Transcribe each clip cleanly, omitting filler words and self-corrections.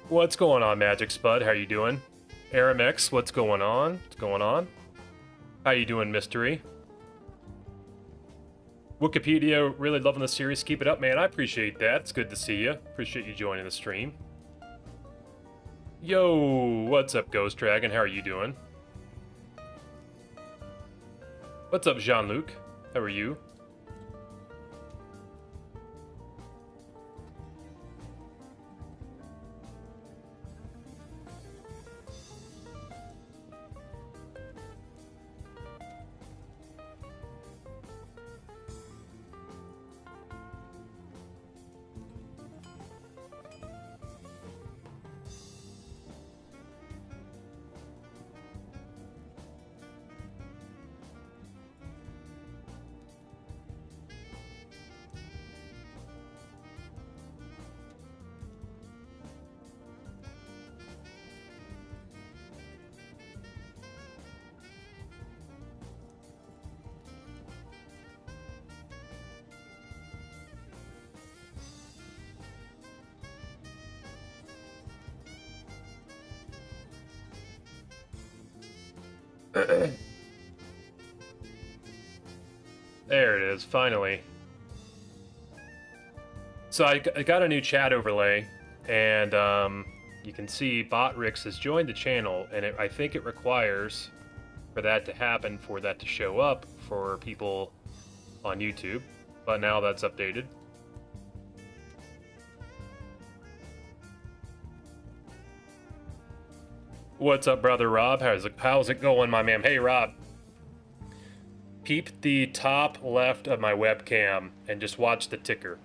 What's going on, Magic Spud? How you doing? Aramex, what's going on? What's going on? How you doing, Mystery? Wikipedia, really loving the series. Keep it up, man. I appreciate that. It's good to see you. Appreciate you joining the stream. Yo, what's up, Ghost Dragon? How are you doing? What's up, Jean-Luc? How are you? There it is, finally. So I got a new chat overlay, and you can see Botrix has joined the channel, and I think it requires for that to happen, for that to show up for people on YouTube, but now that's updated. What's up, brother Rob? How's it going, my man? Hey, Rob. Peep the top left of my webcam and just watch the ticker.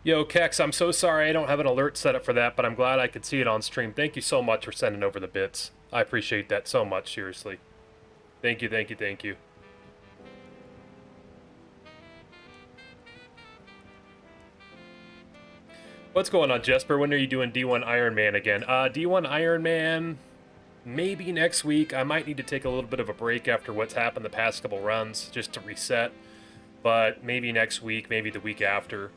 Yo, Kex, I'm so sorry I don't have an alert set up for that, but I'm glad I could see it on stream. Thank you so much for sending over the bits. I appreciate that so much, seriously. Thank you, thank you, thank you. What's going on, Jesper? When are you doing D1 Iron Man again? D1 Iron Man, maybe next week. I might need to take a little bit of a break after what's happened the past couple runs, just to reset. But maybe next week, maybe the week after.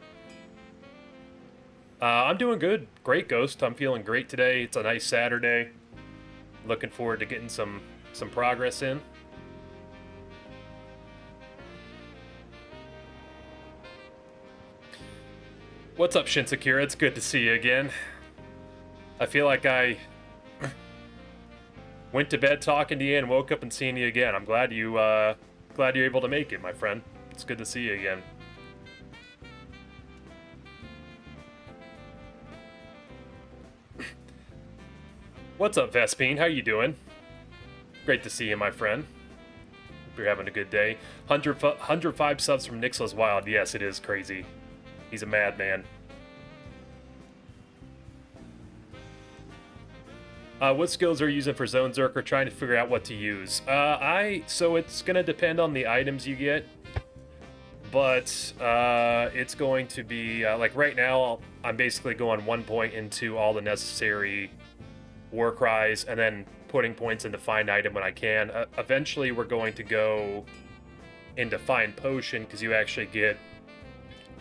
I'm doing good. Great, Ghost. I'm feeling great today. It's a nice Saturday. Looking forward to getting some progress in. What's up, Shinsakira? It's good to see you again. I feel like I went to bed talking to you and woke up and seeing you again. I'm glad you're able to make it, my friend. It's good to see you again. What's up, Vespine? How you doing? Great to see you, my friend. Hope you're having a good day. 105 subs from Nixla's Wild. Yes, it is crazy. He's a madman. What skills are you using for Zonezerker? Trying to figure out what to use. So it's gonna depend on the items you get, but it's going to be like right now. I'm basically going 1 point into all the necessary war cries, and then putting points into find item when I can. Eventually, we're going to go into find potion because you actually get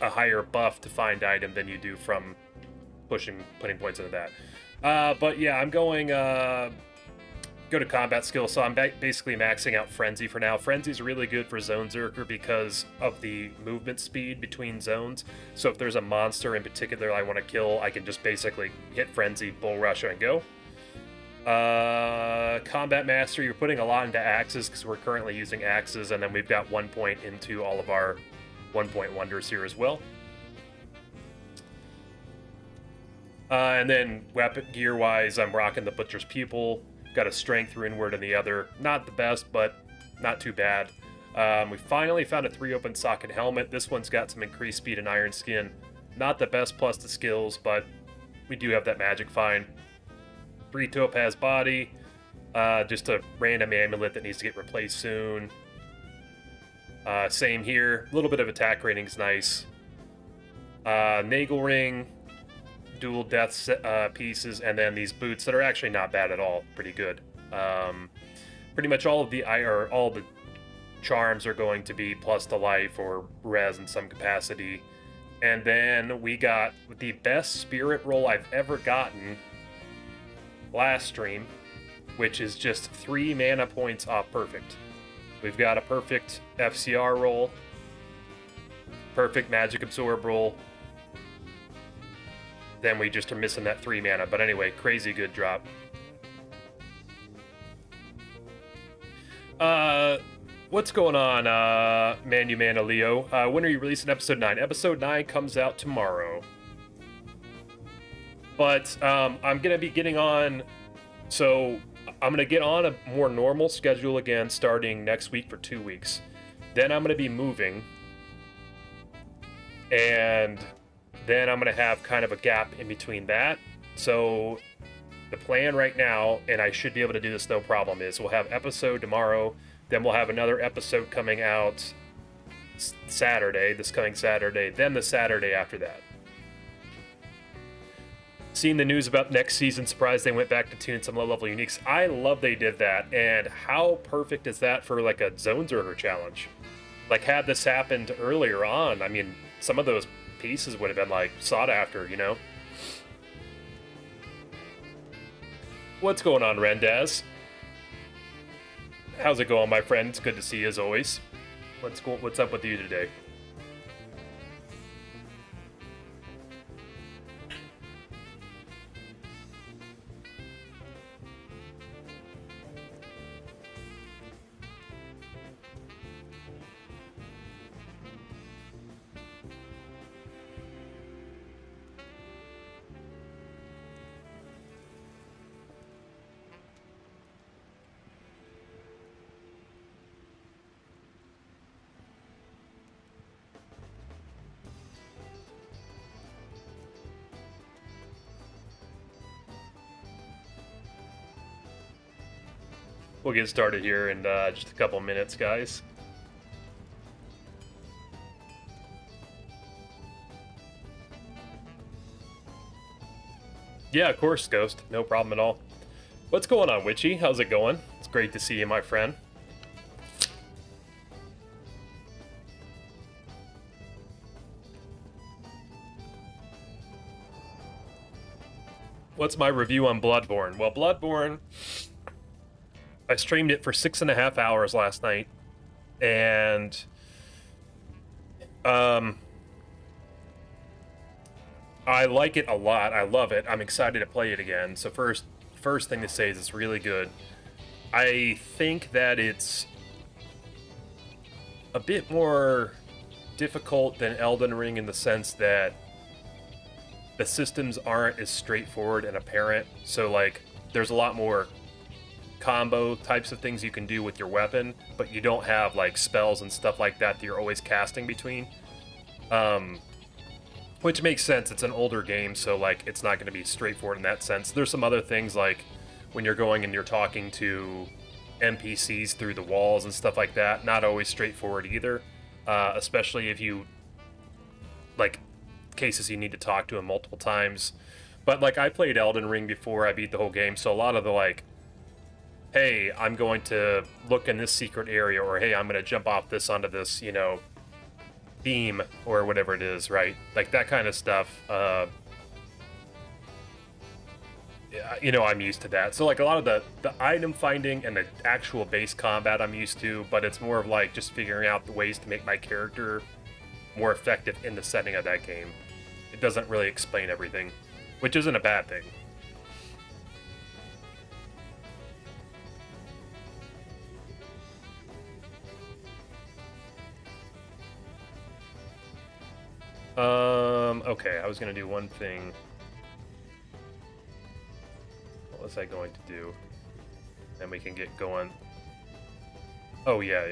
a higher buff to find item than you do from putting points into that. But yeah, I'm going go to combat skills, so I'm basically maxing out Frenzy for now. Frenzy's really good for Zonezerker because of the movement speed between zones. So if there's a monster in particular I want to kill, I can just basically hit Frenzy, Bull Rush, and go. Combat Master, you're putting a lot into axes because we're currently using axes, and then we've got 1 point into all of our 1-point wonders here as well. And then weapon gear wise, I'm rocking the Butcher's Pupil. Got a Strength Runeward in the other. Not the best, but not too bad. We finally found a 3-open socket helmet. This one's got some increased speed and iron skin. Not the best plus the skills, but we do have that magic find. 3 topaz body. Just a random amulet that needs to get replaced soon. Same here. A little bit of attack rating's nice. Nagel ring. dual death pieces, and then these boots that are actually not bad at all, pretty good. Pretty much all of all the charms are going to be plus to life or res in some capacity. And then we got the best spirit roll I've ever gotten last stream, which is just 3 mana points off perfect. We've got a perfect FCR roll, perfect magic absorb roll. Then we just are missing that 3 mana. But anyway, crazy good drop. What's going on, Manu Mana Leo? When are you releasing episode 9? Episode 9 comes out tomorrow. But I'm going to be getting on... So I'm going to get on a more normal schedule again starting next week for 2 weeks. Then I'm going to be moving. And then I'm going to have kind of a gap in between that. So the plan right now, and I should be able to do this no problem, is we'll have episode tomorrow. Then we'll have another episode coming out Saturday, this coming Saturday, then the Saturday after that. Seeing the news about next season, surprised they went back to tune some low-level uniques. I love they did that, and how perfect is that for like a Zonezerker challenge? Like, had this happened earlier on, I mean, some of those pieces would have been like sought after, you know? What's going on, Rendaz? How's it going, my friend? It's good to see you as always. What's up with you today? We'll get started here in just a couple minutes, guys. Yeah, of course, Ghost. No problem at all. What's going on, Witchy? How's it going? It's great to see you, my friend. What's my review on Bloodborne? Well, Bloodborne... I streamed it for 6.5 hours last night, and I like it a lot. I love it. I'm excited to play it again. So first thing to say is it's really good. I think that it's a bit more difficult than Elden Ring in the sense that the systems aren't as straightforward and apparent. So like, there's a lot more combo types of things you can do with your weapon, but you don't have like spells and stuff like that you're always casting between, which makes sense. It's an older game, so like it's not going to be straightforward in that sense. There's some other things like when you're going and you're talking to NPCs through the walls and stuff like that, not always straightforward either, especially if you like cases you need to talk to them multiple times. But like, I played Elden Ring before I beat the whole game, so a lot of the like, hey, I'm going to look in this secret area, or hey, I'm going to jump off this onto this, you know, beam, or whatever it is, right? Like that kind of stuff, you know, I'm used to that. So like a lot of the item finding and the actual base combat I'm used to, but it's more of like just figuring out the ways to make my character more effective in the setting of that game. It doesn't really explain everything, which isn't a bad thing. Okay, I was gonna do one thing. What was I going to do? Then we can get going. Oh, yeah.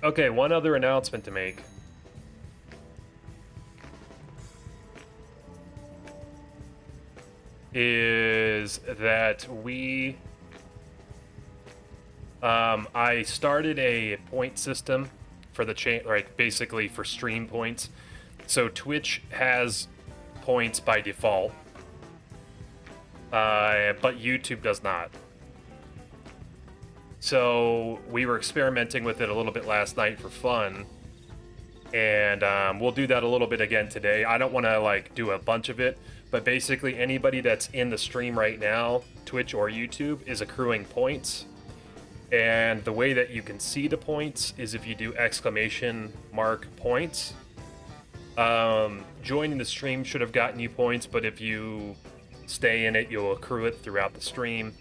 Okay, one other announcement to make. Is that I started a point system for the chain, like basically for stream points. So Twitch has points by default, but YouTube does not. So we were experimenting with it a little bit last night for fun, and we'll do that a little bit again today. I don't want to like do a bunch of it, but basically anybody that's in the stream right now, Twitch or YouTube, is accruing points. And the way that you can see the points is if you do !points. Joining the stream should have gotten you points, but if you stay in it, you'll accrue it throughout the stream.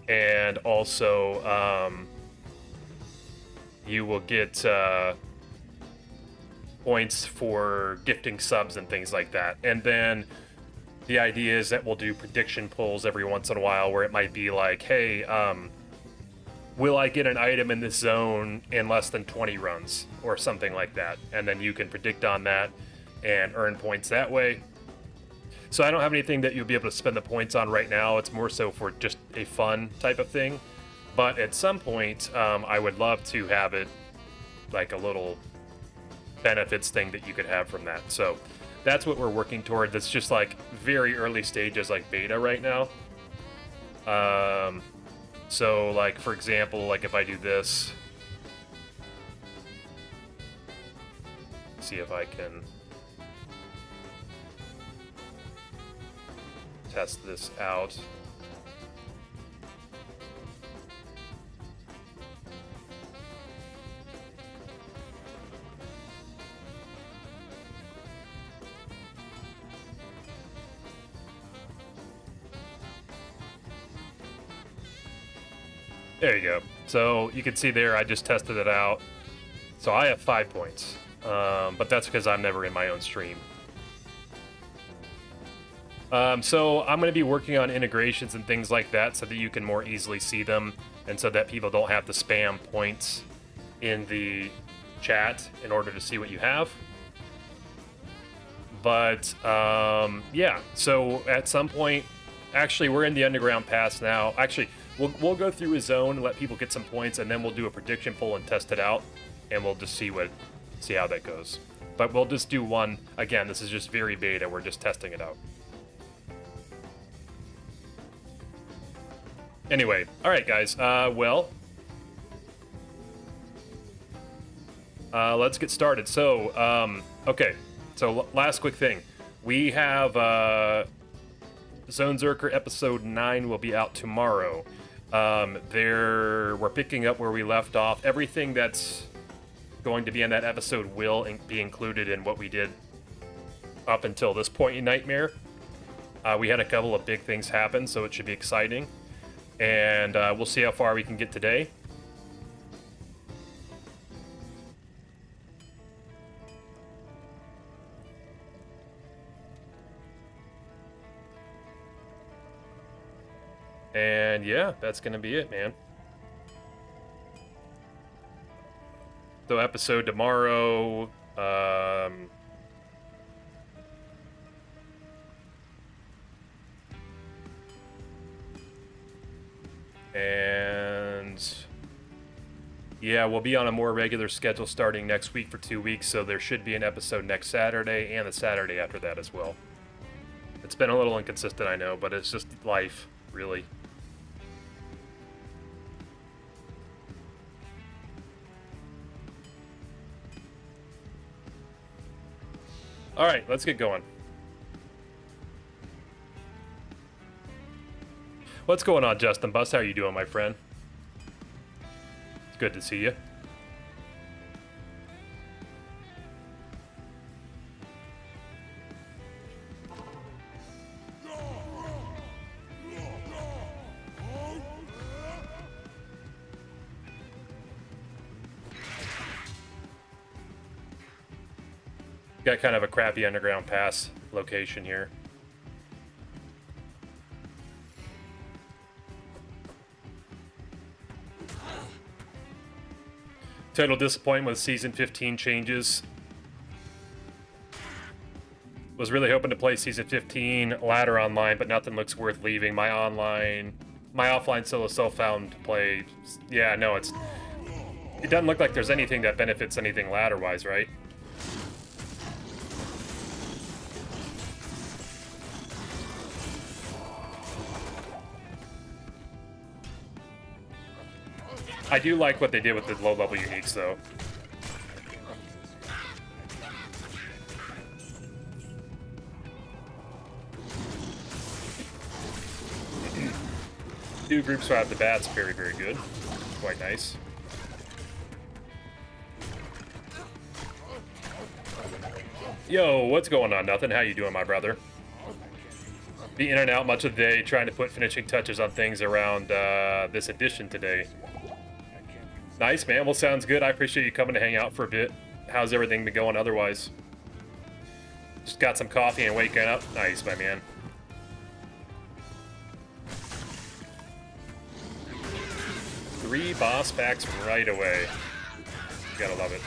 And also, you will get points for gifting subs and things like that. And then the idea is that we'll do prediction polls every once in a while where it might be like, hey, will I get an item in this zone in less than 20 runs or something like that? And then you can predict on that and earn points that way. So I don't have anything that you'll be able to spend the points on right now. It's more so for just a fun type of thing. But at some point, I would love to have it like a little benefits thing that you could have from that. So that's what we're working toward. That's just like very early stages, like beta right now. So like, for example, like if I do this, see if I can test this out. There you go. So you can see there, I just tested it out. So I have 5 points, but that's because I'm never in my own stream. So I'm going to be working on integrations and things like that so that you can more easily see them and so that people don't have to spam points in the chat in order to see what you have. But yeah, so at some point, actually we're in the underground pass now. Actually, we'll go through a zone and let people get some points, and then we'll do a prediction poll and test it out, and we'll just see how that goes. But we'll just do one. Again, this is just very beta. We're just testing it out. Anyway, all right, guys. Let's get started. So, okay. So last quick thing. We have Zonezerker episode 9 will be out tomorrow. We're picking up where we left off. Everything that's going to be in that episode will be included in what we did up until this point in Nightmare. We had a couple of big things happen, so it should be exciting. And we'll see how far we can get today. And yeah, that's gonna be it, man. So episode tomorrow, and yeah, we'll be on a more regular schedule starting next week for 2 weeks, so there should be an episode next Saturday and the Saturday after that as well. It's been a little inconsistent, I know, but it's just life, really. All right, let's get going. What's going on, Justin Bus? How are you doing, my friend? It's good to see you. Got kind of a crappy underground pass location here. Total disappointment with Season 15 changes. Was really hoping to play Season 15 ladder online, but nothing looks worth leaving. My offline solo self-found play. Yeah, no, it doesn't look like there's anything that benefits anything ladder-wise, right? I do like what they did with the low-level uniques, though. New groups right off the bat's very, very good. Quite nice. Yo, what's going on? Nothing. How you doing, my brother? Be in and out much of the day, trying to put finishing touches on things around this edition today. Nice, man. Well, sounds good. I appreciate you coming to hang out for a bit. How's everything been going otherwise? Just got some coffee and waking up. Nice, my man. Three boss packs right away. You gotta love it.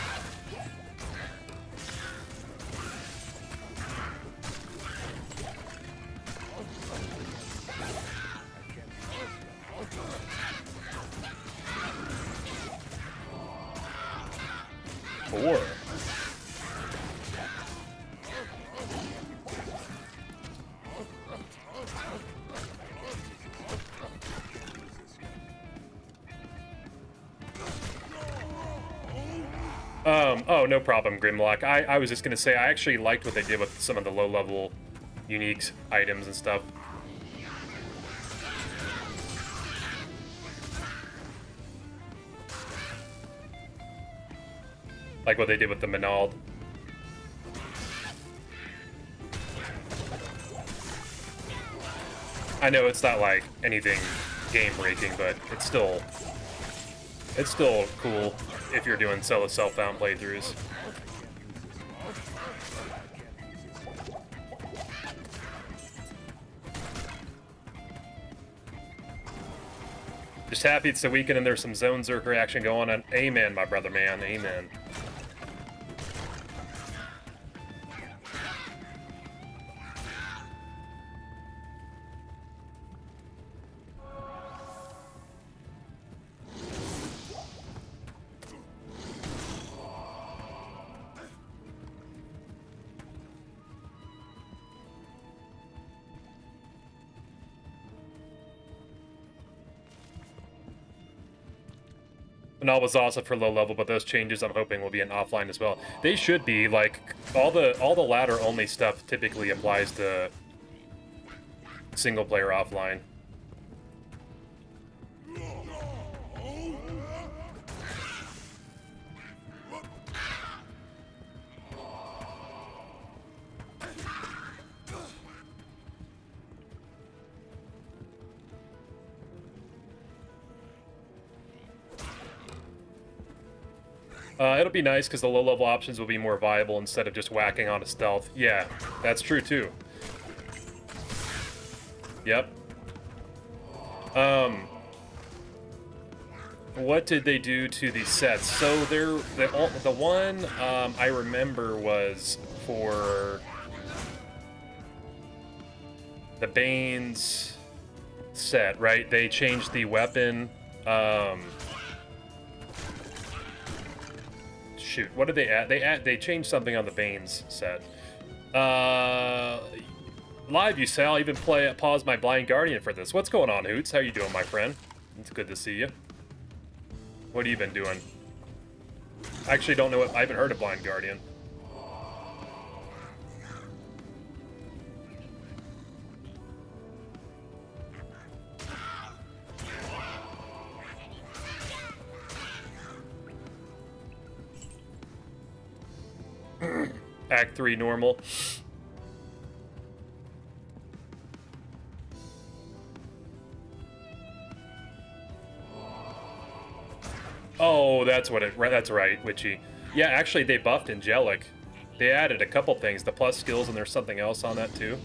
Four. Oh, no problem, Grimlock. I was just gonna say, I actually liked what they did with some of the low-level unique items and stuff. Like what they did with the Menald. I know it's not like anything game-breaking, but it's still cool if you're doing solo self-found playthroughs. Just happy it's the weekend and there's some Zonezerker action going on. Amen, my brother, man. Amen. Menal was awesome for low level, but those changes I'm hoping will be in offline as well. They should be. Like all the ladder only stuff typically applies to single player offline. It'll be nice because the low-level options will be more viable instead of just whacking on a stealth. Yeah, that's true too. Yep. What did they do to these sets? So the one I remember was for the Bane's set, right? They changed the weapon. Shoot, what did they add? They changed something on the Bane's set. Live, you say. I'll even pause my Blind Guardian for this. What's going on, Hoots? How you doing, my friend? It's good to see you. What have you been doing? I actually don't know what... I haven't heard of Blind Guardian. Act 3 normal. Oh, that's right, Witchy. Yeah, actually they buffed Angelic. They added a couple things, the plus skills, and there's something else on that too,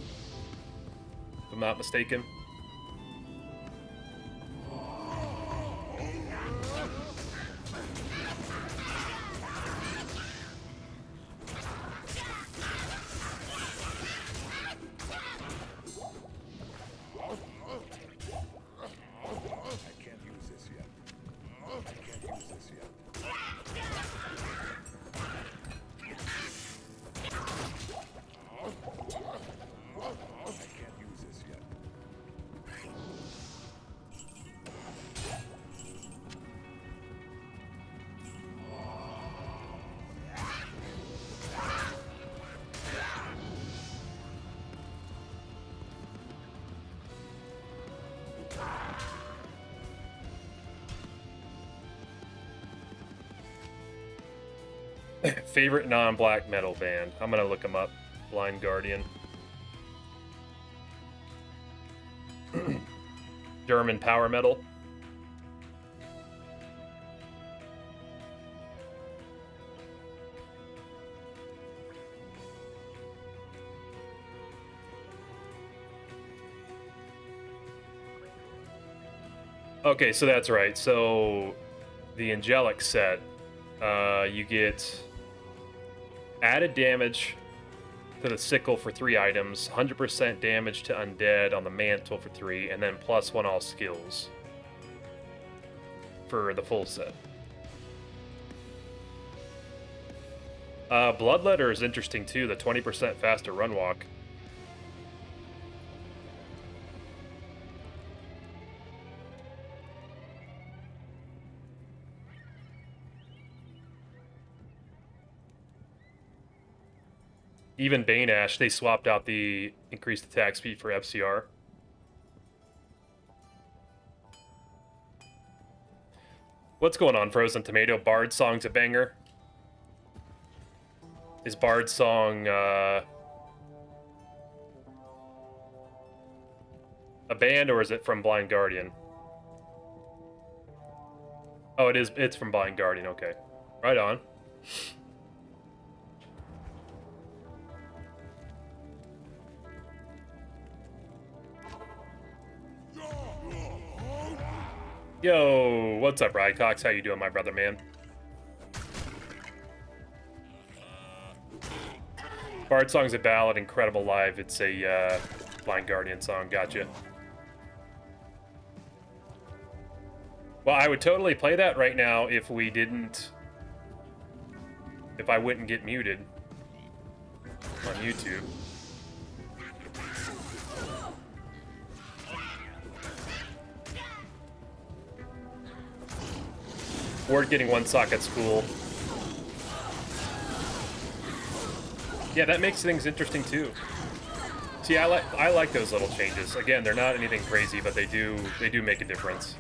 if I'm not mistaken. Favorite non-black metal band. I'm gonna look them up. Blind Guardian. German power metal. Okay, so that's right. So the angelic set, you get added damage to the sickle for 3 items, 100% damage to undead on the mantle for 3, and then +1 all skills for the full set. Bloodletter is interesting too, the 20% faster run walk. Even Bane Ash, they swapped out the increased attack speed for FCR. What's going on, Frozen Tomato? Bard Song's a banger. Is Bard Song a band, or is it from Blind Guardian? Oh, it is. It's from Blind Guardian. Okay, right on. Yo, what's up, Rycox? How you doing, my brother, man? Bard Song's a ballad, incredible live. It's a Blind Guardian song. Gotcha. Well, I would totally play that right now if we didn't... If I wouldn't get muted on YouTube. Ward getting 1 socket's cool. Yeah, that makes things interesting too. See, I like those little changes. Again, they're not anything crazy, but they do make a difference.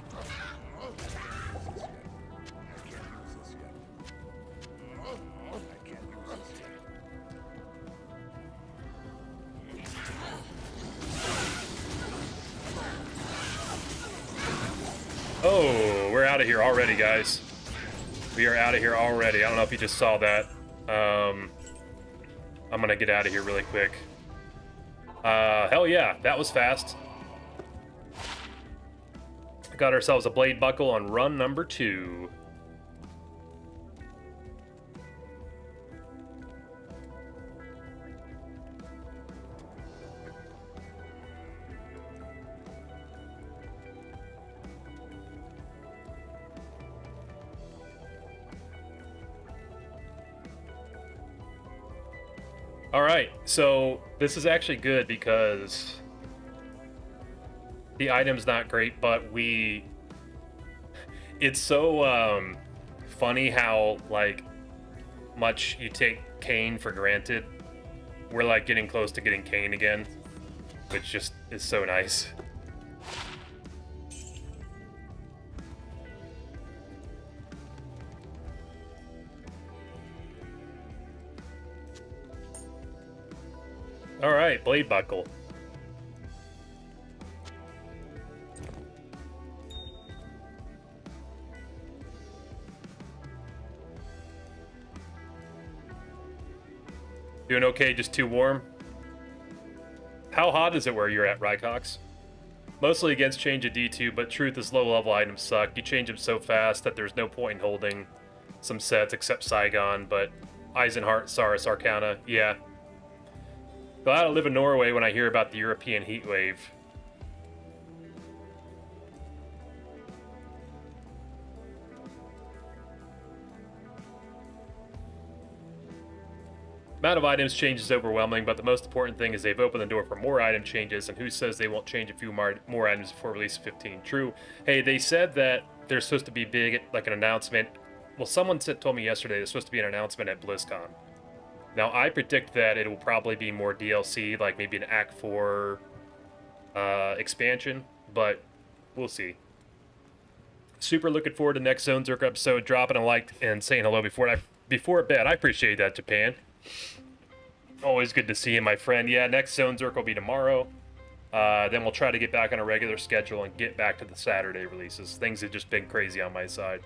Oh, we're out of here already, guys. We are out of here already. I don't know if you just saw that. I'm gonna get out of here really quick. Hell yeah, that was fast. Got ourselves a blade buckle on run number 2. Alright, so this is actually good because the item's not great, but it's so funny how like much you take Kane for granted. We're like getting close to getting Kane again, which just is so nice. Alright, blade buckle. Doing okay, just too warm? How hot is it where you're at, Rycox? Mostly against change of D2, but truth is low-level items suck. You change them so fast that there's no point in holding some sets except Saigon, but Eisenhart, Saurus, Arcana, yeah. Glad I live in Norway when I hear about the European heat wave. Amount of items change is overwhelming, but the most important thing is they've opened the door for more item changes, and who says they won't change a few more items before release 15? True. Hey, they said that there's supposed to be big, like an announcement. Well, someone told me yesterday there's supposed to be an announcement at BlizzCon. Now, I predict that it will probably be more DLC, like maybe an Act 4 expansion, but we'll see. Super looking forward to next Zonezerker episode. Dropping a like and saying hello before I before bed. I appreciate that, Japan. Always good to see you, my friend. Yeah, next Zonezerker will be tomorrow. Then we'll try to get back on a regular schedule and get back to the Saturday releases. Things have just been crazy on my side.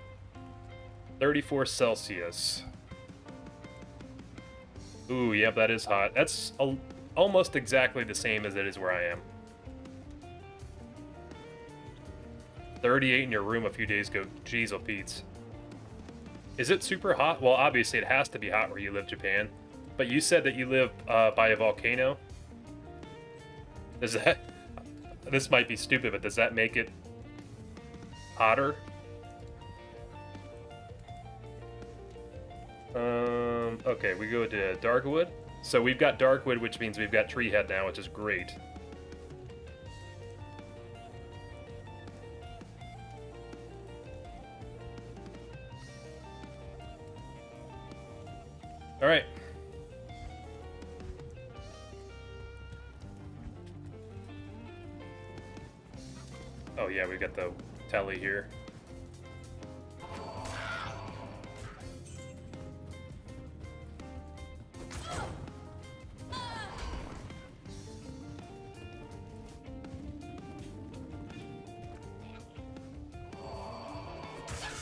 34 Celsius. Ooh, yep, that is hot. That's almost exactly the same as it is where I am. 38 in your room a few days ago. Jeez, oh Pete's. Is it super hot? Well, obviously it has to be hot where you live, Japan. But you said that you live by a volcano. Does that... This might be stupid, but does that make it hotter? Okay, we go to Darkwood. So we've got Darkwood, which means we've got Treehead now, which is great. All right. Oh yeah, we've got the tally here.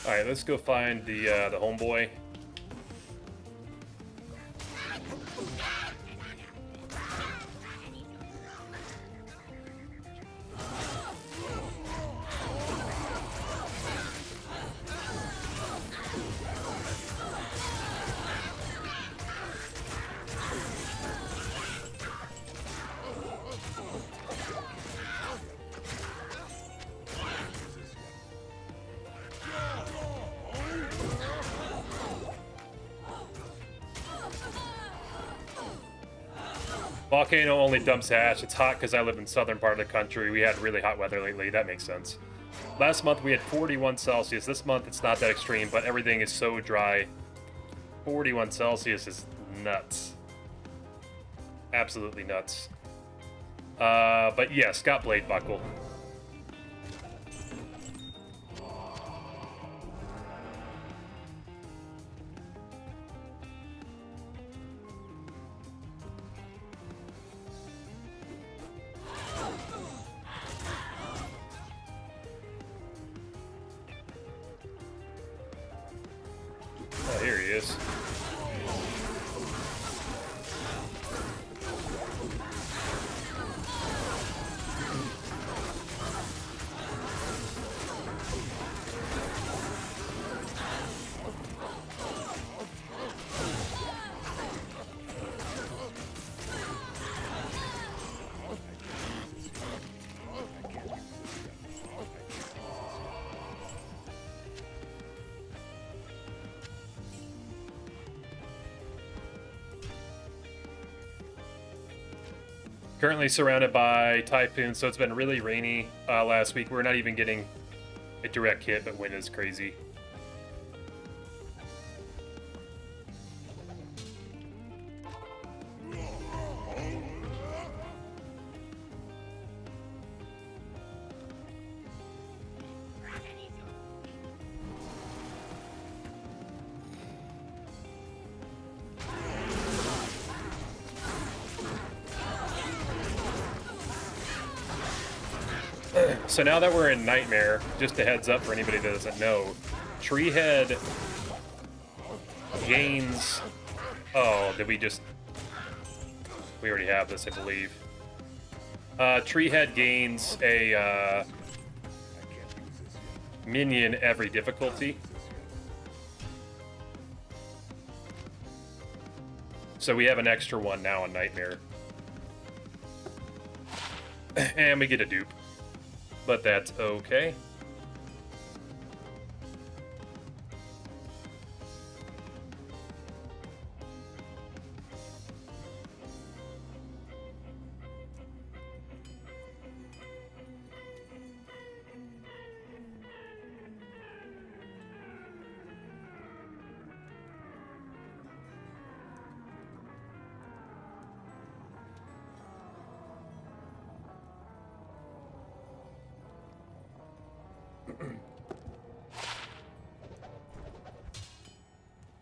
All right, let's go find the homeboy. Volcano only dumps ash. It's hot because I live in southern part of the country. We had really hot weather lately. That makes sense. Last month we had 41 Celsius. This month it's not that extreme, but everything is so dry. 41 Celsius is nuts. Absolutely nuts. But yes, got Blade Buckle. Oh, here he is. Currently surrounded by typhoons, so it's been really rainy last week. We're not even getting a direct hit, but wind is crazy. So now that we're in Nightmare, just a heads up for anybody that doesn't know, Treehead gains... Oh, did we just... We already have this, I believe. Treehead gains a minion every difficulty. So we have an extra one now in Nightmare. And we get a dupe. But that's okay.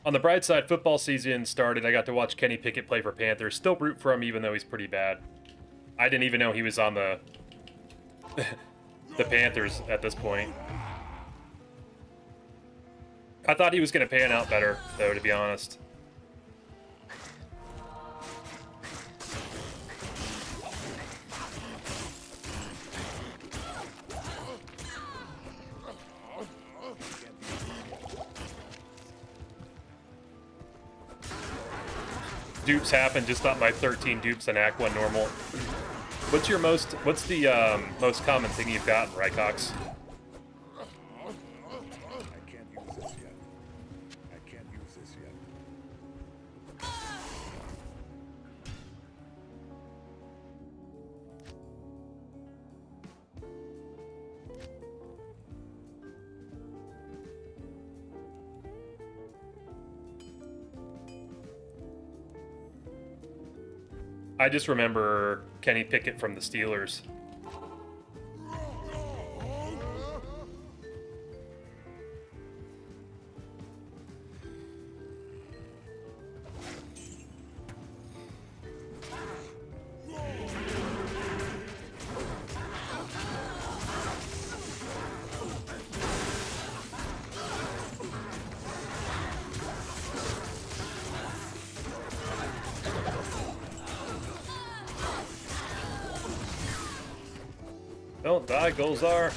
On the bright side, football season started. I got to watch Kenny Pickett play for Panthers. Still root for him, even though he's pretty bad. I didn't even know he was on the the Panthers at this point. I thought he was going to pan out better, though, to be honest. Dupes happen, just not my 13 dupes in Act 1 normal. What's the most common thing you've gotten, Rycox? I can't use this yet. I can't use this yet. I just remember Kenny Pickett from the Steelers. Don't die, Golzar.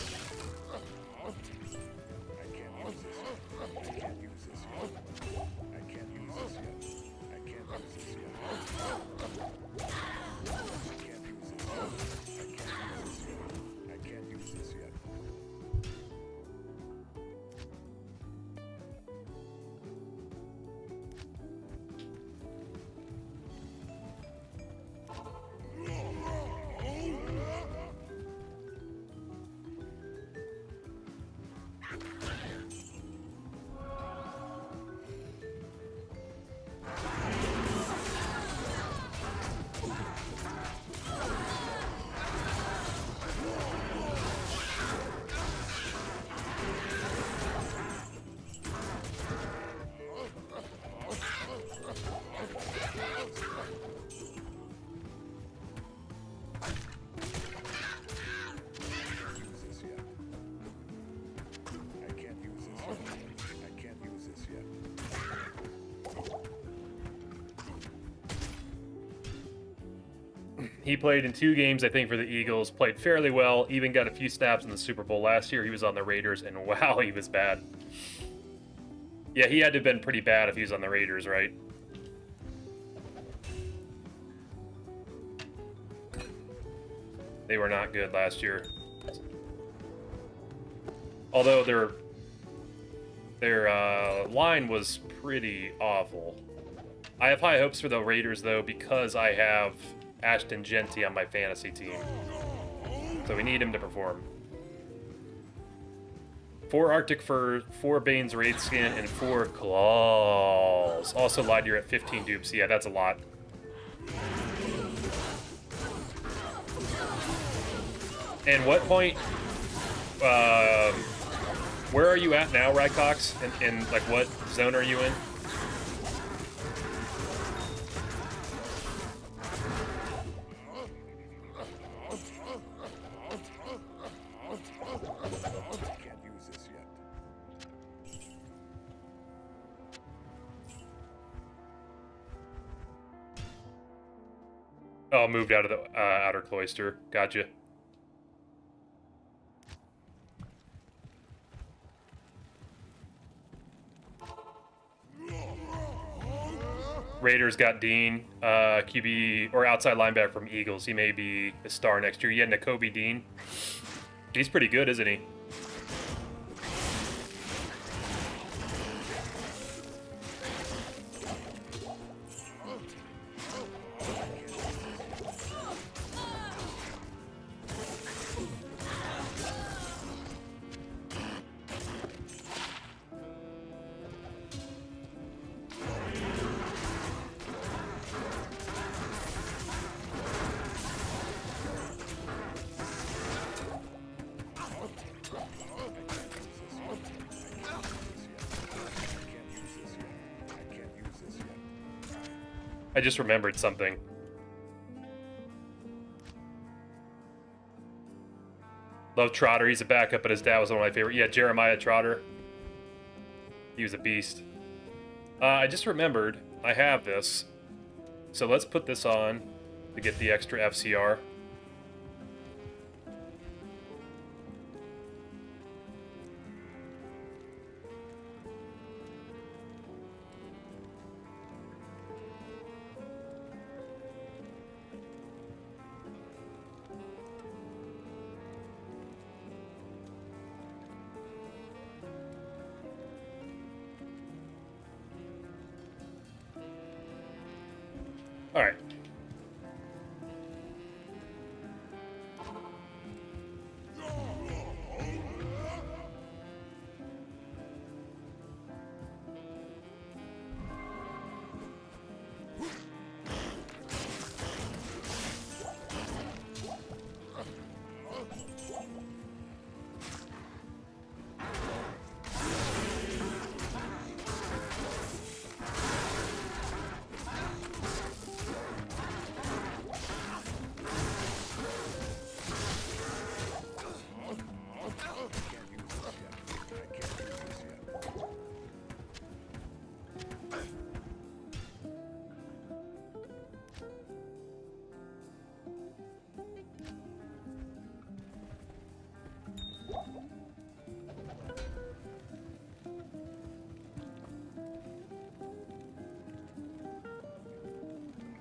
He played in 2 games, I think, for the Eagles. Played fairly well. Even got a few snaps in the Super Bowl last year. He was on the Raiders, and wow, he was bad. Yeah, he had to have been pretty bad if he was on the Raiders, right? They were not good last year. Although their line was pretty awful. I have high hopes for the Raiders, though, because I have Ashton Genty on my fantasy team. So we need him to perform. 4 Arctic Fur, 4 Bane's Wraith Skin, and 4 Claws. Also lied, you're at 15 dupes. Yeah, that's a lot. And what point... where are you at now, Rycox? And like, what zone are you in? Oh, moved out of the outer cloister. Gotcha. Raiders got Dean, QB, or outside linebacker from Eagles. He may be a star next year. Yeah, Nakobe Dean. He's pretty good, isn't he? I just remembered something. Love Trotter. He's a backup, but his dad was one of my favorite. Yeah, Jeremiah Trotter. He was a beast. I just remembered I have this. So let's put this on to get the extra FCR. All right.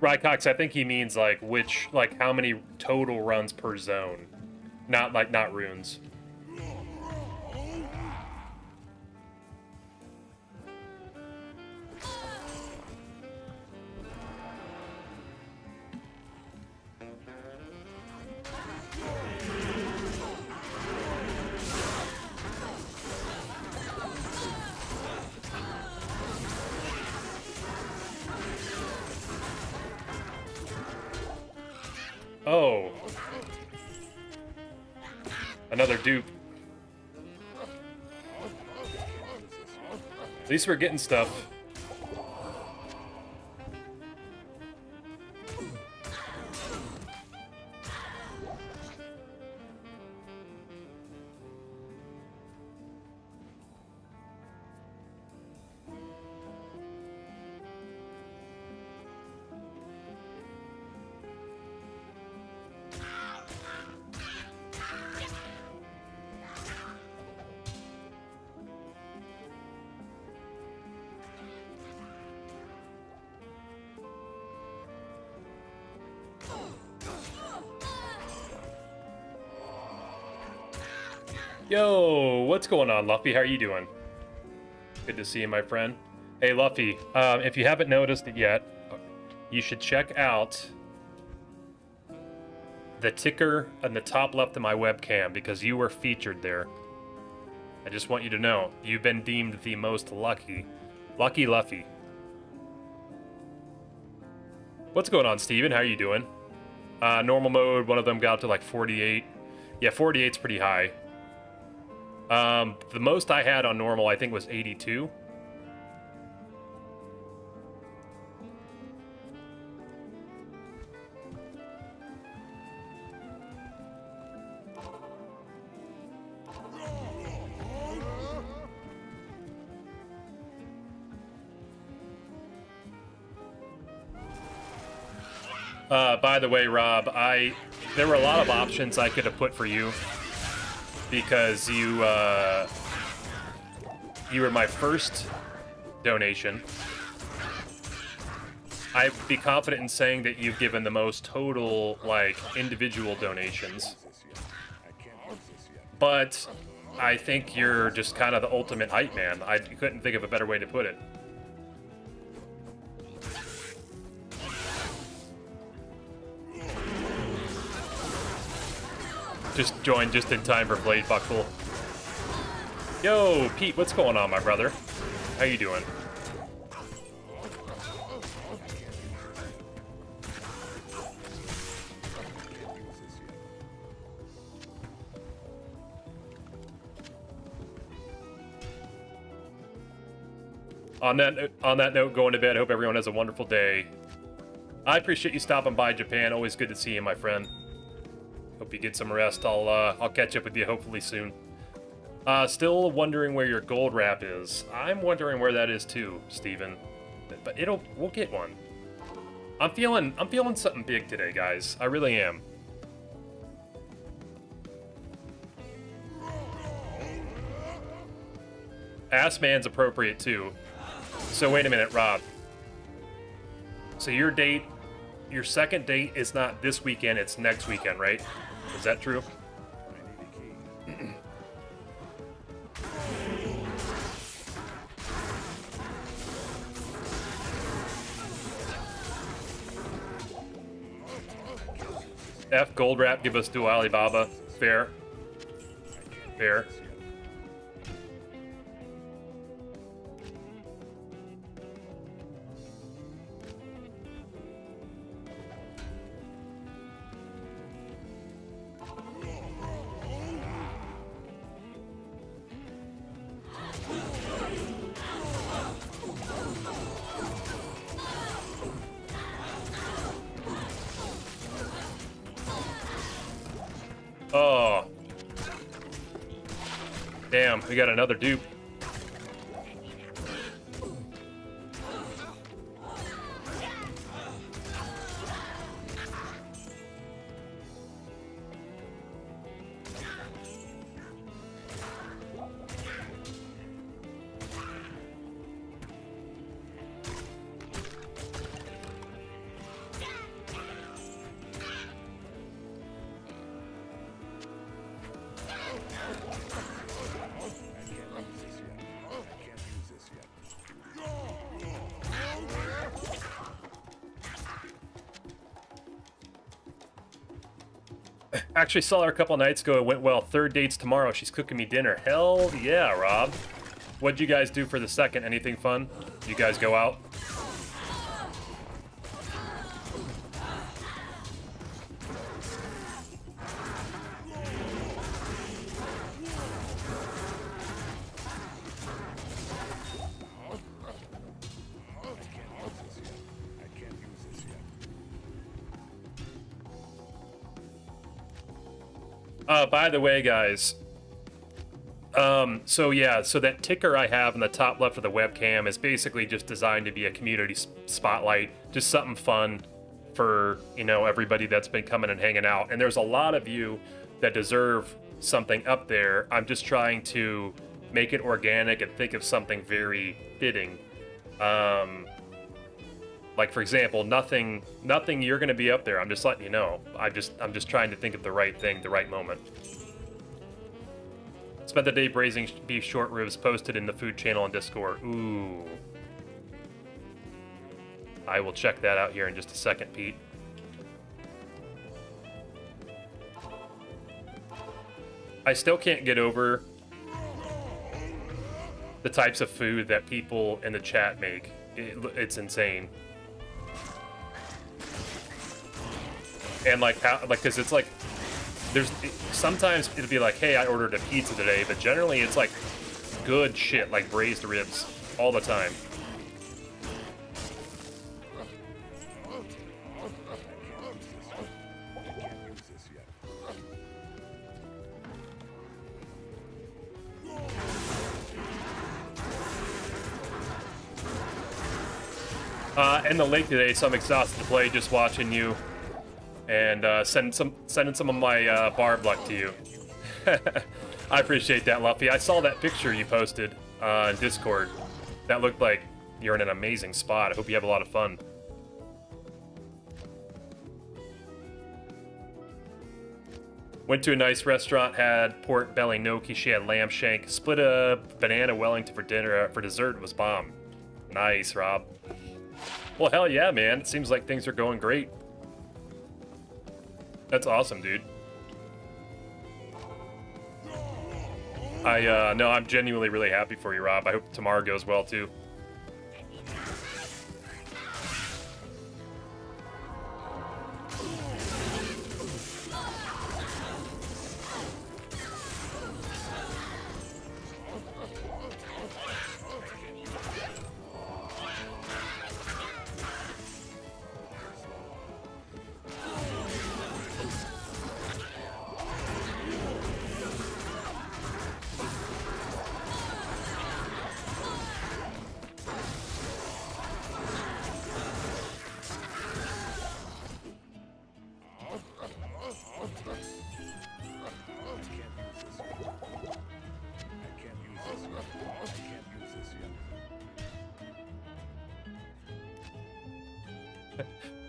Rycox, I think he means like how many total runs per zone, not runes. Oh. Another dupe. At least we're getting stuff. Yo, what's going on, Luffy? How are you doing? Good to see you, my friend. Hey, Luffy, if you haven't noticed it yet, you should check out the ticker on the top left of my webcam because you were featured there. I just want you to know, you've been deemed the most lucky. Lucky Luffy. What's going on, Steven? How are you doing? Normal mode, one of them got up to like 48. Yeah, 48's pretty high. The most I had on normal, I think, was 82. By the way, Rob, there were a lot of options I could have put for you because you were my first donation. I'd be confident in saying that you've given the most total, like, individual donations. But I think you're just kind of the ultimate hype man. I couldn't think of a better way to put it. Just joined just in time for Blade Buckle. Yo, Pete, what's going on, my brother? How you doing? On that note, going to bed. Hope everyone has a wonderful day. I appreciate you stopping by, Japan. Always good to see you, my friend. Hope you get some rest. I'll catch up with you hopefully soon. Still wondering where your gold wrap is. I'm wondering where that is too, Steven. But we'll get one. I'm feeling something big today, guys. I really am. Ass man's appropriate too. So wait a minute, Rob. So your second date is not this weekend, it's next weekend, right? Is that true? F gold wrap, give us dual Alibaba. Fair. Fair. Oh. Damn, we got another dupe. Actually saw her a couple nights ago. It went well. Third date's tomorrow. She's cooking me dinner. Hell yeah, Rob. What'd you guys do for the second? Anything fun? You guys go out? By the way, guys, so that ticker I have in the top left of the webcam is basically just designed to be a community spotlight, just something fun for, you know, everybody that's been coming and hanging out. And there's a lot of you that deserve something up there. I'm just trying to make it organic and think of something very fitting. Like, for example, nothing you're gonna be up there. I'm just letting you know. I'm just trying to think of the right thing, the right moment. Spent the day braising beef short ribs, posted in the food channel on Discord. Ooh. I will check that out here in just a second, Pete. I still can't get over the types of food that people in the chat make. It's insane. And like how, like, cause it's like, sometimes it'll be like, hey, I ordered a pizza today, but generally it's like good shit, like braised ribs all the time. In the lake today, so I'm exhausted to play, just watching you. And sending some of my barb luck to you. I appreciate that, Luffy. I saw that picture you posted on Discord. That looked like you're in an amazing spot. I hope you have a lot of fun. Went to a nice restaurant, had pork belly gnocchi, she had lamb shank, split a banana Wellington for dinner. For dessert, it was bomb. Nice, Rob. Well, hell yeah, man. It seems like things are going great. That's awesome, dude. No, I'm genuinely really happy for you, Rob. I hope tomorrow goes well, too.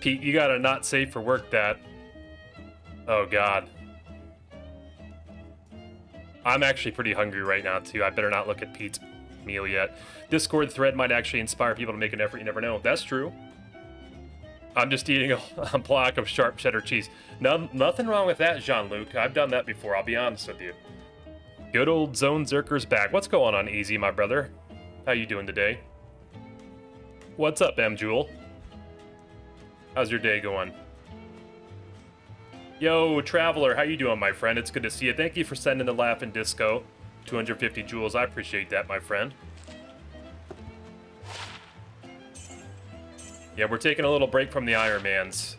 Pete, you gotta not safe for work that. Oh, God. I'm actually pretty hungry right now, too. I better not look at Pete's meal yet. Discord thread might actually inspire people to make an effort. You never know. That's true. I'm just eating a block of sharp cheddar cheese. No, nothing wrong with that, Jean-Luc. I've done that before, I'll be honest with you. Good old Zonezerker's back. What's going on, Easy, my brother? How you doing today? What's up, M. Jewel? How's your day going? Yo, Traveler, how you doing, my friend? It's good to see you. Thank you for sending the Laughing Disco. 250 jewels. I appreciate that, my friend. Yeah, we're taking a little break from the Iron Mans,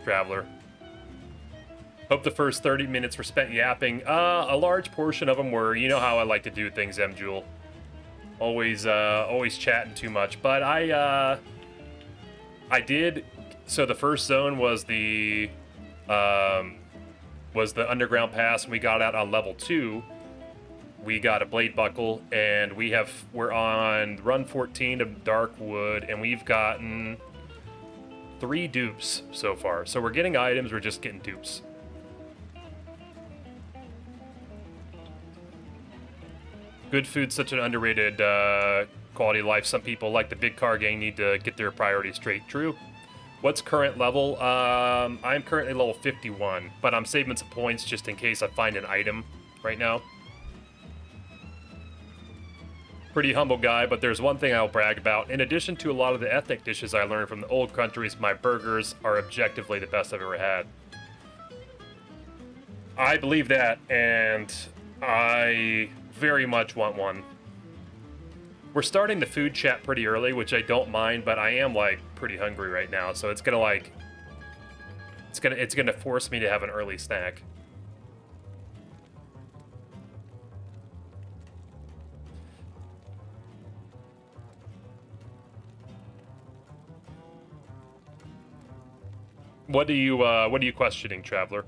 Traveler. Hope the first 30 minutes were spent yapping. A large portion of them were. You know how I like to do things, M. Jewel. Always chatting too much. But I did. So the first zone was the underground pass, and we got out on level 2. We got a blade buckle, and we're on run 14 of Darkwood, and we've gotten 3 dupes so far. So we're getting items, we're just getting dupes. Good food's such an underrated quality of life. Some people, like the big car gang, need to get their priorities straight. True. What's current level? I'm currently level 51, but I'm saving some points just in case I find an item right now. Pretty humble guy, but there's one thing I'll brag about. In addition to a lot of the ethnic dishes I learned from the old countries, my burgers are objectively the best I've ever had. I believe that, and I very much want one. We're starting the food chat pretty early, which I don't mind, but I am like pretty hungry right now, so it's gonna force me to have an early snack. What are you questioning, Traveler?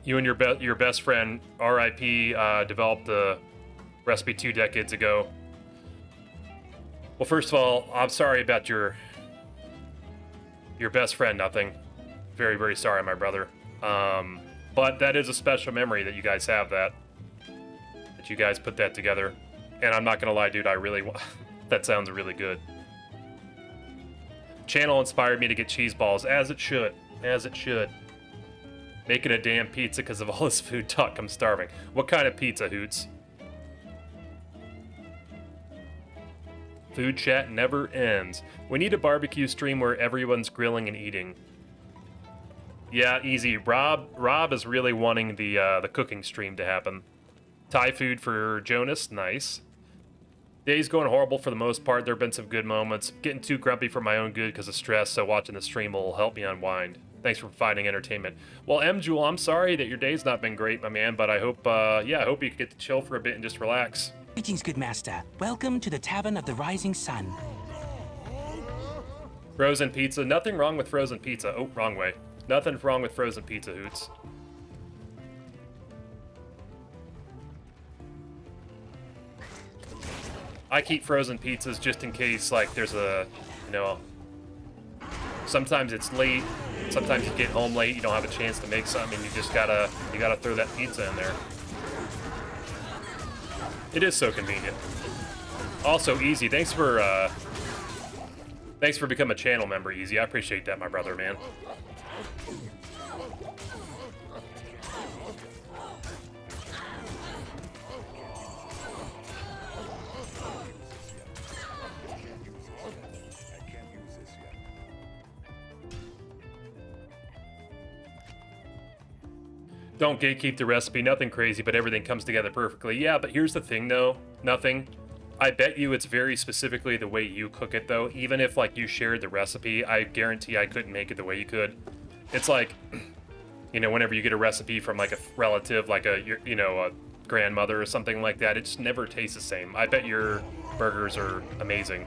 You and your best friend, R.I.P., developed the recipe 2 decades ago. Well, first of all, I'm sorry about your best friend, nothing. Very, very sorry, my brother. But that is a special memory that you guys have, that you guys put that together. And I'm not gonna lie, dude, I really want... That sounds really good. Channel inspired me to get cheese balls, as it should. As it should. Making a damn pizza because of all this food talk. I'm starving. What kind of pizza, Hoots? Food chat never ends. We need a barbecue stream where everyone's grilling and eating. Yeah, easy. Rob is really wanting the cooking stream to happen. Thai food for Jonas, nice. Day's going horrible for the most part. There have been some good moments. Getting too grumpy for my own good because of stress, so watching the stream will help me unwind. Thanks for providing entertainment. Well, M. Jewel, I'm sorry that your day's not been great, my man, but I hope, I hope you get to chill for a bit and just relax. Greetings, good master. Welcome to the Tavern of the Rising Sun. Frozen pizza. Nothing wrong with frozen pizza. Oh, wrong way. Nothing wrong with frozen pizza, Hoots. I keep frozen pizzas just in case, like, there's a, sometimes it's late, sometimes you get home late, you don't have a chance to make something, and you gotta throw that pizza in there. It is so convenient. Also, Easy, thanks for becoming a channel member, Easy. I appreciate that, my brother, man. Don't gatekeep the recipe, nothing crazy, but everything comes together perfectly. Yeah, but here's the thing, though. Nothing. I bet you it's very specifically the way you cook it, though. Even if, like, you shared the recipe, I guarantee I couldn't make it the way you could. It's like, whenever you get a recipe from, like, a relative, like a grandmother or something like that, it just never tastes the same. I bet your burgers are amazing.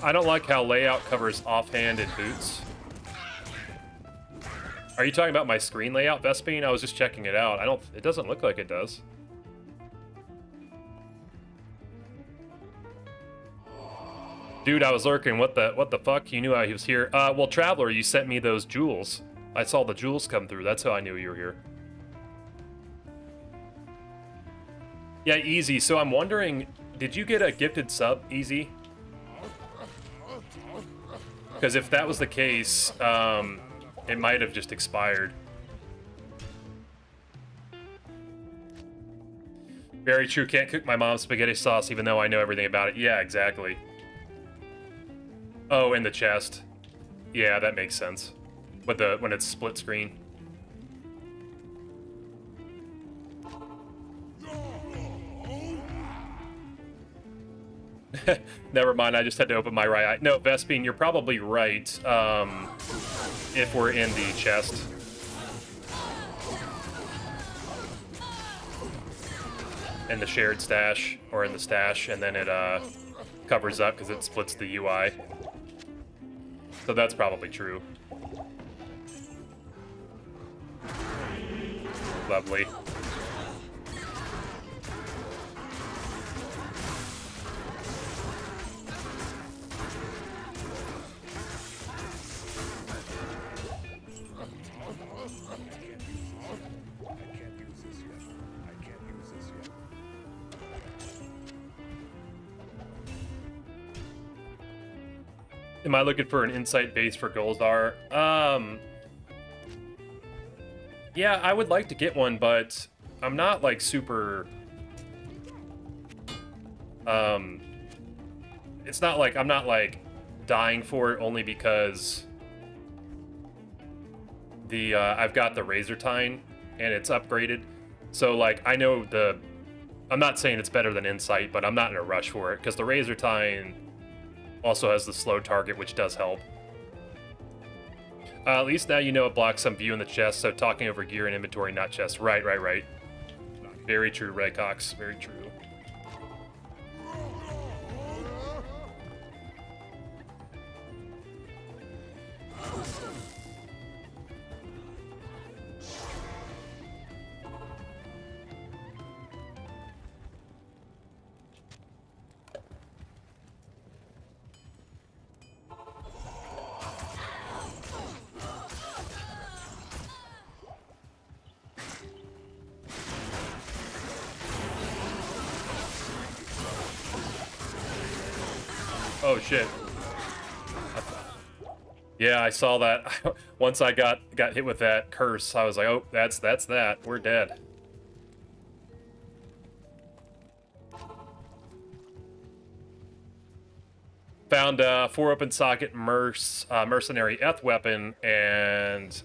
I don't like how layout covers offhand and boots. Are you talking about my screen layout, Vespine? I was just checking it out. It doesn't look like it does. Dude, I was lurking. What the fuck? You knew he was here. Well, Traveler, you sent me those jewels. I saw the jewels come through. That's how I knew you were here. Yeah, Easy. So I'm wondering, did you get a gifted sub, Easy? Because if that was the case, it might have just expired. Very true. Can't cook my mom's spaghetti sauce even though I know everything about it. Yeah, exactly. Oh, in the chest. Yeah, that makes sense. With when it's split screen. Never mind, I just had to open my right eye. No, Vespine, you're probably right. If we're in the chest. In the shared stash, or in the stash, and then it covers up because it splits the UI. So that's probably true. Lovely. Am I looking for an insight base for Golzar? Yeah, I would like to get one, but I'm not like super. It's not like I'm not like dying for it only because the I've got the Razor Tine and it's upgraded. So like I know I'm not saying it's better than Insight, but I'm not in a rush for it because the Razor Tine also has the slow target, which does help. At least now you know it blocks some view in the chest, so talking over gear and inventory, not chest. Right. Very true, Ray Cox. Very true. Oh shit. Yeah, I saw that. Once I got hit with that curse, I was like, oh, that's that. We're dead. Found 4 open socket mercenary eth weapon and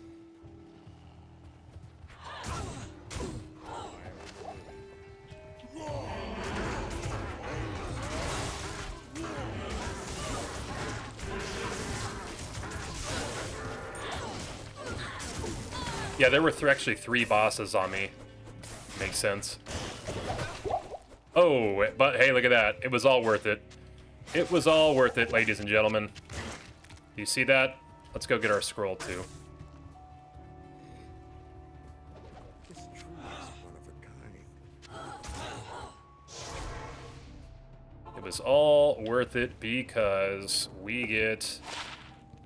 yeah, there were actually 3 bosses on me. Makes sense. Oh, but hey, look at that. It was all worth it. It was all worth it, ladies and gentlemen. Do you see that? Let's go get our scroll, too. This tree is one of a kind. It was all worth it because we get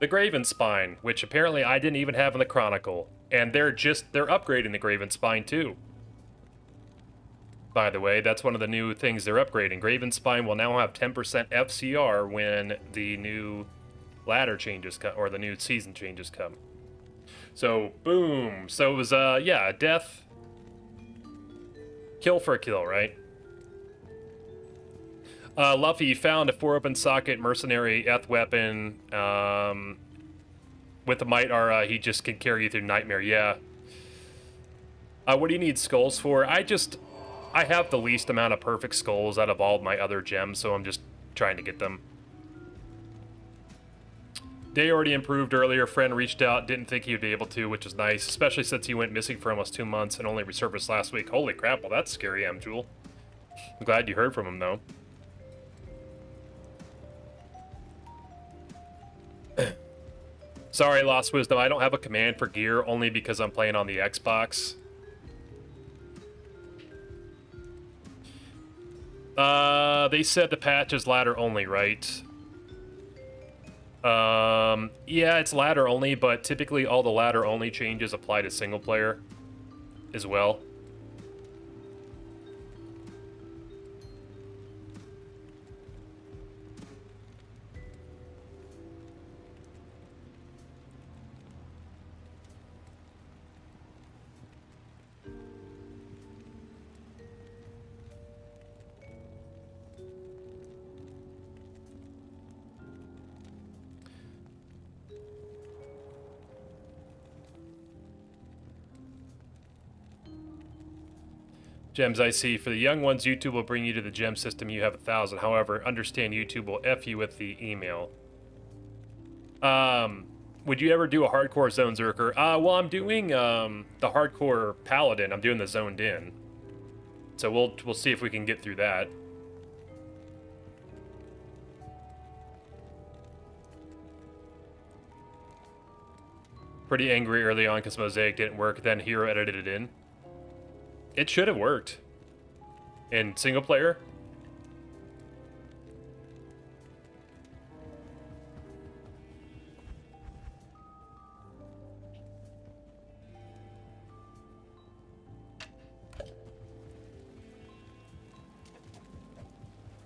the Graven Spine, which apparently I didn't even have in the Chronicle. And they're upgrading the Graven Spine too. By the way, that's one of the new things they're upgrading. Graven Spine will now have 10% FCR when the new ladder changes come, or the new season changes come. So, boom. So it was, yeah, a death. Kill for a kill, right? Luffy, you found a 4 open socket mercenary eth weapon. With the Might Aura, he just can carry you through Nightmare, yeah. What do you need skulls for? I have the least amount of perfect skulls out of all my other gems, so I'm just trying to get them. Day already improved earlier. Friend reached out, didn't think he would be able to, which is nice, especially since he went missing for almost 2 months and only resurfaced last week. Holy crap, well that's scary, Jewel. I'm glad you heard from him, though. Sorry, Lost Wisdom. I don't have a command for gear only because I'm playing on the Xbox. They said the patch is ladder only, right? Yeah, it's ladder only, but typically all the ladder only changes apply to single player as well. Gems I see. For the young ones, YouTube will bring you to the gem system. You have 1,000. However, understand YouTube will F you with the email. Would you ever do a hardcore Zonezerker? Well, I'm doing the hardcore Paladin. I'm doing the zoned in. So we'll see if we can get through that. Pretty angry early on because Mosaic didn't work. Then Hero edited it in. It should have worked. In single player.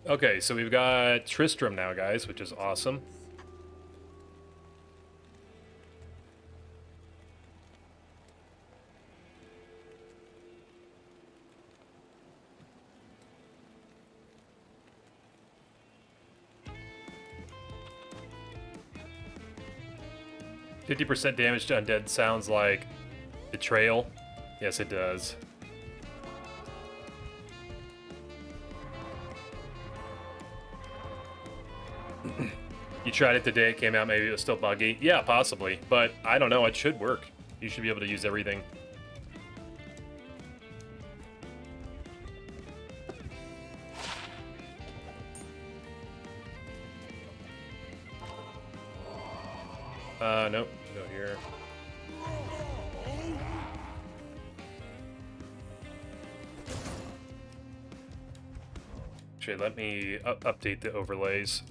Okay, so we've got Tristram now, guys, which is awesome. %50 damage to undead sounds like betrayal. Yes, it does. You tried it the day it came out, maybe it was still buggy. Yeah, possibly, but I don't know, it should work. You should be able to use everything. Nope, go here. Actually, let me update the overlays.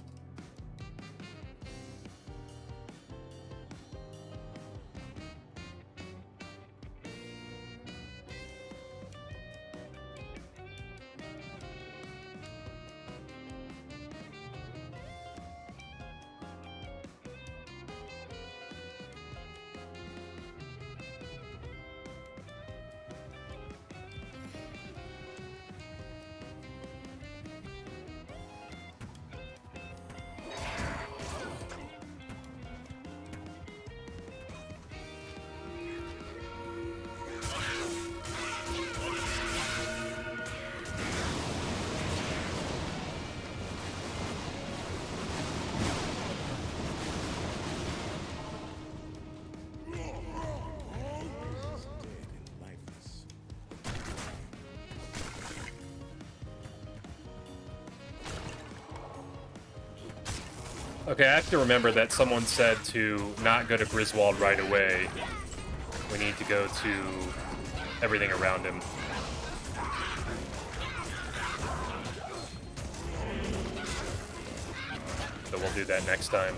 Okay, I have to remember that someone said to not go to Griswold right away. We need to go to everything around him. So we'll do that next time.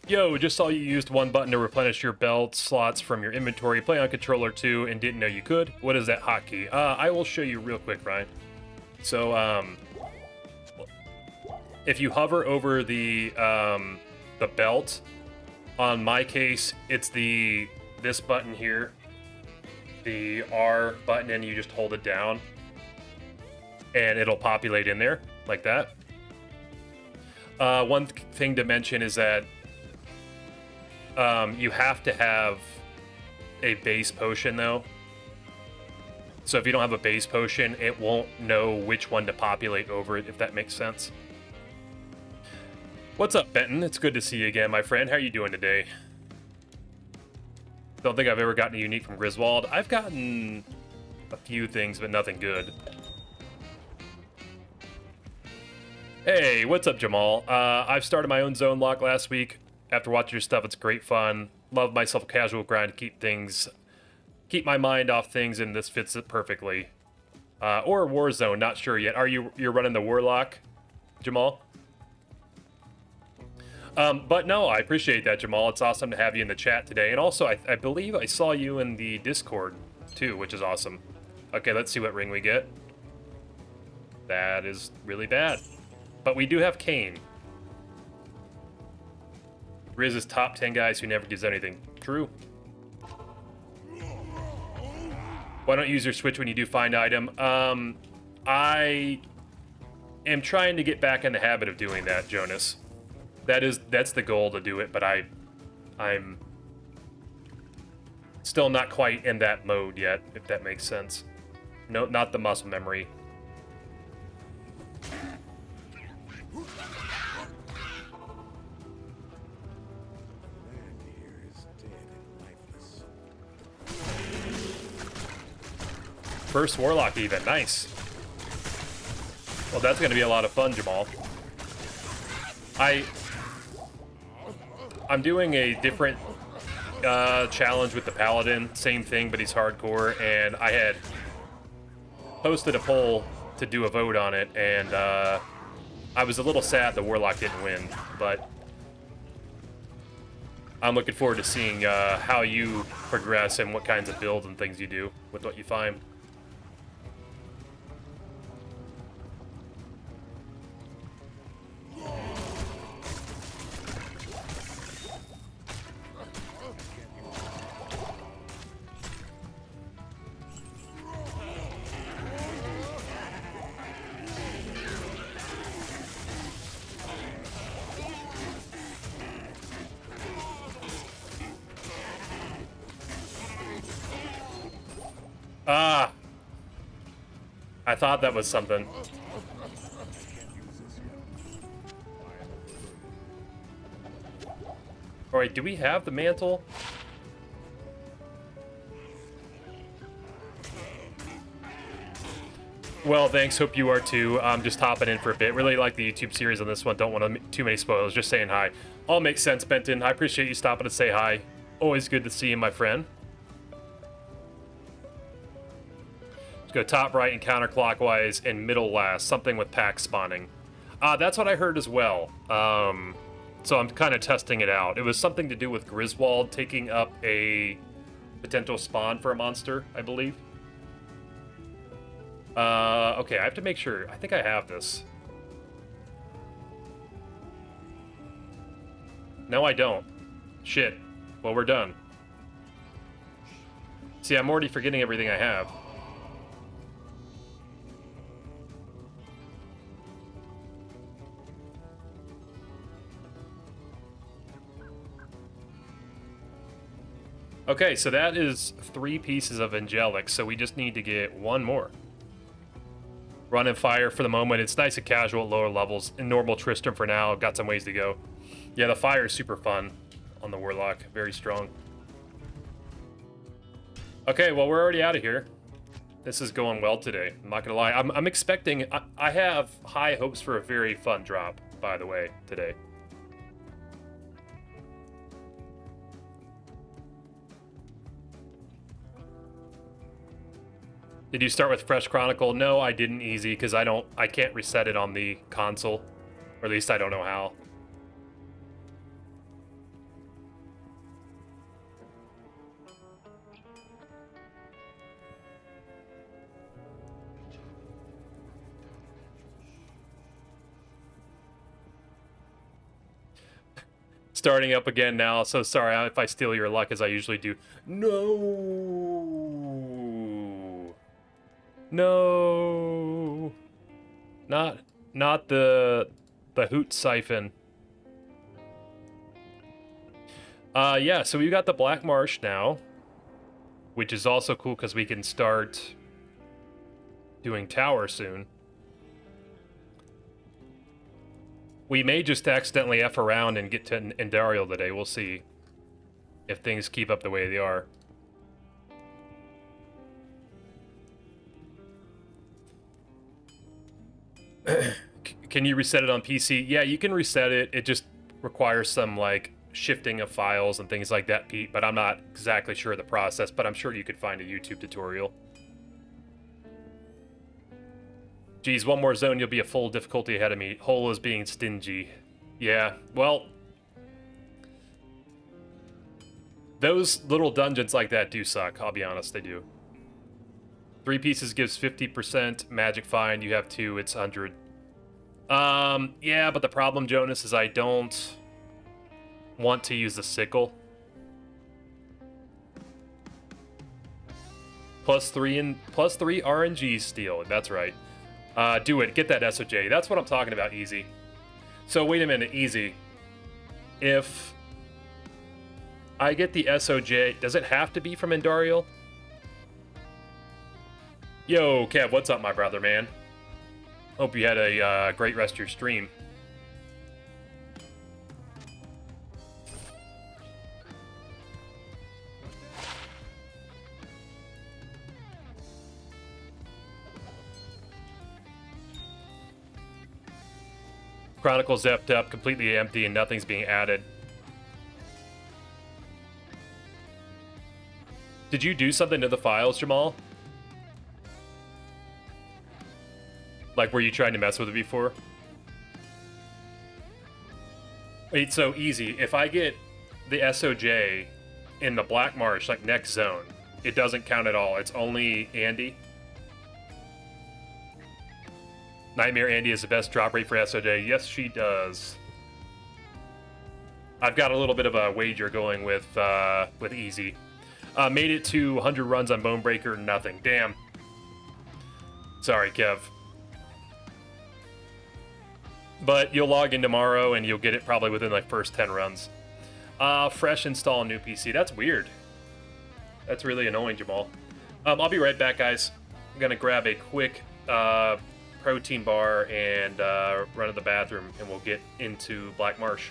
Yo, just saw you used one button to replenish your belt slots from your inventory. Play on controller 2 and didn't know you could. What is that hotkey? I will show you real quick, Ryan. So, if you hover over the belt, on my case, it's this button here, the R button, and you just hold it down, and it'll populate in there like that. One thing to mention is that you have to have a base potion, though. So if you don't have a base potion, it won't know which one to populate over it, if that makes sense. What's up, Benton? It's good to see you again, my friend. How are you doing today? Don't think I've ever gotten a unique from Griswold. I've gotten a few things, but nothing good. Hey, what's up, Jamal? I've started my own zone lock last week. After watching your stuff, it's great fun. Love myself a casual grind to keep my mind off things, and this fits it perfectly. Or Warzone, not sure yet. You're running the Warlock, Jamal? But no, I appreciate that, Jamal. It's awesome to have you in the chat today. And also, I believe I saw you in the Discord, too, which is awesome. Okay, let's see what ring we get. That is really bad. But we do have Kane. Riz is top 10 guys who never gives anything. True. Why don't you use your Switch when you do find item? I am trying to get back in the habit of doing that, Jonas. That's the goal, to do it, but I'm still not quite in that mode yet, if that makes sense. No, not the muscle memory. First Warlock even, nice. Well, that's going to be a lot of fun, Jamal. I'm doing a different challenge with the Paladin, same thing, but he's hardcore, and I had posted a poll to do a vote on it, and I was a little sad the Warlock didn't win, but I'm looking forward to seeing how you progress and what kinds of builds and things you do with what you find. Ah! I thought that was something. Alright, do we have the mantle? Well, thanks. Hope you are too. I'm just hopping in for a bit. Really like the YouTube series on this one. Don't want too many spoilers. Just saying hi. All makes sense, Benton. I appreciate you stopping to say hi. Always good to see you, my friend. Let's go top right and counterclockwise and middle last. Something with pack spawning. That's what I heard as well. So I'm kind of testing it out. It was something to do with Griswold taking up a potential spawn for a monster, I believe. Okay, I have to make sure. I think I have this. No, I don't. Shit. Well, we're done. See, I'm already forgetting everything I have. Okay, so that is 3 pieces of Angelic, so we just need to get 1 more. Run and fire for the moment. It's nice and casual at lower levels. In normal Tristram for now. Got some ways to go. Yeah, the fire is super fun on the Warlock. Very strong. Okay, well, we're already out of here. This is going well today. I'm not going to lie. I'm expecting... I have high hopes for a very fun drop, by the way, today. Did you start with Fresh Chronicle? No, I didn't easy because I can't reset it on the console, or at least I don't know how. starting up again now, so sorry if I steal your luck as I usually do. No. No. Not the hoot siphon. Yeah, so we've got the Black Marsh now, which is also cool because we can start doing tower soon. We may just accidentally F around and get to Endariel today. We'll see if things keep up the way they are. Can you reset it on PC? Yeah, you can reset it. It just requires some, like, shifting of files and things like that, Pete, but I'm not exactly sure of the process, but I'm sure you could find a YouTube tutorial. Geez, one more zone, you'll be a full difficulty ahead of me. Hole is being stingy. Yeah, well, those little dungeons like that do suck, I'll be honest, they do. 3 pieces gives 50% magic find, you have 2, it's 100. Yeah, but the problem, Jonas, is I don't want to use the sickle. +3 RNG steal, that's right. Do it, get that SOJ, that's what I'm talking about, Easy. So wait a minute, Easy. If I get the SOJ, does it have to be from Endariel? Yo, Kev, what's up, my brother, man? Hope you had a great rest of your stream. Chronicles zepped up, completely empty, and nothing's being added. Did you do something to the files, Jamal? Like, were you trying to mess with it before? Wait, so Easy. If I get the SOJ in the Black Marsh, like next zone, it doesn't count at all. It's only Andy. Nightmare Andy is the best drop rate for SOJ. Yes, she does. I've got a little bit of a wager going with Easy. Made it to 100 runs on Bonebreaker, nothing. Damn. Sorry, Kev. But you'll log in tomorrow and you'll get it probably within like first 10 runs. Fresh install new PC. That's weird. That's really annoying, Jamal. I'll be right back, guys. I'm gonna grab a quick protein bar and run to the bathroom, and we'll get into Black Marsh.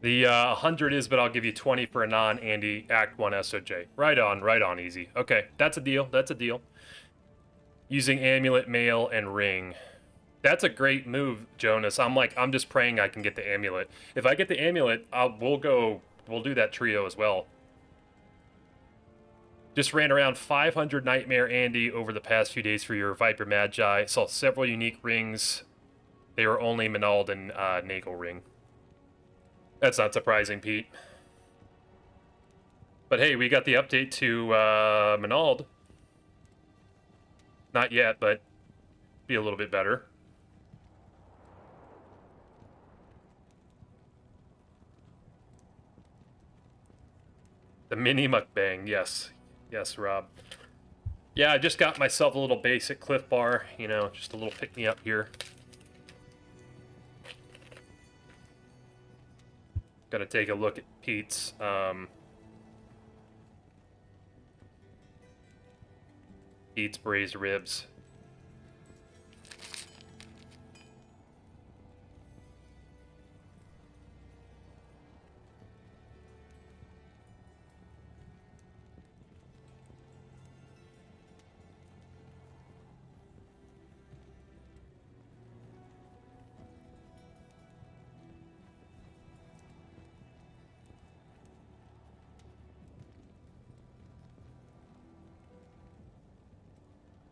The 100 is, but I'll give you 20 for a non-Andy Act 1 SOJ. Right on, easy. Okay, that's a deal, that's a deal. Using amulet, mail, and ring. That's a great move, Jonas. I'm just praying I can get the amulet. If I get the amulet, we'll do that trio as well. Just ran around 500 Nightmare Andy over the past few days for your Viper Magi. Saw several unique rings. They were only Menald and Nagel ring. That's not surprising, Pete. But hey, we got the update to Menald. Not yet, but be a little bit better. The mini mukbang, yes. Yes, Rob. Yeah, I just got myself a little basic Cliff Bar, you know, just a little pick-me-up here. Gotta take a look at Pete's, Pete's braised ribs.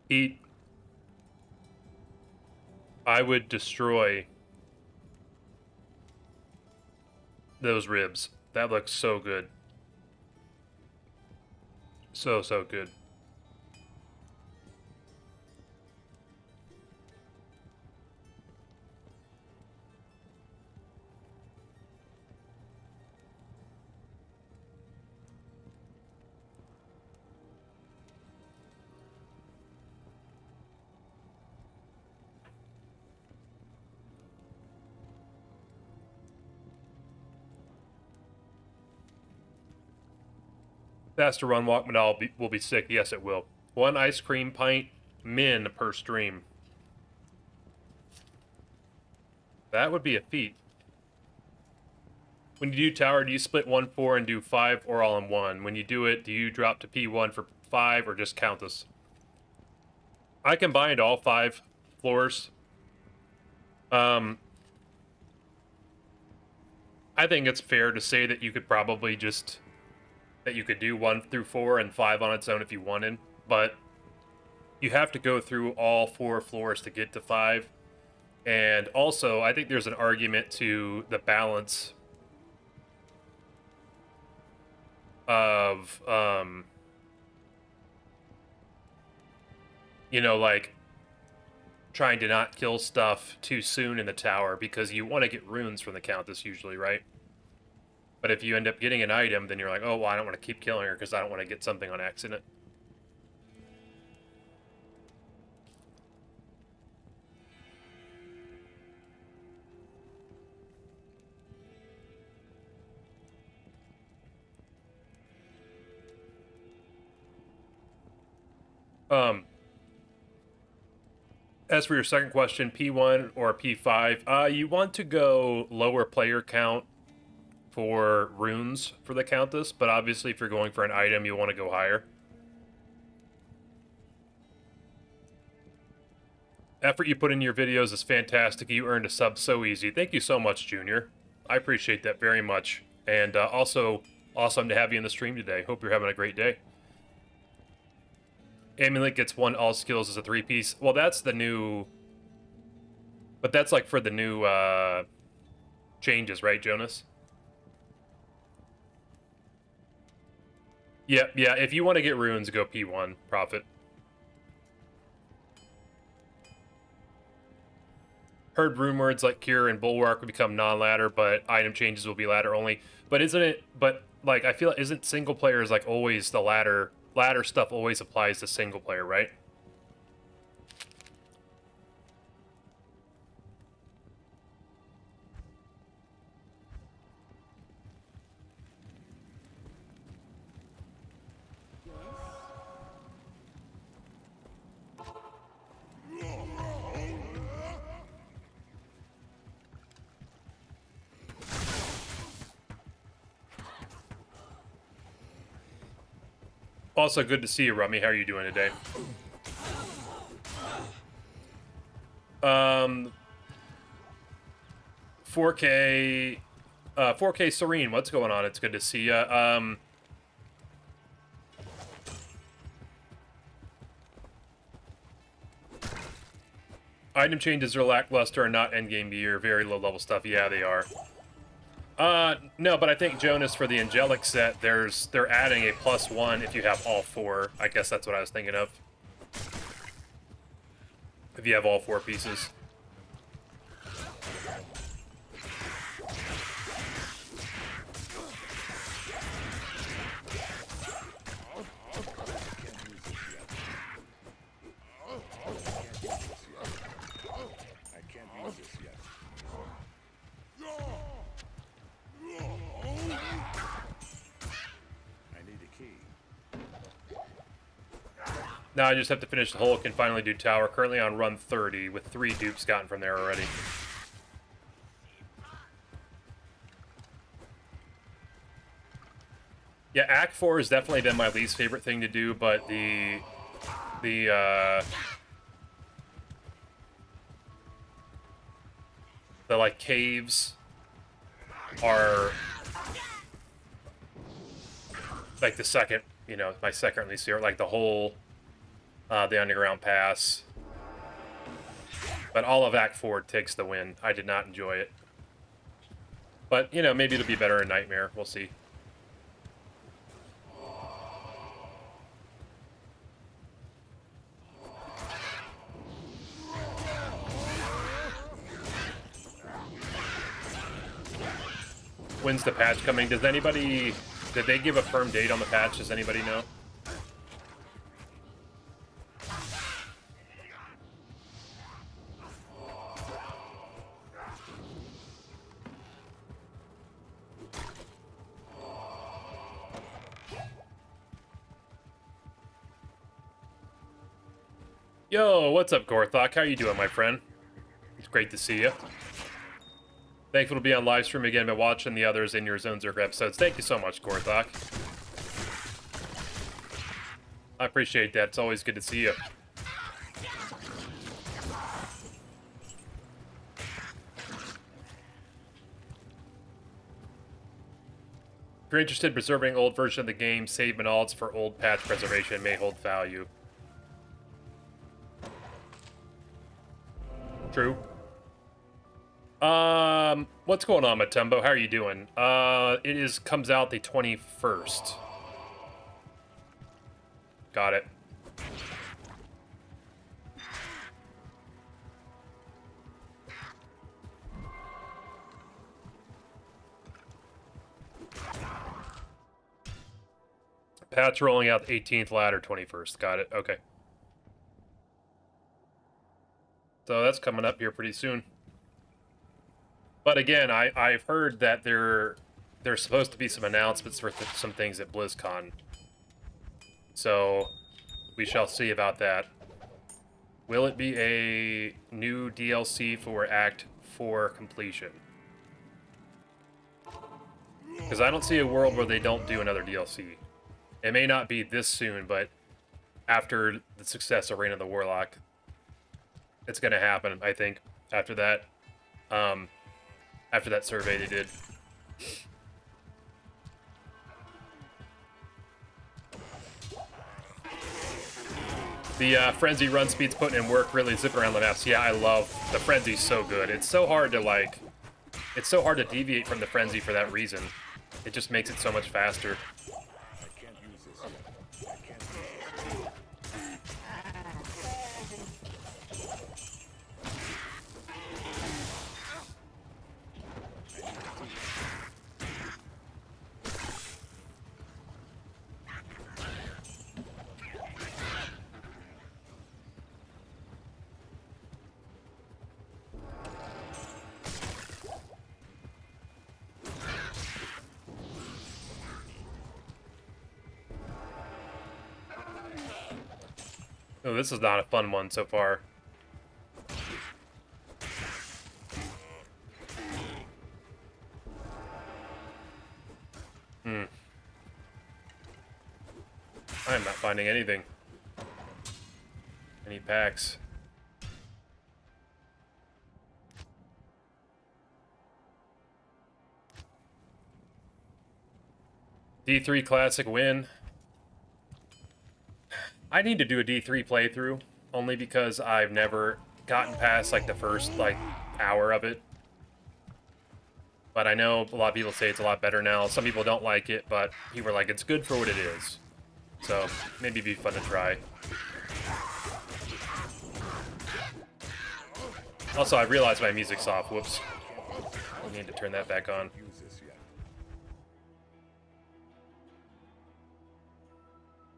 Pete, I would destroy those ribs. That looks so good. So good. Faster run walk Manal will be sick. Yes, it will. 1 ice cream pint min per stream. That would be a feat. When you do tower, do you split 1-4 and do 5 or all in one? When you do it, do you drop to P1 for 5 or just Countess? I combined all 5 floors. I think it's fair to say that you could probably just... that you could do 1 through 4 and 5 on its own if you wanted, but you have to go through all 4 floors to get to 5. And also, I think there's an argument to the balance of, you know, like, trying to not kill stuff too soon in the tower, because you want to get runes from the Countess usually, right? But if you end up getting an item, then you're like, oh, well, I don't want to keep killing her because I don't want to get something on accident. As for your second question, P1 or P5, you want to go lower player count for runes for the Countess, but obviously if you're going for an item, you want to go higher. Effort you put in your videos is fantastic. You earned a sub so easy. Thank you so much, Junior. I appreciate that very much. And also, awesome to have you in the stream today. Hope you're having a great day. Amulet gets 1 all skills as a 3-piece. Well, that's the new... But that's like for the new changes, right, Jonas? Yeah, if you want to get runes, go P1, Prophet. Heard rumors like Cure and Bulwark will become non-ladder, but item changes will be ladder only. But isn't it, but like, I feel, isn't single players like always the ladder stuff always applies to single player, right? Also, good to see you, Rummy. How are you doing today? 4K, 4K Serene. What's going on? It's good to see you. Item changes are lackluster and not endgame gear. Very low level stuff. Yeah, they are. No, but I think, Jonas, for the angelic set, they're adding a +1 if you have all 4. I guess that's what I was thinking of. If you have all 4 pieces. Now I just have to finish the Hulk and finally do Tower. Currently on run 30 with 3 dupes gotten from there already. Yeah, Act 4 has definitely been my least favorite thing to do, but the like caves are like the second, you know, my second least favorite, like the whole the underground pass. But all of Act 4 takes the win. I did not enjoy it. But, you know, maybe it'll be better in Nightmare. We'll see. When's the patch coming? Does anybody... Did they give a firm date on the patch? Does anybody know? Yo, what's up, Gorthok? How you doing, my friend? It's great to see you. Thankful to be on live stream again, been watching the others in your Zonezerker episodes. Thank you so much, Gorthok. I appreciate that. It's always good to see you. If you're interested in preserving old version of the game, save Manalds for old patch preservation may hold value. True. What's going on, Matumbo? How are you doing? It comes out the 21st. Got it. Patch rolling out the 18th, ladder 21st. Got it. Okay. So that's coming up here pretty soon. But again, I've heard that there's supposed to be some announcements for some things at BlizzCon. So we shall see about that. Will it be a new DLC for Act 4 completion? Because I don't see a world where they don't do another DLC. It may not be this soon, but after the success of Reign of the Warlock, it's going to happen, I think, after that survey they did. The Frenzy run speed's putting in work, really zipping around the maps. Yeah, I love the Frenzy's so good. It's so hard to deviate from the Frenzy for that reason. It just makes it so much faster. Oh, this is not a fun one so far. I'm not finding anything. Any packs? D3 Classic win. I need to do a D3 playthrough, only because I've never gotten past, like, the first, like, hour of it. But I know a lot of people say it's a lot better now. Some people don't like it, but people are like, it's good for what it is. So, maybe it'd be fun to try. Also, I realized my music's off. Whoops. I need to turn that back on. Use this yet.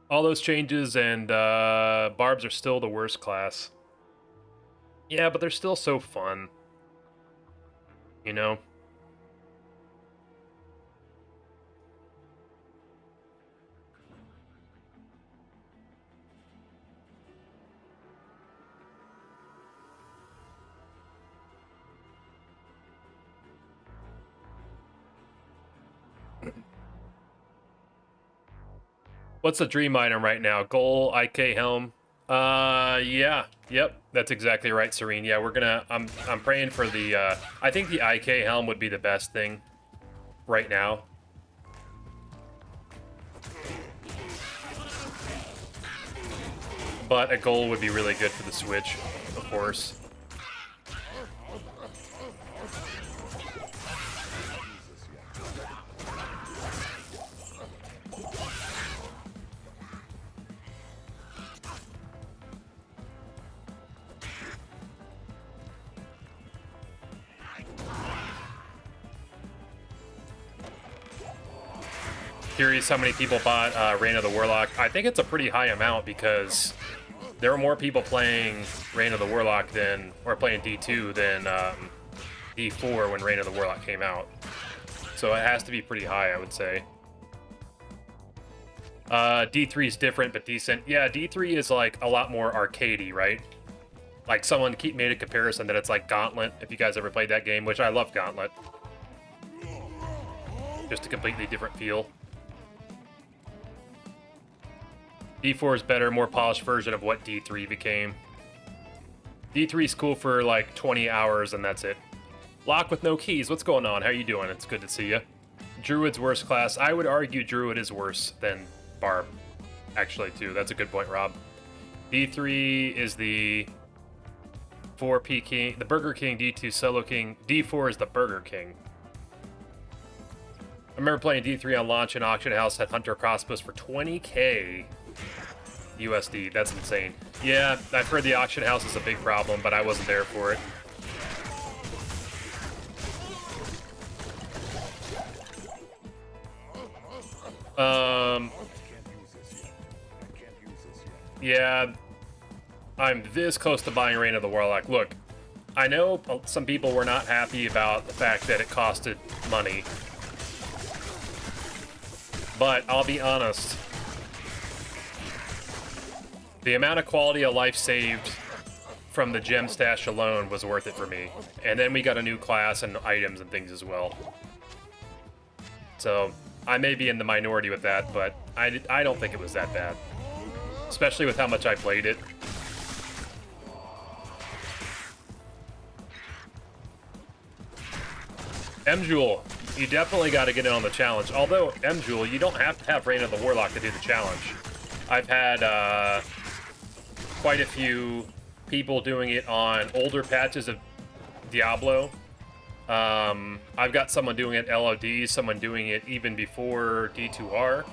All those changes and barbs are still the worst class. Yeah, but they're still so fun. You know? What's the dream item right now? Goal, IK helm. Yeah, yep, that's exactly right, Serene. Yeah, we're gonna. I'm praying for the. I think the IK helm would be the best thing right now. But a goal would be really good for the Switch, of course. Curious how many people bought Reign of the Warlock. I think it's a pretty high amount because there were more people playing Reign of the Warlock than, or playing D2 than D4 when Reign of the Warlock came out. So it has to be pretty high, I would say. D3 is different but decent. Yeah, D3 is like a lot more arcadey, right? Like someone made a comparison that it's like Gauntlet, if you guys ever played that game, which I love Gauntlet. Just a completely different feel. D4 is better, more polished version of what D3 became. D3 is cool for like 20 hours and that's it. Lock with no keys, what's going on? How you doing? It's good to see you. Druid's worst class. I would argue Druid is worse than Barb, actually, too. That's a good point, Rob. D3 is the 4P King, the Burger King, D2 Solo King. D4 is the Burger King. I remember playing D3 on launch in Auction House at Hunter Crossbows for 20k USD. That's insane. Yeah, I've heard the Auction House is a big problem, but I wasn't there for it. Yeah, I'm this close to buying Reign of the Warlock. Look, I know some people were not happy about the fact that it costed money. But I'll be honest, the amount of quality of life saved from the gem stash alone was worth it for me. And then we got a new class and items and things as well. So I may be in the minority with that, but I don't think it was that bad. Especially with how much I played it. M-Jewel, you definitely got to get in on the challenge. Although, M-Jewel, you don't have to have Reign of the Warlock to do the challenge. I've had quite a few people doing it on older patches of Diablo. I've got someone doing it LOD, someone doing it even before D2R.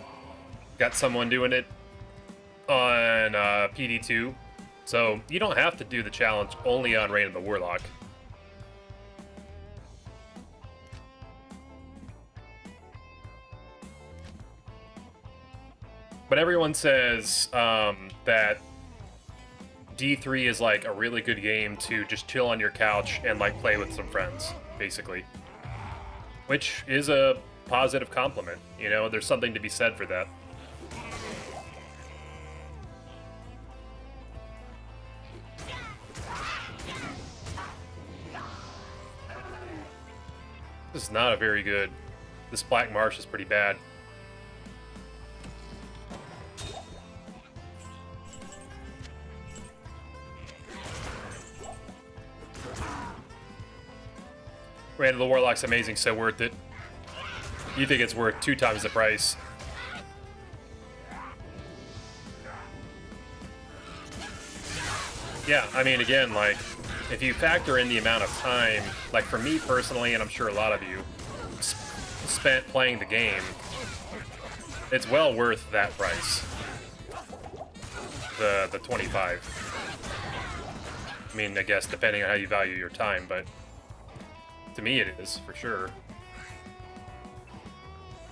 Got someone doing it on PD2. So you don't have to do the challenge only on Reign of the Warlock. But everyone says that D3 is like a really good game to just chill on your couch and like play with some friends, basically. Which is a positive compliment, you know, there's something to be said for that. This is not a very good... This Black Marsh is pretty bad. Reign of the Warlock's amazing, so worth it. You think it's worth 2 times the price. Yeah, I mean, again, like, if you factor in the amount of time, like for me personally, and I'm sure a lot of you, spent playing the game, it's well worth that price. The 25. I mean, I guess depending on how you value your time, but to me it is, for sure.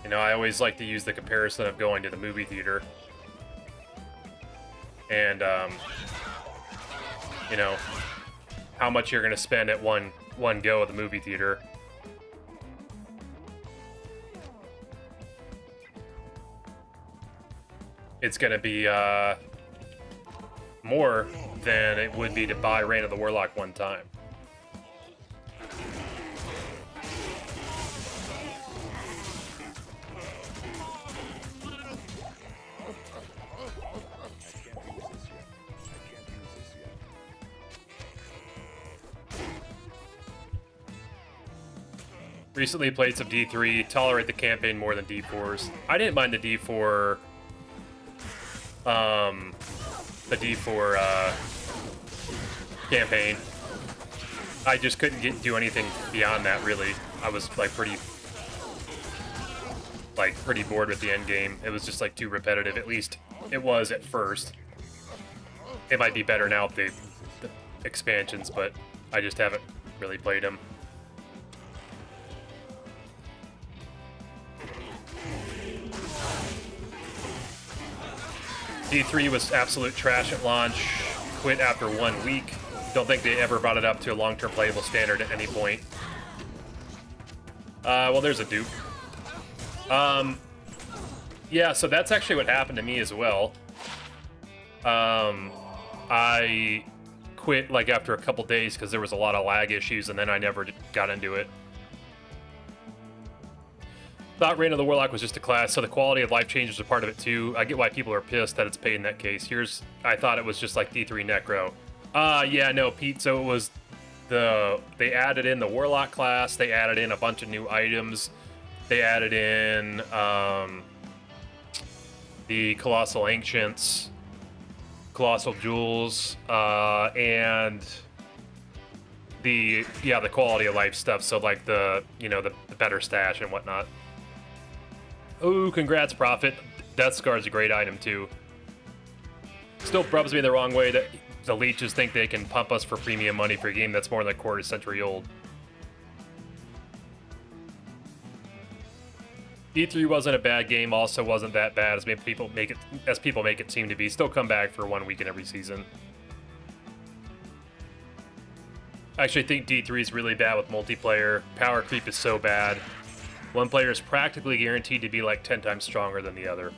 You know, I always like to use the comparison of going to the movie theater. And, you know, how much you're going to spend at one go at the movie theater. It's going to be more than it would be to buy Reign of the Warlock one time. Recently played some D3, tolerate the campaign more than D4s. I didn't mind the D4 campaign. I just couldn't do anything beyond that, really. I was like pretty bored with the end game. It was just like too repetitive. At least it was at first. It might be better now with the expansions, but I just haven't really played them. D3 was absolute trash at launch, quit after 1 week. Don't think they ever brought it up to a long-term playable standard at any point. Well, there's a dupe. Yeah, so that's actually what happened to me as well. I quit like after a couple days because there was a lot of lag issues, and then I never got into it. Thought Reign of the Warlock was just a class, so the quality of life changes are part of it too. I get why people are pissed that it's paid in that case. I thought it was just like D3 Necro. Yeah, no, Pete, so it was they added in the Warlock class, they added in a bunch of new items, they added in the Colossal Ancients, Colossal Jewels, and the quality of life stuff, so like the better stash and whatnot. Ooh, congrats, Prophet. Death Scar is a great item, too. Still rubs me the wrong way that the leeches think they can pump us for premium money for a game that's more than a quarter century old. D3 wasn't a bad game, also wasn't that bad as people make it seem to be. Still come back for 1 week in every season. I actually think D3 is really bad with multiplayer. Power creep is so bad. One player is practically guaranteed to be like 10 times stronger than the other.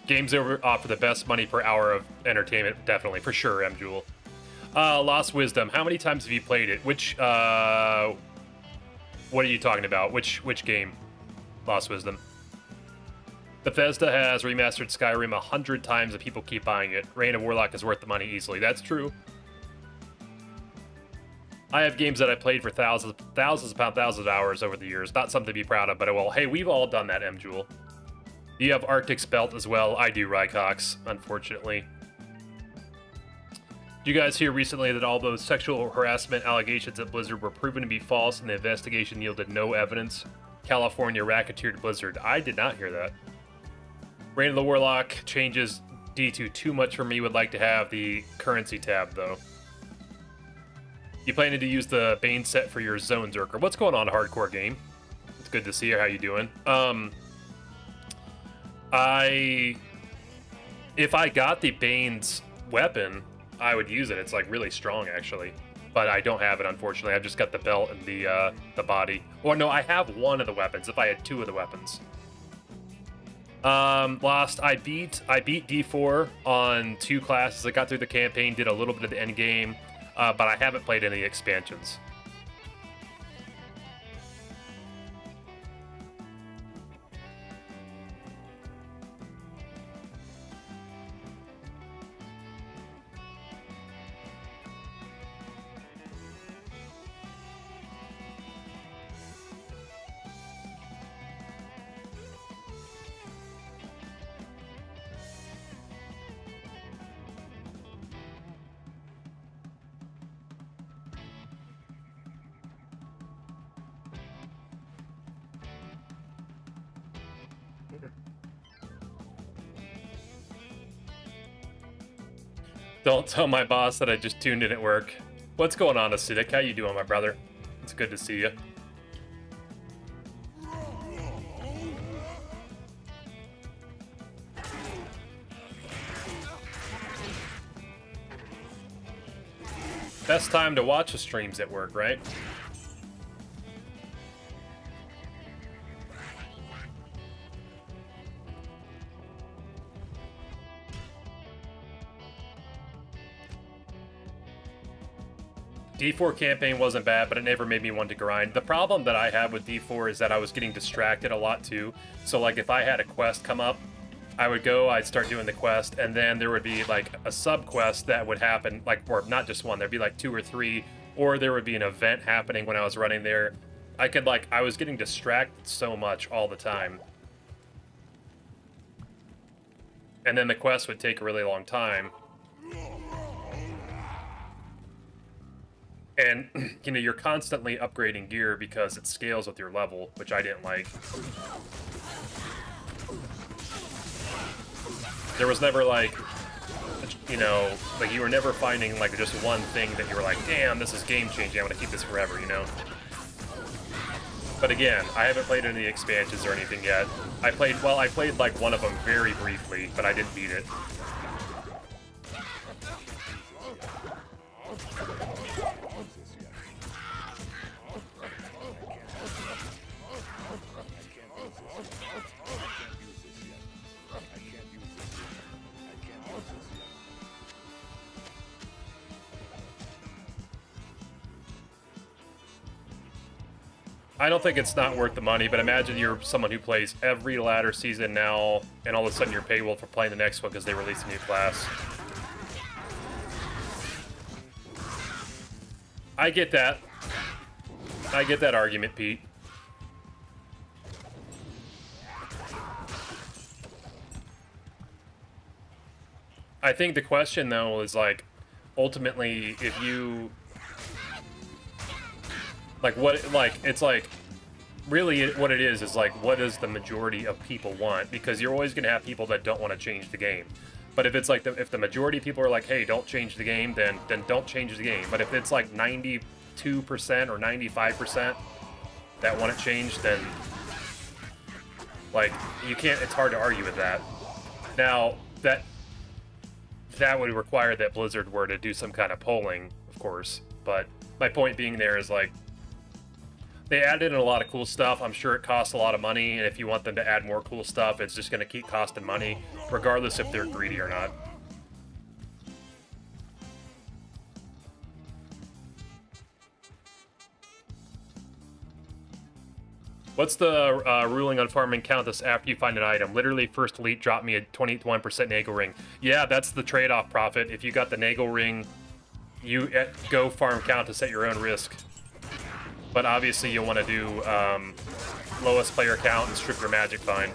Games that offer the best money per hour of entertainment, definitely, for sure, M-Jewel. Lost Wisdom, how many times have you played it? What are you talking about? Which game? Lost Wisdom. Bethesda has remastered Skyrim 100 times and people keep buying it. Reign of Warlock is worth the money easily. That's true. I have games that I played for thousands upon thousands of hours over the years. Not something to be proud of, but well, hey, we've all done that, M-Jewel. You have Arctic's Belt as well. I do, Rycox, unfortunately. Did you guys hear recently that all those sexual harassment allegations at Blizzard were proven to be false and the investigation yielded no evidence? California racketeered Blizzard. I did not hear that. Reign of the Warlock changes D2 too much for me. Would like to have the currency tab, though. You planning to use the Bane set for your Zonezerker? What's going on, Hardcore Game? It's good to see you. How you doing? If I got the Bane's weapon, I would use it. It's like really strong, actually. But I don't have it, unfortunately. I've just got the belt and the body. Or no, I have one of the weapons. If I had 2 of the weapons. Lost. I beat D4 on 2 classes. I got through the campaign, did a little bit of the end game. But I haven't played any expansions. Don't tell my boss that I just tuned in at work. What's going on, Acidic? How you doing, my brother? It's good to see you. Best time to watch the streams at work, right? D4 campaign wasn't bad, but it never made me want to grind. The problem that I had with D4 is that I was getting distracted a lot too. So like if I had a quest come up, I would go, I'd start doing the quest, and then there would be like a sub quest that would happen, like, or not just one, there'd be like 2 or 3, or there would be an event happening when I was running there. I was getting distracted so much all the time. And then the quest would take a really long time. And, you know, you're constantly upgrading gear because it scales with your level, which I didn't like. There was never, like, you know, like, you were never finding, like, just one thing that you were like, damn, this is game-changing, I want to keep this forever, you know? But again, I haven't played any expansions or anything yet. I played, like, one of them very briefly, but I didn't beat it. I don't think it's not worth the money, but imagine you're someone who plays every ladder season now, and all of a sudden you're paywall for playing the next one because they released a new class. I get that. I get that argument, Pete. I think the question, though, is, like, ultimately, if you... Like, what, like, it's like, really what it is, like, what does the majority of people want? Because you're always going to have people that don't want to change the game. But if it's like, if the majority of people are like, hey, don't change the game, then don't change the game. But if it's like 92% or 95% that want it changed, then, like, you can't, it's hard to argue with that. Now, that would require that Blizzard were to do some kind of polling, of course. But my point being there is, like, they added in a lot of cool stuff. I'm sure it costs a lot of money, and if you want them to add more cool stuff, it's just going to keep costing money, regardless if they're greedy or not. What's the ruling on farming Countess after you find an item? Literally, first elite dropped me a 21% Nagel ring. Yeah, that's the trade-off, Prophet. If you got the Nagel ring, you go farm Countess at your own risk. But obviously you'll want to do lowest player count and strip your magic fine.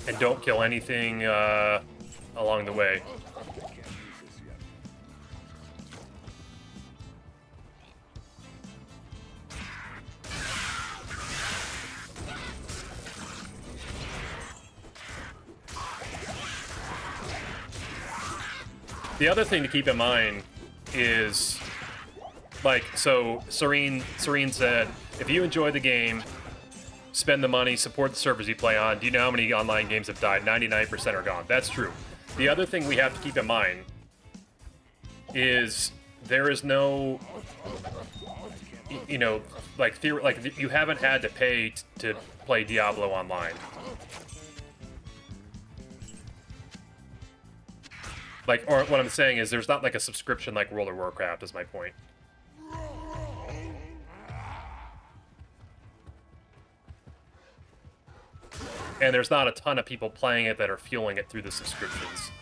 And don't kill anything along the way. The other thing to keep in mind is... Like, so Serene said, if you enjoy the game, spend the money, support the servers you play on. Do you know how many online games have died? 99% are gone. That's true. The other thing we have to keep in mind is there is no, you know, like you haven't had to pay to play Diablo online. Like, or what I'm saying is there's not like a subscription like World of Warcraft is my point. And there's not a ton of people playing it that are fueling it through the subscriptions.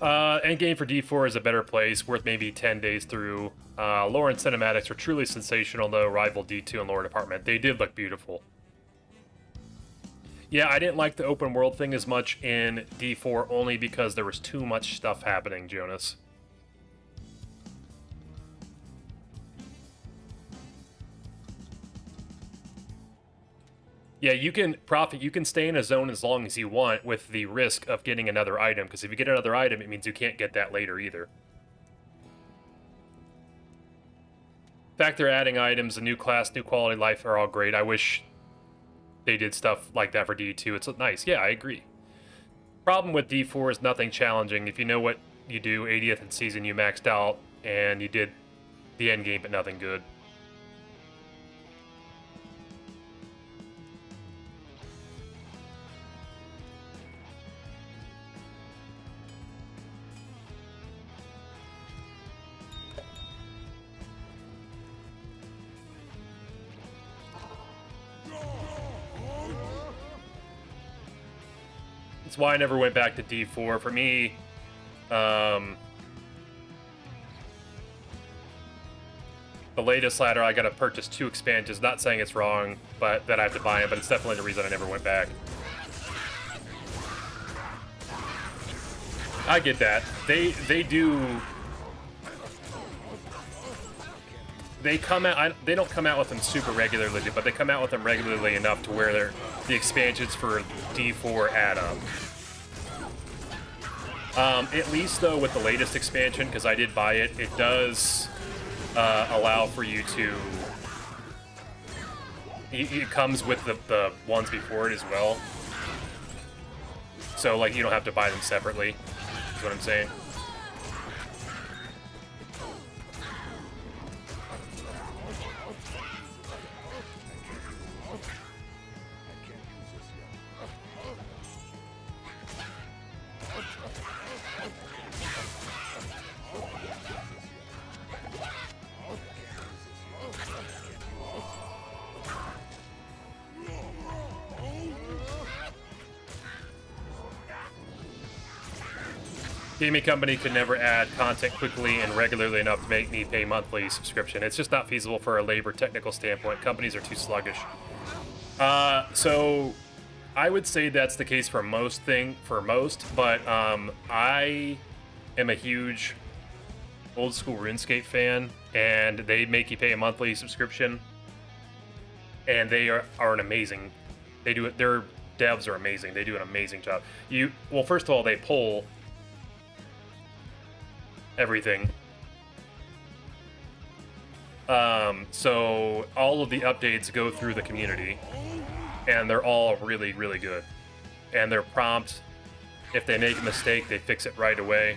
Endgame for D4 is a better place, worth maybe 10 days through. Lore and cinematics are truly sensational, though, rival D2 and lore department. They did look beautiful. Yeah, I didn't like the open world thing as much in D4 only because there was too much stuff happening, Jonas. Yeah, you can stay in a zone as long as you want with the risk of getting another item, because if you get another item, it means you can't get that later either. The fact they're adding items, a new class, new quality of life are all great. I wish they did stuff like that for D2. It's nice. Yeah, I agree. Problem with D4 is nothing challenging. If you know what you do, 80th in season, you maxed out, and you did the end game, but nothing good. That's why I never went back to D4. For me, the latest ladder, I gotta purchase 2 expansions. Not saying it's wrong, but that I have to buy them, but it's definitely the reason I never went back. I get that. They come out. They don't come out with them super regularly, but they come out with them regularly enough to where the expansions for D4 add up. At least though with the latest expansion, because I did buy it, it does allow for you to. It comes with the ones before it as well. So like you don't have to buy them separately. Is what I'm saying. Gaming company could never add content quickly and regularly enough to make me pay monthly subscription. It's just not feasible for a labor technical standpoint. Companies are too sluggish. So I would say that's the case for most, but I am a huge old school RuneScape fan, and they make you pay a monthly subscription, and they are an amazing. They do it. Their devs are amazing. They do an amazing job. Well, first of all, they pull everything. So all of the updates go through the community, and they're all really, really good. And they're prompt. If they make a mistake, they fix it right away.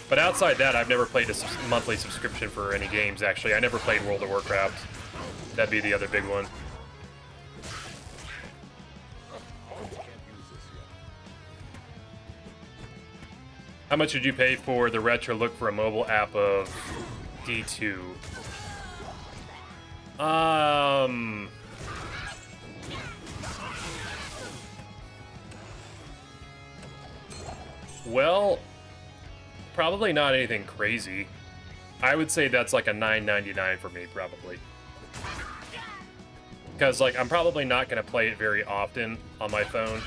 But outside that, I've never played a monthly subscription for any games, actually. I never played World of Warcraft. That'd be the other big one. How much did you pay for the retro look for a mobile app of D2? Well, probably not anything crazy. I would say that's like a $9.99 for me, probably. Because, like, I'm probably not going to play it very often on my phone.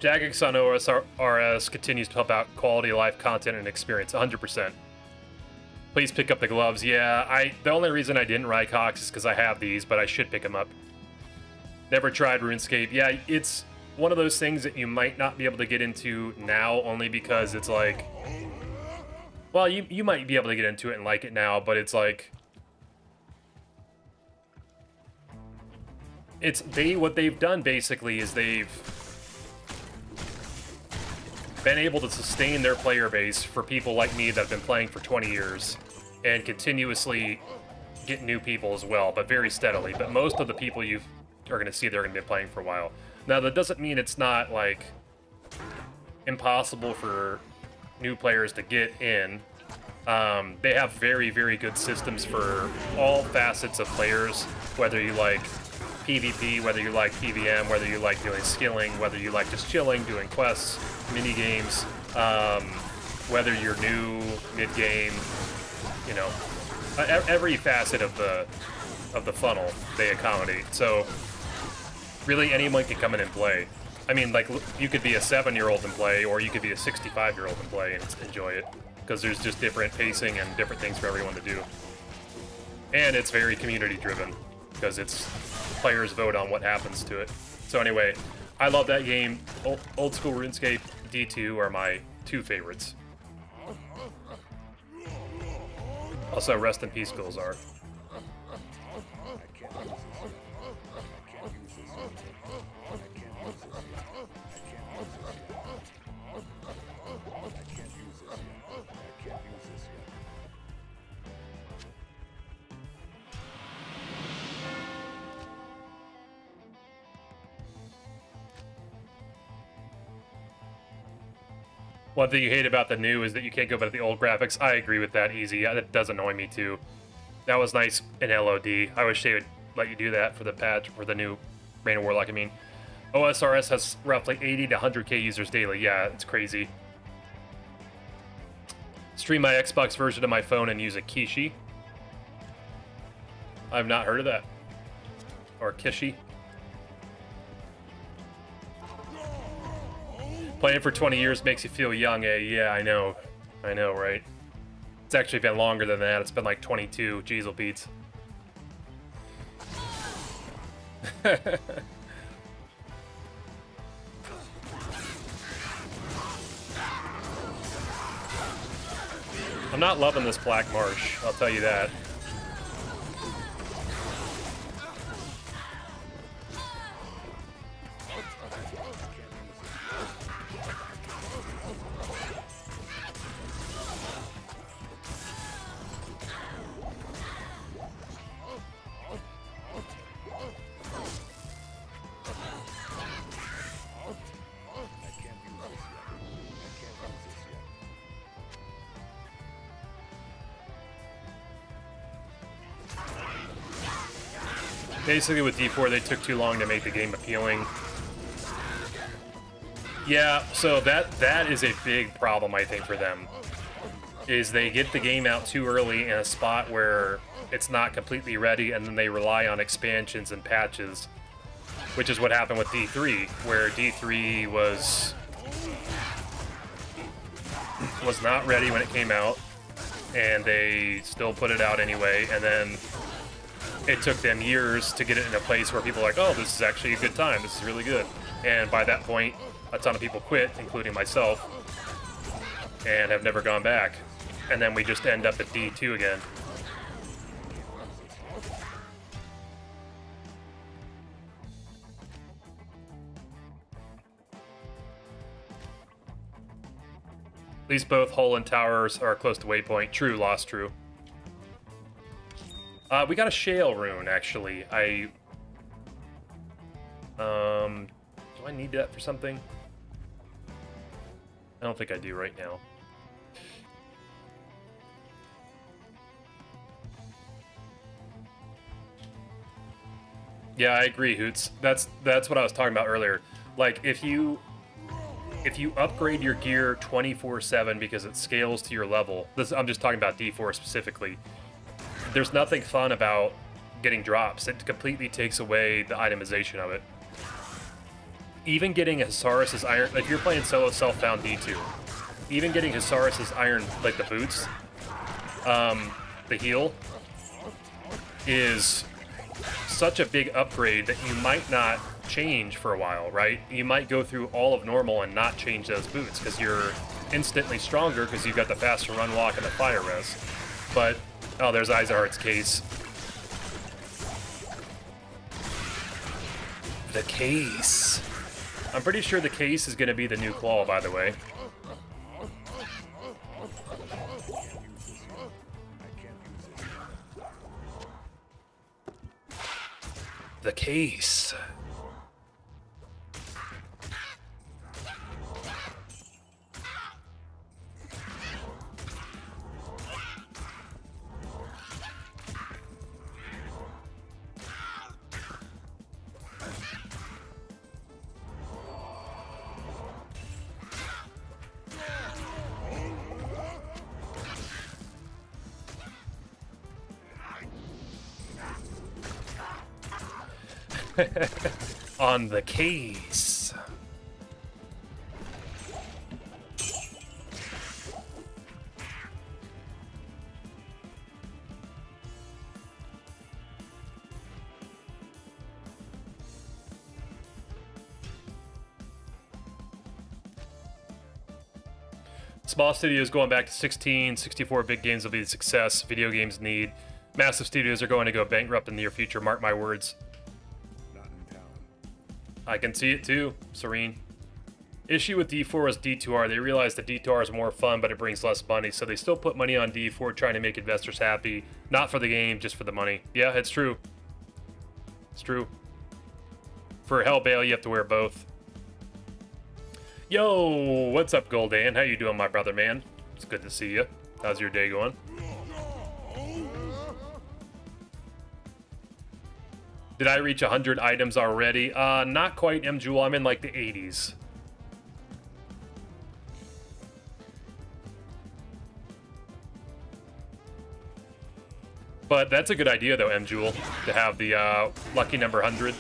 Jagex on OSRS continues to help out quality of life content and experience, 100%. Please pick up the gloves. Yeah, the only reason I didn't Rycox is because I have these, but I should pick them up. Never tried RuneScape. Yeah, it's one of those things that you might not be able to get into now, only because it's like... Well, you might be able to get into it and like it now, but it's like... What they've done, basically, is they've been able to sustain their player base for people like me that have been playing for 20 years and continuously get new people as well, but very steadily. But most of the people you are going to see, they're going to be playing for a while. Now, that doesn't mean it's not, like, impossible for new players to get in, They have very, very good systems for all facets of players, whether you like PvP, whether you like PvM, whether you like doing skilling, whether you like just chilling, doing quests, mini games, whether you're new, mid-game, you know, every facet of the funnel they accommodate. So really anyone can come in and play. I mean, like, you could be a 7-year-old and play, or you could be a 65-year-old and play and enjoy it, because there's just different pacing and different things for everyone to do. And it's very community-driven, because it's players vote on what happens to it. So anyway, I love that game. Old school RuneScape, D2 are my 2 favorites. Also, rest in peace, Gulzar. One thing you hate about the new is that you can't go back to the old graphics. I agree with that, easy. That does annoy me too. That was nice in LOD. I wish they would let you do that for the patch, for the new Reign of Warlock, I mean. OSRS has roughly 80 to 100k users daily. Yeah, it's crazy. Stream my Xbox version to my phone and use a Kishi. I've not heard of that. Or Kishi. Playing for 20 years makes you feel young, eh? Yeah, I know. I know, right? It's actually been longer than that. It's been like 22. Jeezel beats. I'm not loving this Black Marsh, I'll tell you that. Basically, with D4, they took too long to make the game appealing. Yeah, so that is a big problem, I think, for them. Is they get the game out too early in a spot where it's not completely ready, and then they rely on expansions and patches, which is what happened with D3, where D3 was not ready when it came out, and they still put it out anyway, and then it took them years to get it in a place where people are like, oh, this is actually a good time, this is really good. And by that point, a ton of people quit, including myself, and have never gone back. And then we just end up at D2 again. At least both Hull and Towers are close to Waypoint. True, lost, true. We got a Shale rune, actually. Do I need that for something? I don't think I do right now. Yeah, I agree, Hoots. That's what I was talking about earlier. Like, if you upgrade your gear 24/7 because it scales to your level, I'm just talking about D4 specifically, there's nothing fun about getting drops. It completely takes away the itemization of it. Even getting Hasaris' iron, if you're playing solo self-found D2, even getting Hasaris' iron, like the boots, the heal, is such a big upgrade that you might not change for a while, right? You might go through all of normal and not change those boots because you're instantly stronger because you've got the faster run walk and the fire res. But oh, there's Izar's case. The case. I'm pretty sure the case is going to be the new claw, by the way. The case. On the case. Small studios going back to 16, 64 big games will be a success. Video games need. Massive studios are going to go bankrupt in the near future. Mark my words. Not in town. I can see it too, Serene. Issue with D4 is D2R. They realize that D2R is more fun, but it brings less money, so they still put money on D4 trying to make investors happy. Not for the game, just for the money. Yeah, it's true. It's true. For Hellbale, you have to wear both. Yo, what's up, Goldan? How you doing, my brother, man? It's good to see you. How's your day going? Did I reach 100 items already? Not quite, M. Jewel. I'm in like the 80s. But that's a good idea, though, M. Jewel, to have the lucky number 100.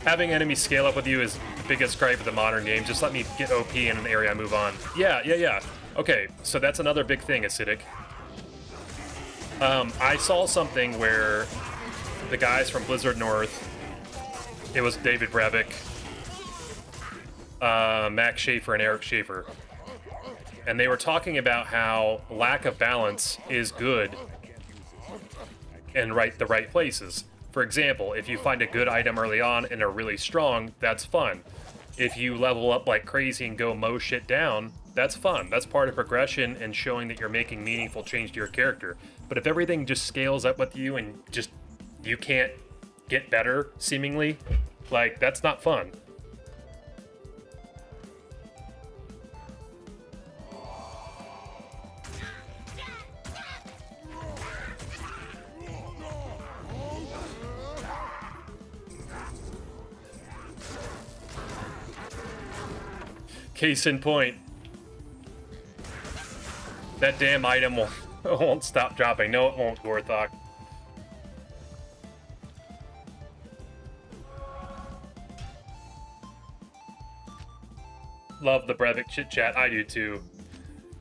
Having enemies scale up with you is the biggest gripe of the modern games. Just let me get OP in an area, move on. Yeah. Okay, so that's another big thing, Acidic. I saw something where the guys from Blizzard North, it was David Brevik, Max Schaefer, and Eric Schaefer, and they were talking about how lack of balance is good in the right places. For example, if you find a good item early on and are really strong, that's fun. If you level up like crazy and go mow shit down, that's fun. That's part of progression and showing that you're making meaningful change to your character. But if everything just scales up with you and just you can't get better, seemingly, like, that's not fun. Case in point, that damn item won't stop dropping. No, it won't, Gorthok. Love the Brevik chit chat. I do too.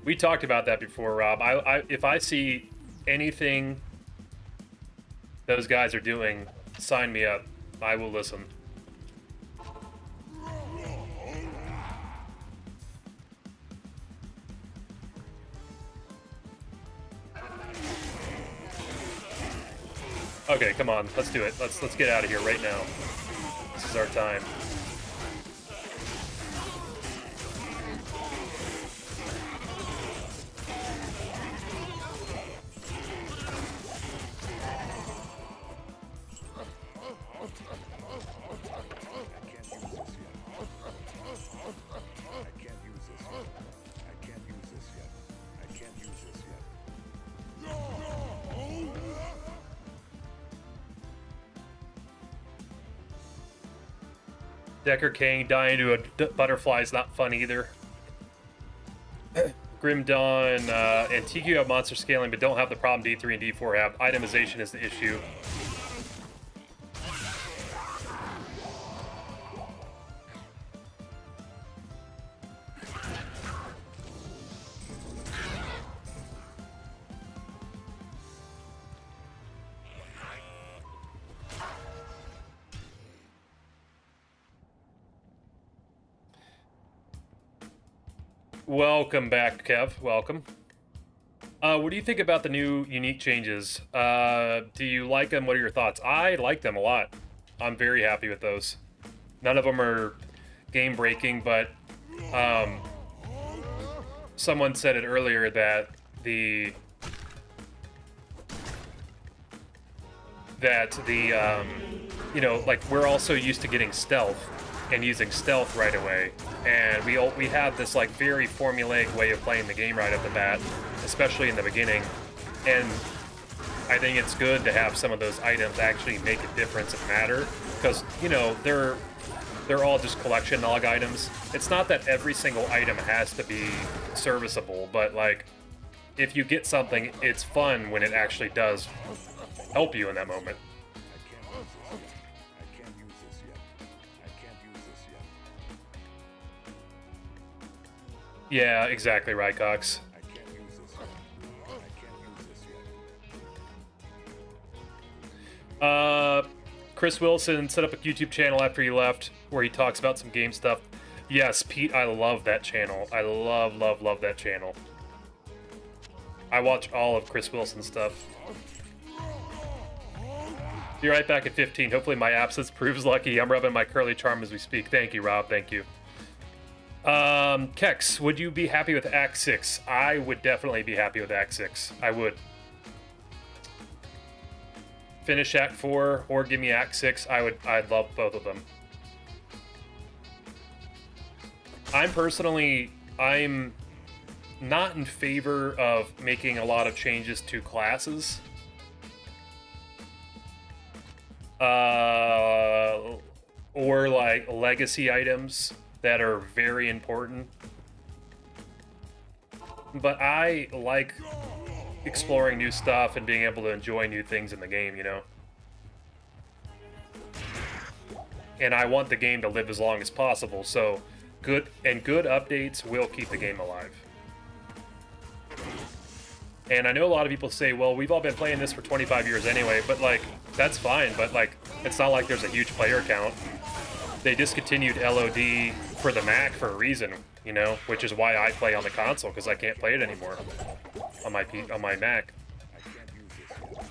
We talked about that before, Rob. If I see anything those guys are doing, sign me up. I will listen. Okay, come on, let's do it. Let's get out of here right now. This is our time. Decker King dying to a butterfly is not fun either. Grim Dawn and TQ have monster scaling, but don't have the problem D3 and D4 have. Itemization is the issue. Welcome back, Kev. Welcome. What do you think about the new unique changes? Do you like them? What are your thoughts? I like them a lot. I'm very happy with those. None of them are game-breaking, but someone said it earlier that the you know, like, we're also used to getting stealth and using stealth right away, and we have this like very formulaic way of playing the game right off the bat, especially in the beginning. And I think it's good to have some of those items actually make a difference and matter, because, you know, they're all just collection log items. It's not that every single item has to be serviceable, but like, if you get something, it's fun when it actually does help you in that moment. Yeah, exactly right, Cox. I can't use this yet. I can't use this yet. Chris Wilson set up a YouTube channel after he left where he talks about some game stuff. Yes, Pete, I love that channel. I love, love, love that channel. I watch all of Chris Wilson's stuff. Be right back at 15. Hopefully my absence proves lucky. I'm rubbing my curly charm as we speak. Thank you, Rob. Thank you. Kex, would you be happy with Act 6? I would definitely be happy with Act 6. I would. Finish Act 4 or give me Act 6. I'd love both of them. I'm not in favor of making a lot of changes to classes. Or like legacy items that are very important. But I like exploring new stuff and being able to enjoy new things in the game, you know? And I want the game to live as long as possible, so good updates will keep the game alive. And I know a lot of people say, well, we've all been playing this for 25 years anyway, but like, that's fine, but like, it's not like there's a huge player count. They discontinued LOD for the Mac for a reason, you know, which is why I play on the console, because I can't play it anymore on my Mac. I can't use this yet.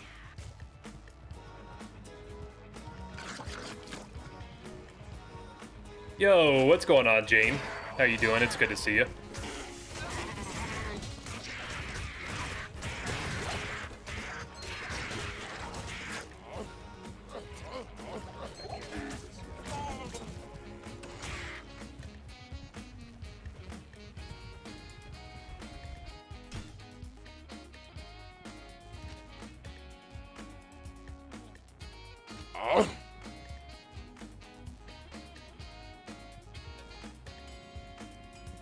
Yo, what's going on, Jane? How you doing? It's good to see you.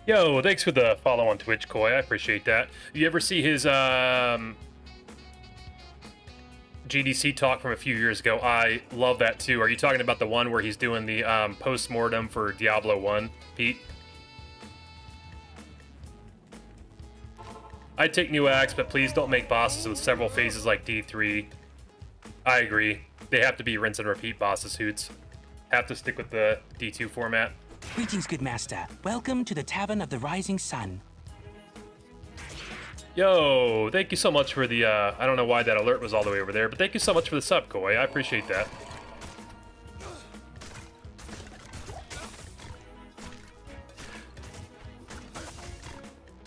Yo, thanks for the follow on Twitch, Koi. I appreciate that. You ever see his GDC talk from a few years ago? I love that too. Are you talking about the one where he's doing the post-mortem for Diablo 1, Pete? I'd take new acts, but please don't make bosses with several phases like D3. I agree. They have to be rinse and repeat bosses, Hoots. Have to stick with the D2 format. Greetings, good master. Welcome to the Tavern of the Rising Sun. Yo, thank you so much for the, I don't know why that alert was all the way over there, but thank you so much for the sub, Koi. I appreciate that.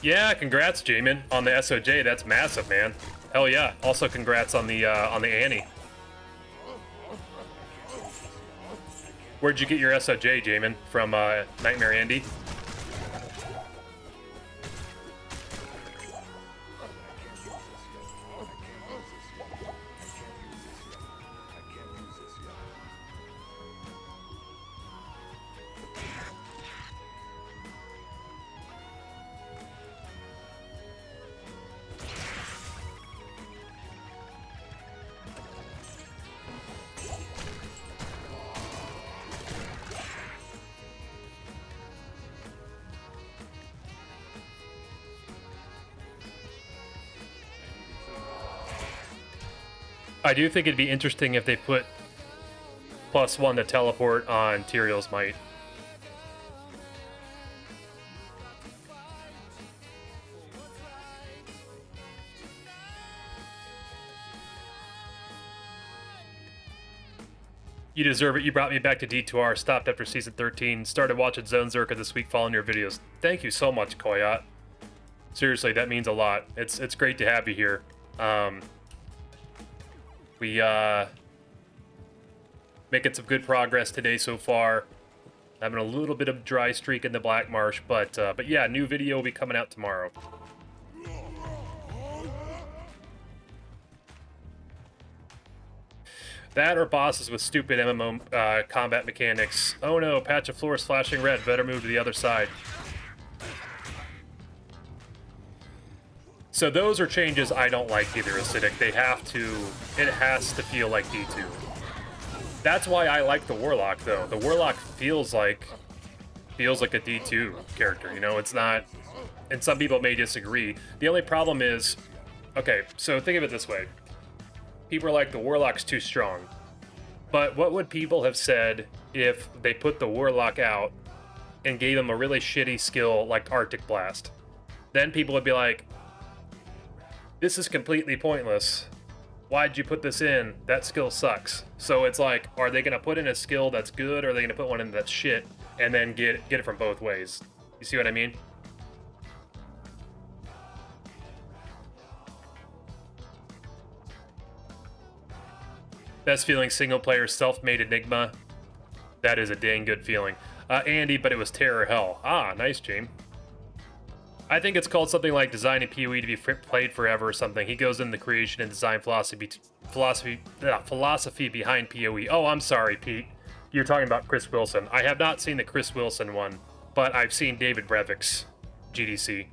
Yeah, congrats, Jamin, on the SOJ. That's massive, man. Hell yeah. Also, congrats on the Annie. Where'd you get your SOJ, Jamin? From Nightmare Andy? I do think it'd be interesting if they put +1 to teleport on Tyrael's Might. You deserve it. You brought me back to D2R. Stopped after season 13. Started watching Zonezerker this week following your videos. Thank you so much, Koyat. Seriously, that means a lot. It's great to have you here. We making some good progress today so far. Having a little bit of dry streak in the Black Marsh, but yeah, new video will be coming out tomorrow. That or bosses with stupid MMO combat mechanics. Oh no, patch of floor is flashing red. Better move to the other side. So those are changes I don't like either, Acidic. It has to feel like D2. That's why I like the Warlock, though. The Warlock feels like a D2 character, you know? It's not and some people may disagree. The only problem is, okay, so think of it this way. People are like, the Warlock's too strong. But what would people have said if they put the Warlock out and gave them a really shitty skill like Arctic Blast? Then people would be like, this is completely pointless. Why'd you put this in? That skill sucks. So it's like, are they going to put in a skill that's good, or are they going to put one in that's shit, and then get it from both ways? You see what I mean? Best feeling, single player, self-made Enigma. That is a dang good feeling. Andy, but it was terror hell. Ah, nice, James. I think it's called something like designing PoE to be played forever or something. He goes into the creation and design philosophy behind PoE. Oh, I'm sorry, Pete. You're talking about Chris Wilson. I have not seen the Chris Wilson one, but I've seen David Brevik's GDC.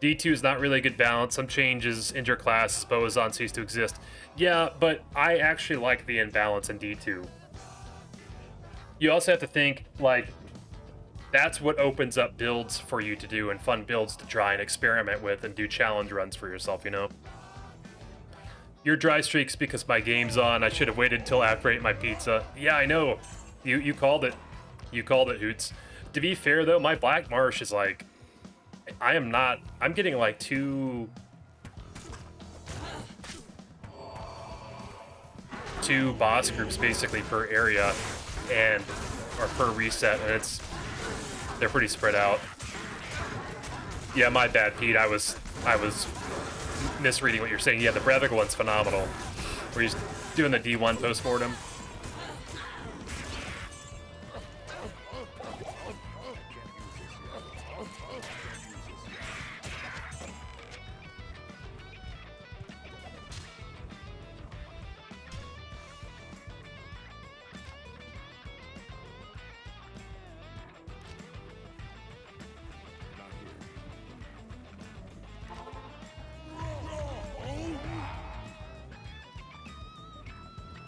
D2 is not really a good balance. Some changes, interclass, Boazon cease to exist. Yeah, but I actually like the imbalance in D2. You also have to think, like, that's what opens up builds for you to do and fun builds to try and experiment with and do challenge runs for yourself, you know? Your dry streaks because my game's on. I should have waited until after I ate my pizza. Yeah, I know. You called it. You called it, Hoots. To be fair, though, my Black Marsh is like... I'm getting like two boss groups basically per area or per reset, and they're pretty spread out. Yeah, my bad, Pete. I was misreading what you're saying. Yeah, the Brevik one's phenomenal. Where he's doing the D1 postmortem.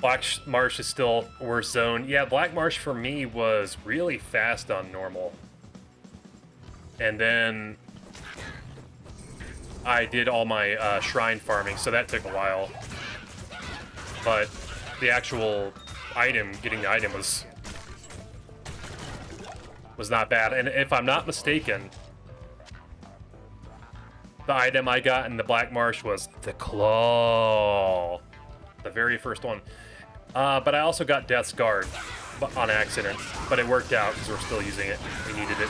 Black Marsh is still worst zone. Yeah, Black Marsh for me was really fast on normal. And then I did all my shrine farming, so that took a while. But the actual item, getting the item was not bad. And if I'm not mistaken, the item I got in the Black Marsh was the Claw. The very first one. But I also got Death's Guard on accident, but it worked out because we're still using it. We needed it.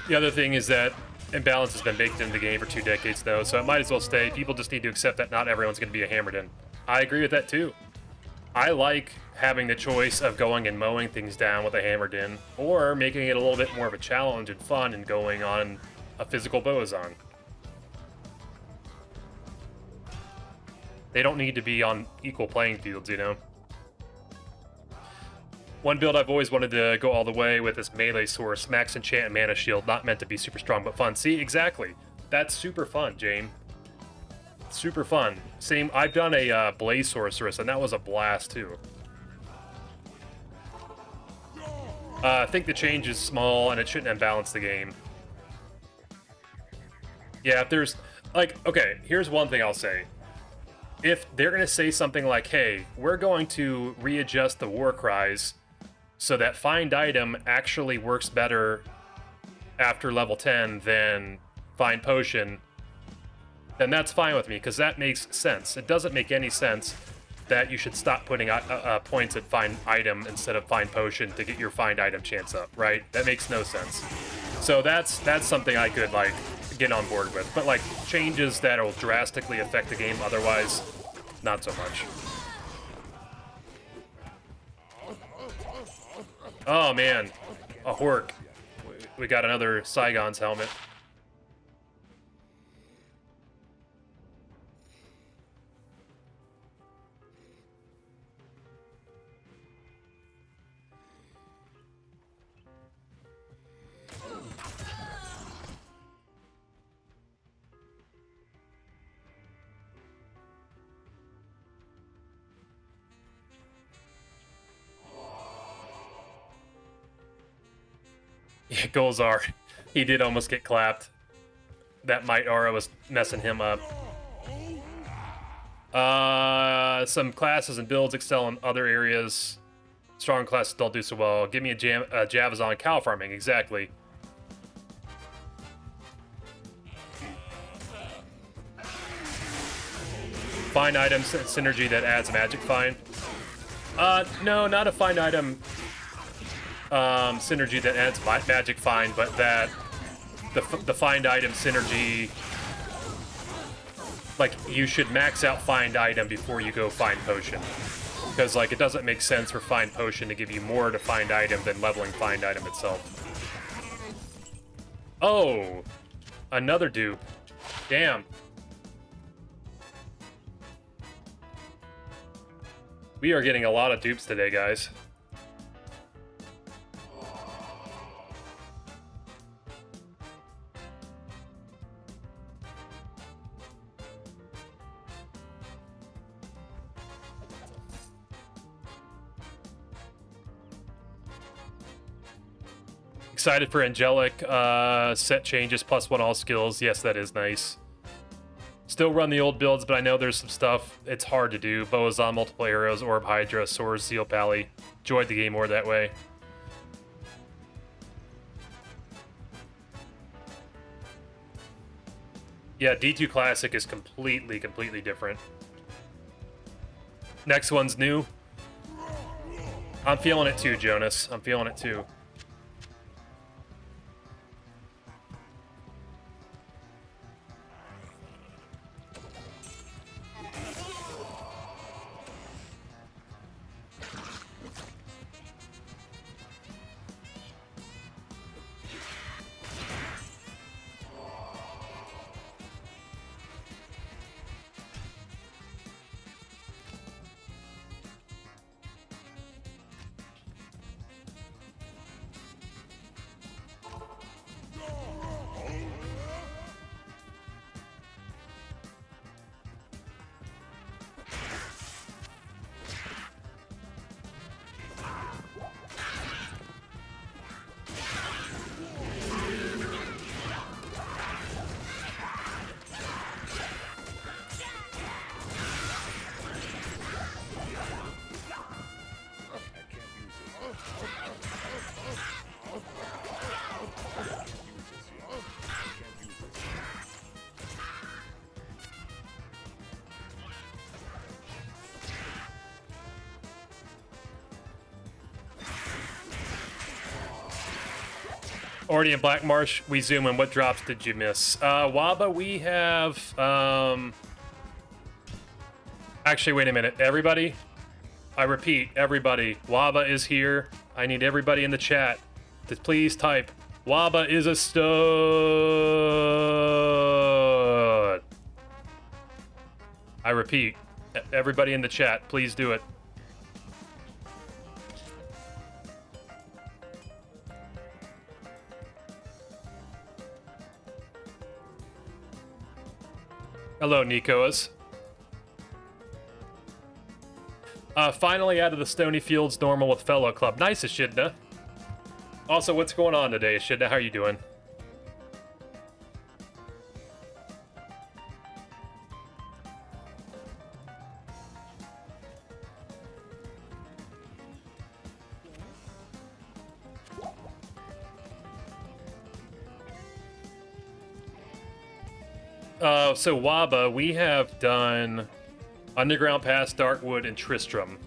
The other thing is that imbalance has been baked into the game for 2 decades, though, so it might as well stay. People just need to accept that not everyone's going to be a hammered in. I agree with that, too. I like having the choice of going and mowing things down with a hammered in, or making it a little bit more of a challenge and fun and going on a physical Boazon. They don't need to be on equal playing fields, you know? One build I've always wanted to go all the way with is melee source, max enchant and mana shield, not meant to be super strong, but fun. See, exactly. That's super fun, James. Super fun. Same, I've done a blaze sorceress, and that was a blast, too. I think the change is small, and it shouldn't imbalance the game. Yeah, if there's, like, okay, here's one thing I'll say. If they're going to say something like, hey, we're going to readjust the war cries so that find item actually works better after level 10 than find potion, then that's fine with me, because that makes sense. It doesn't make any sense that you should stop putting points at find item instead of find potion to get your find item chance up, right? That makes no sense. So that's something I could, like, get on board with. But, like, changes that will drastically affect the game otherwise, not so much. Oh, man. A Hork. We got another Saigon's helmet. Yeah, Golzar. He did almost get clapped. That Might Aura was messing him up. Some classes and builds excel in other areas. Strong classes don't do so well. Give me a Javazon cow farming, exactly. Find item synergy that adds magic find. No, not a find item synergy that adds magic find, but that the find item synergy, like, you should max out find item before you go find potion. Because, like, it doesn't make sense for find potion to give you more to find item than leveling find item itself. Oh! Another dupe. Damn. We are getting a lot of dupes today, guys. Excited for angelic set changes +1 all skills. Yes, that is nice. Still run the old builds, but I know there's some stuff it's hard to do. Boazon, multiple arrows, Orb Hydra, Swords, Seal Pally. Enjoyed the game more that way. Yeah, D2 Classic is completely different. Next one's new. I'm feeling it too, Jonas. I'm feeling it too. Already in Black Marsh, we zoom in. What drops did you miss? Waba, we have... Actually, wait a minute. Everybody, I repeat, everybody, Waba is here. I need everybody in the chat to please type, Waba is a stud. I repeat, everybody in the chat, please do it. Hello, Nikos. Finally out of the Stony Fields normal with fellow club. Nice, Eshidna. Also, what's going on today, Eshidna? How are you doing? So Waba, we have done Underground Pass, Darkwood, and Tristram.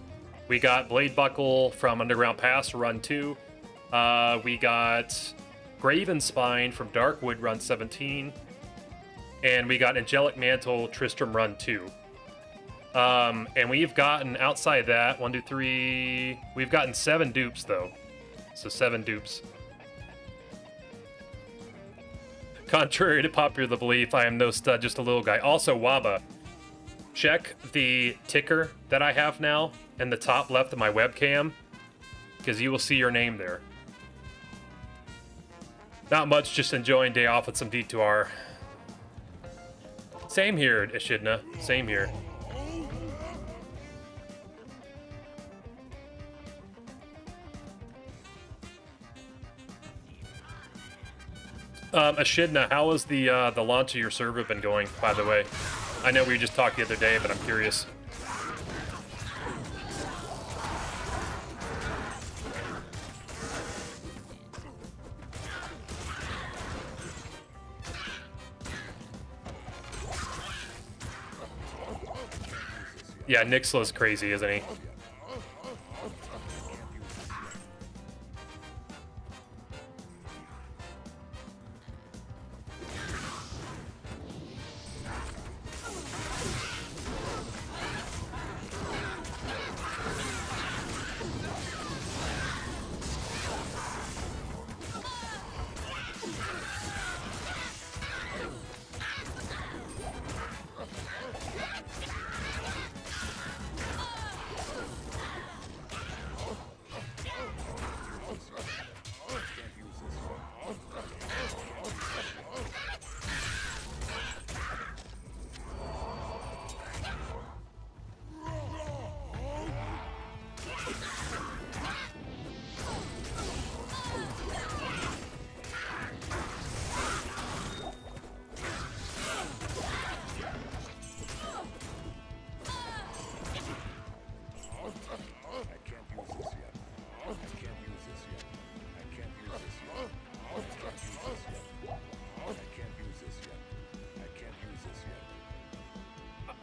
We got Blade Buckle from Underground Pass, Run 2. We got Graven Spine from Darkwood, Run 17. And we got Angelic Mantle, Tristram, Run 2. And we've gotten, outside that, 1, 2, 3... We've gotten 7 dupes, though. So 7 dupes. Contrary to popular belief, I am no stud, just a little guy. Also, Waba, check the ticker that I have now in the top left of my webcam, because you will see your name there. Not much, just enjoying day off with some D2R. Same here, Eshidna. Same here. Ashidna, how has the launch of your server been going, by the way? I know we just talked the other day, but I'm curious. Yeah, Nixla's crazy, isn't he?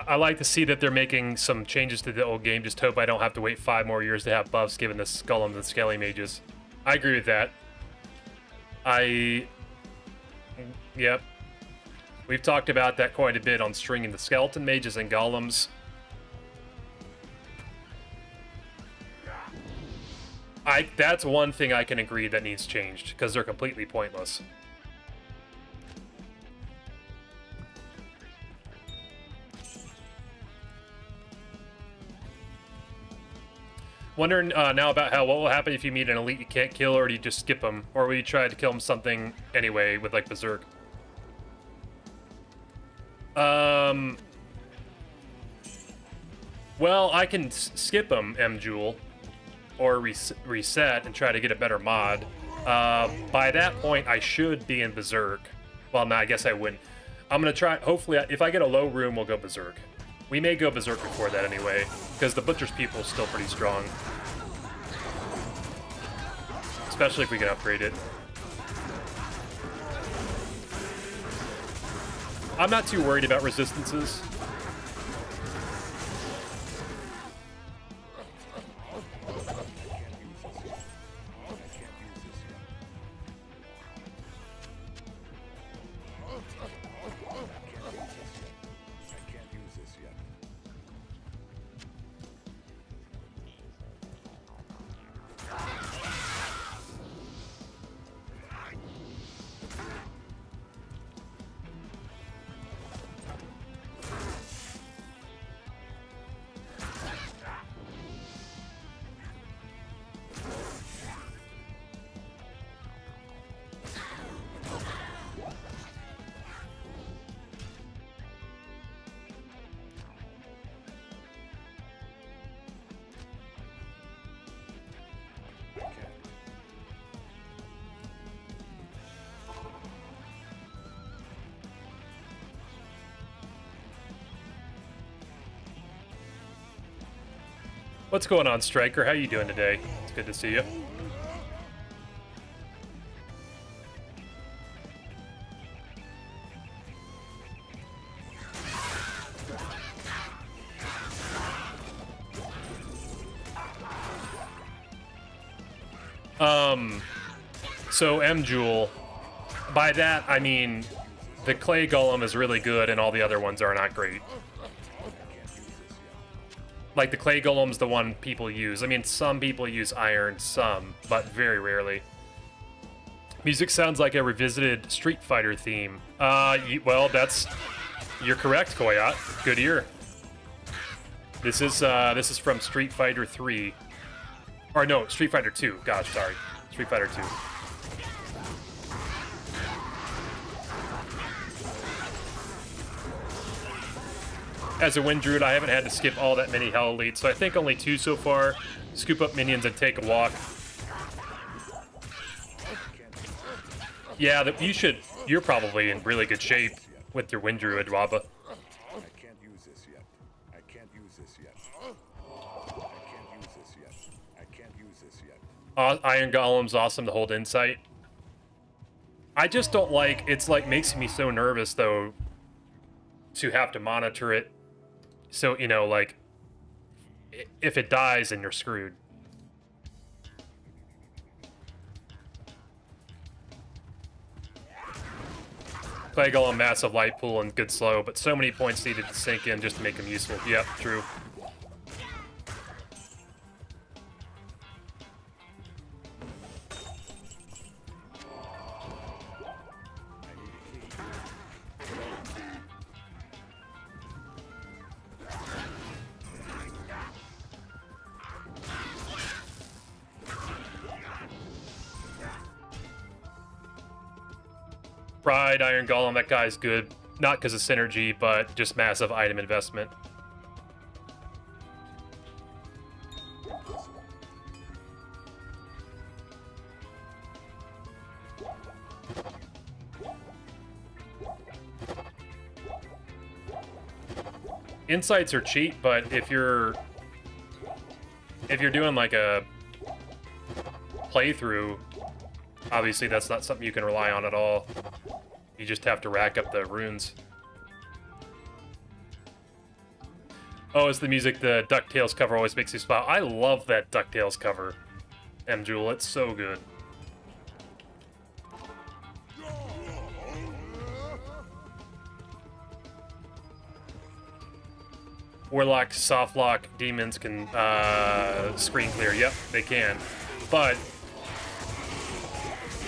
I like to see that they're making some changes to the old game. Just hope I don't have to wait 5 more years to have buffs given the Skullums and Skelly Mages. I agree with that. Yep. We've talked about that quite a bit on stringing the Skeleton Mages and Golems. That's one thing I can agree that needs changed, because they're completely pointless. Wondering now about what will happen if you meet an elite you can't kill, or do you just skip them? Or will you try to kill them something anyway with, like, Berserk? Well, I can skip them, M-Jewel, or reset and try to get a better mod. By that point, I should be in Berserk. Well, no, I guess I wouldn't. I'm going to try, hopefully, if I get a low room, we'll go Berserk. We may go Berserk before that anyway, because the Butcher's People is still pretty strong. Especially if we can upgrade it. I'm not too worried about resistances. What's going on, Striker? How you doing today? It's good to see you. So M-Jewel, by that I mean the Clay Golem is really good and all the other ones are not great. Like, the Clay Golem's the one people use. I mean, some people use Iron, some, but very rarely. Music sounds like a revisited Street Fighter theme. Well, you're correct, Koyat. Good ear. This is from Street Fighter 3. Or no, Street Fighter 2. Gosh, sorry. Street Fighter 2. As a Wind Druid, I haven't had to skip all that many Hell Elites, so I think only 2 so far. Scoop up minions and take a walk. Yeah, you should You're probably in really good shape with your Wind Druid, Waba. I can't use this yet. I can't use this yet. I can't use this yet. I can't use this yet. Iron Golem's awesome to hold insight. I just don't like, it's like makes me so nervous though to have to monitor it. So, you know, like if it dies then you're screwed. Plague Golem, massive light pool and good slow, but so many points needed to sink in just to make him useful. Yep, true. Pride, Iron Golem, that guy's good. Not because of synergy, but just massive item investment. Insights are cheap, but if you're doing like a playthrough, obviously that's not something you can rely on at all. You just have to rack up the runes. Oh, it's the music. The DuckTales cover always makes me smile. I love that DuckTales cover, M-Jewel. It's so good. Warlock, softlock, demons can screen clear. Yep, they can. But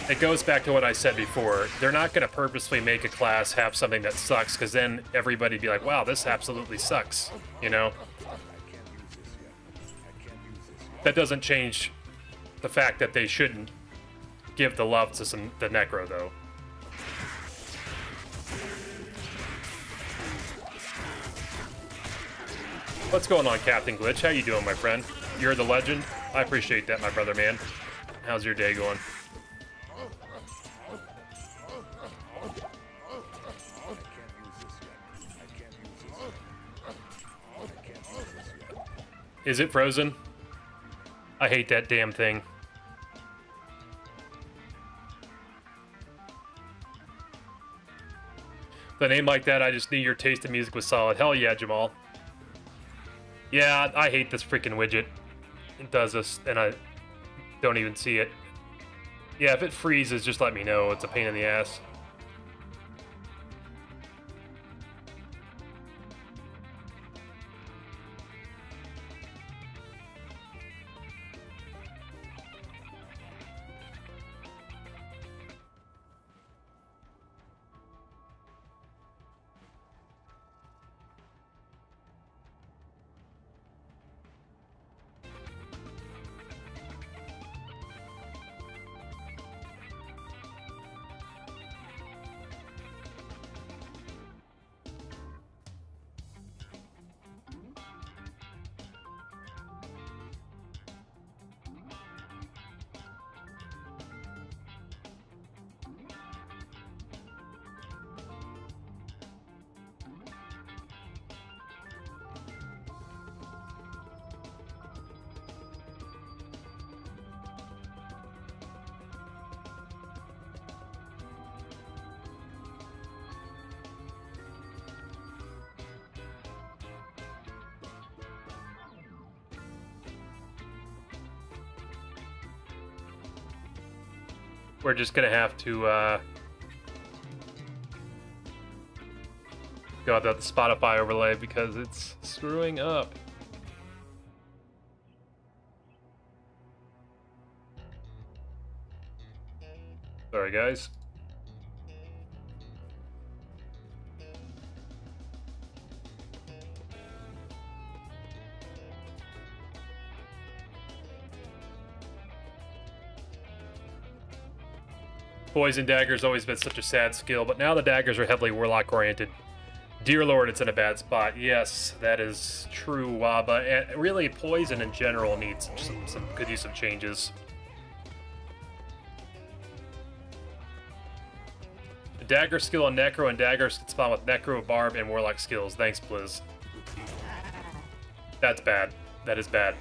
it goes back to what I said before. They're not going to purposely make a class have something that sucks, because then everybody be like, wow, this absolutely sucks, you know? That doesn't change the fact that they shouldn't give the love to the Necro, though. What's going on, Captain Glitch? How you doing, my friend? You're the legend. I appreciate that, my brother, man. How's your day going? Is it frozen? I hate that damn thing. The name like that, I just knew your taste in music was solid. Hell yeah, Jamal. Yeah, I hate this freaking widget. It does this, and I don't even see it. Yeah, if it freezes, just let me know. It's a pain in the ass. We're just gonna have to go without the Spotify overlay because it's screwing up. Sorry, guys. Poison Dagger's always been such a sad skill, but now the daggers are heavily warlock oriented. Dear Lord, it's in a bad spot. Yes, that is true, Waba. And really, Poison in general needs could use some changes. Dagger skill on Necro, and daggers can spawn with Necro, Barb, and Warlock skills. Thanks, Blizz. That's bad. That is bad.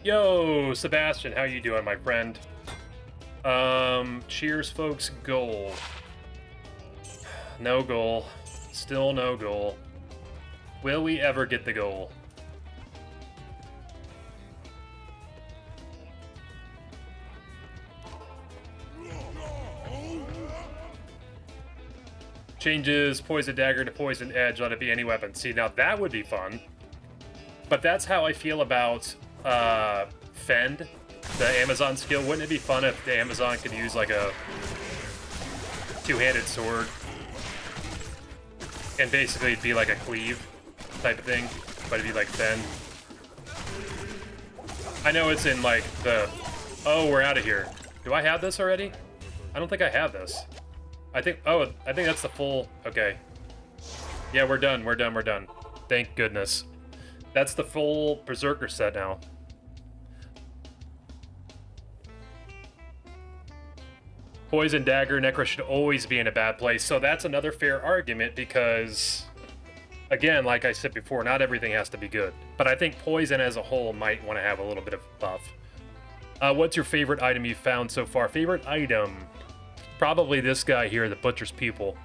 Yo, Sebastian, how you doing, my friend? Cheers, folks. Goal. No goal. Still no goal. Will we ever get the goal? Changes Poison Dagger to Poison Edge. Let it be any weapon. See, now that would be fun. But that's how I feel about Fend, the Amazon skill. Wouldn't it be fun if the Amazon could use like a two-handed sword and basically it'd be like a cleave type of thing, but it'd be like Fend. I know it's in like the... Oh, we're out of here. Do I have this already? I don't think I have this. I think that's the full... Okay. Yeah, we're done. We're done. Thank goodness. That's the full Berserker set now. Poison Dagger, Necro should always be in a bad place. So that's another fair argument because, again, like I said before, not everything has to be good. But I think Poison as a whole might want to have a little bit of buff. What's your favorite item you've found so far? Favorite item? Probably this guy here, the Butcher's Pupil.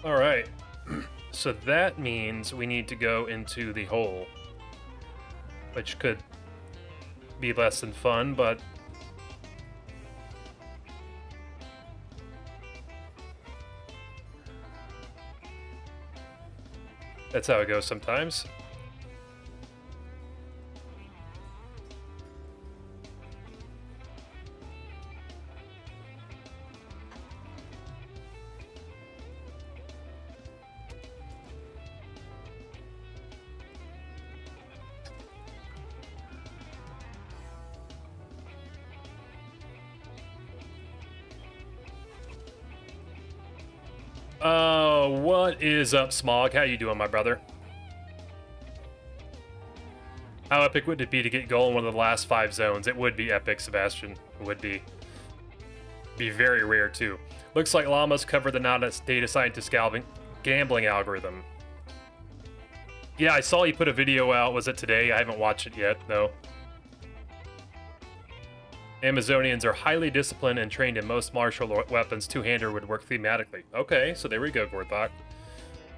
All right, so that means we need to go into the hole, which could be less than fun, but that's how it goes sometimes. What is up, Smog? How you doing, my brother? How epic would it be to get goal in one of the last 5 zones? It would be epic, Sebastian. It would be. Be very rare, too. Looks like llamas cover the data scientist gambling algorithm. Yeah, I saw you put a video out. Was it today? I haven't watched it yet, though. Amazonians are highly disciplined and trained in most martial weapons. Two-hander would work thematically. Okay, so there we go, Gorthok.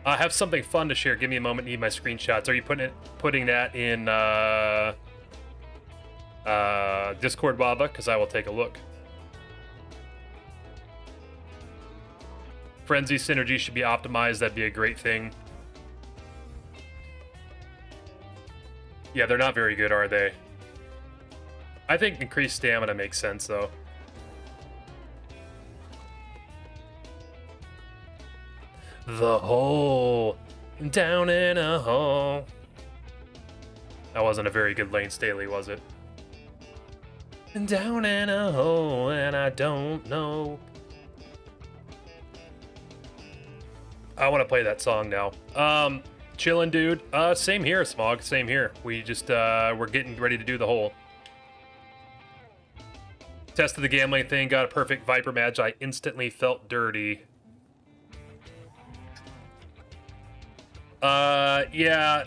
I have something fun to share. Give me a moment. Need my screenshots. Are you putting that in Discord, Baba? Because I will take a look. Frenzy synergy should be optimized. That'd be a great thing. Yeah, they're not very good, are they? I think increased stamina makes sense, though. The hole. Down in a hole. That wasn't a very good Lane Staley, was it? Down in a hole, and I don't know. I want to play that song now. Chillin', dude. Same here, Smog. Same here. We just, we're getting ready to do the hole. Tested the gambling thing, got a perfect Viper match. I instantly felt dirty. Yeah,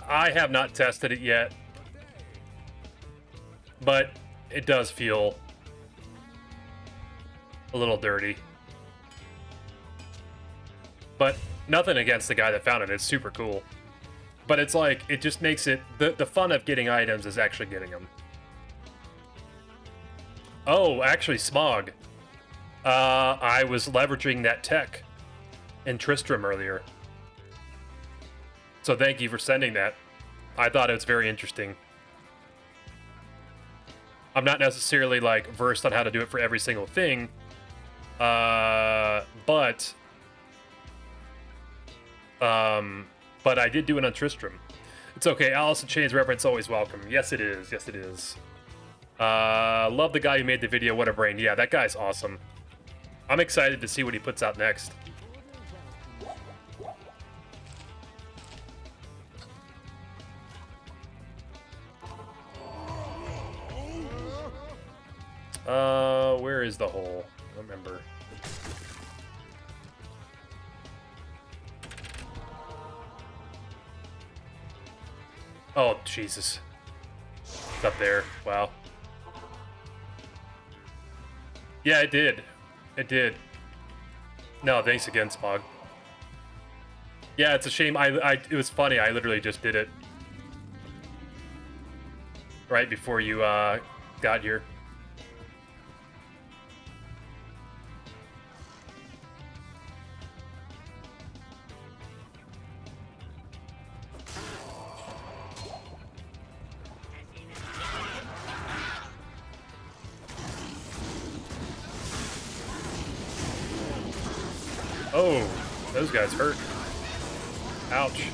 I have not tested it yet, but it does feel a little dirty. But nothing against the guy that found it. It's super cool. But it's like, it just makes it... The fun of getting items is actually getting them. Oh, actually, Smog. I was leveraging that tech in Tristram earlier. So thank you for sending that. I thought it was very interesting. I'm not necessarily, like, versed on how to do it for every single thing. But I did do it on Tristram. It's okay. Alice in Chains reference always welcome. Yes, it is. Yes, it is. Love the guy who made the video. What a brain. Yeah, that guy's awesome. I'm excited to see what he puts out next. Where is the hole? I don't remember. Oh, Jesus. It's up there. Wow. Yeah, it did. It did. No, thanks again, Smog. Yeah, it's a shame. It was funny. I literally just did it right before you got here. Oh, those guys hurt. Ouch.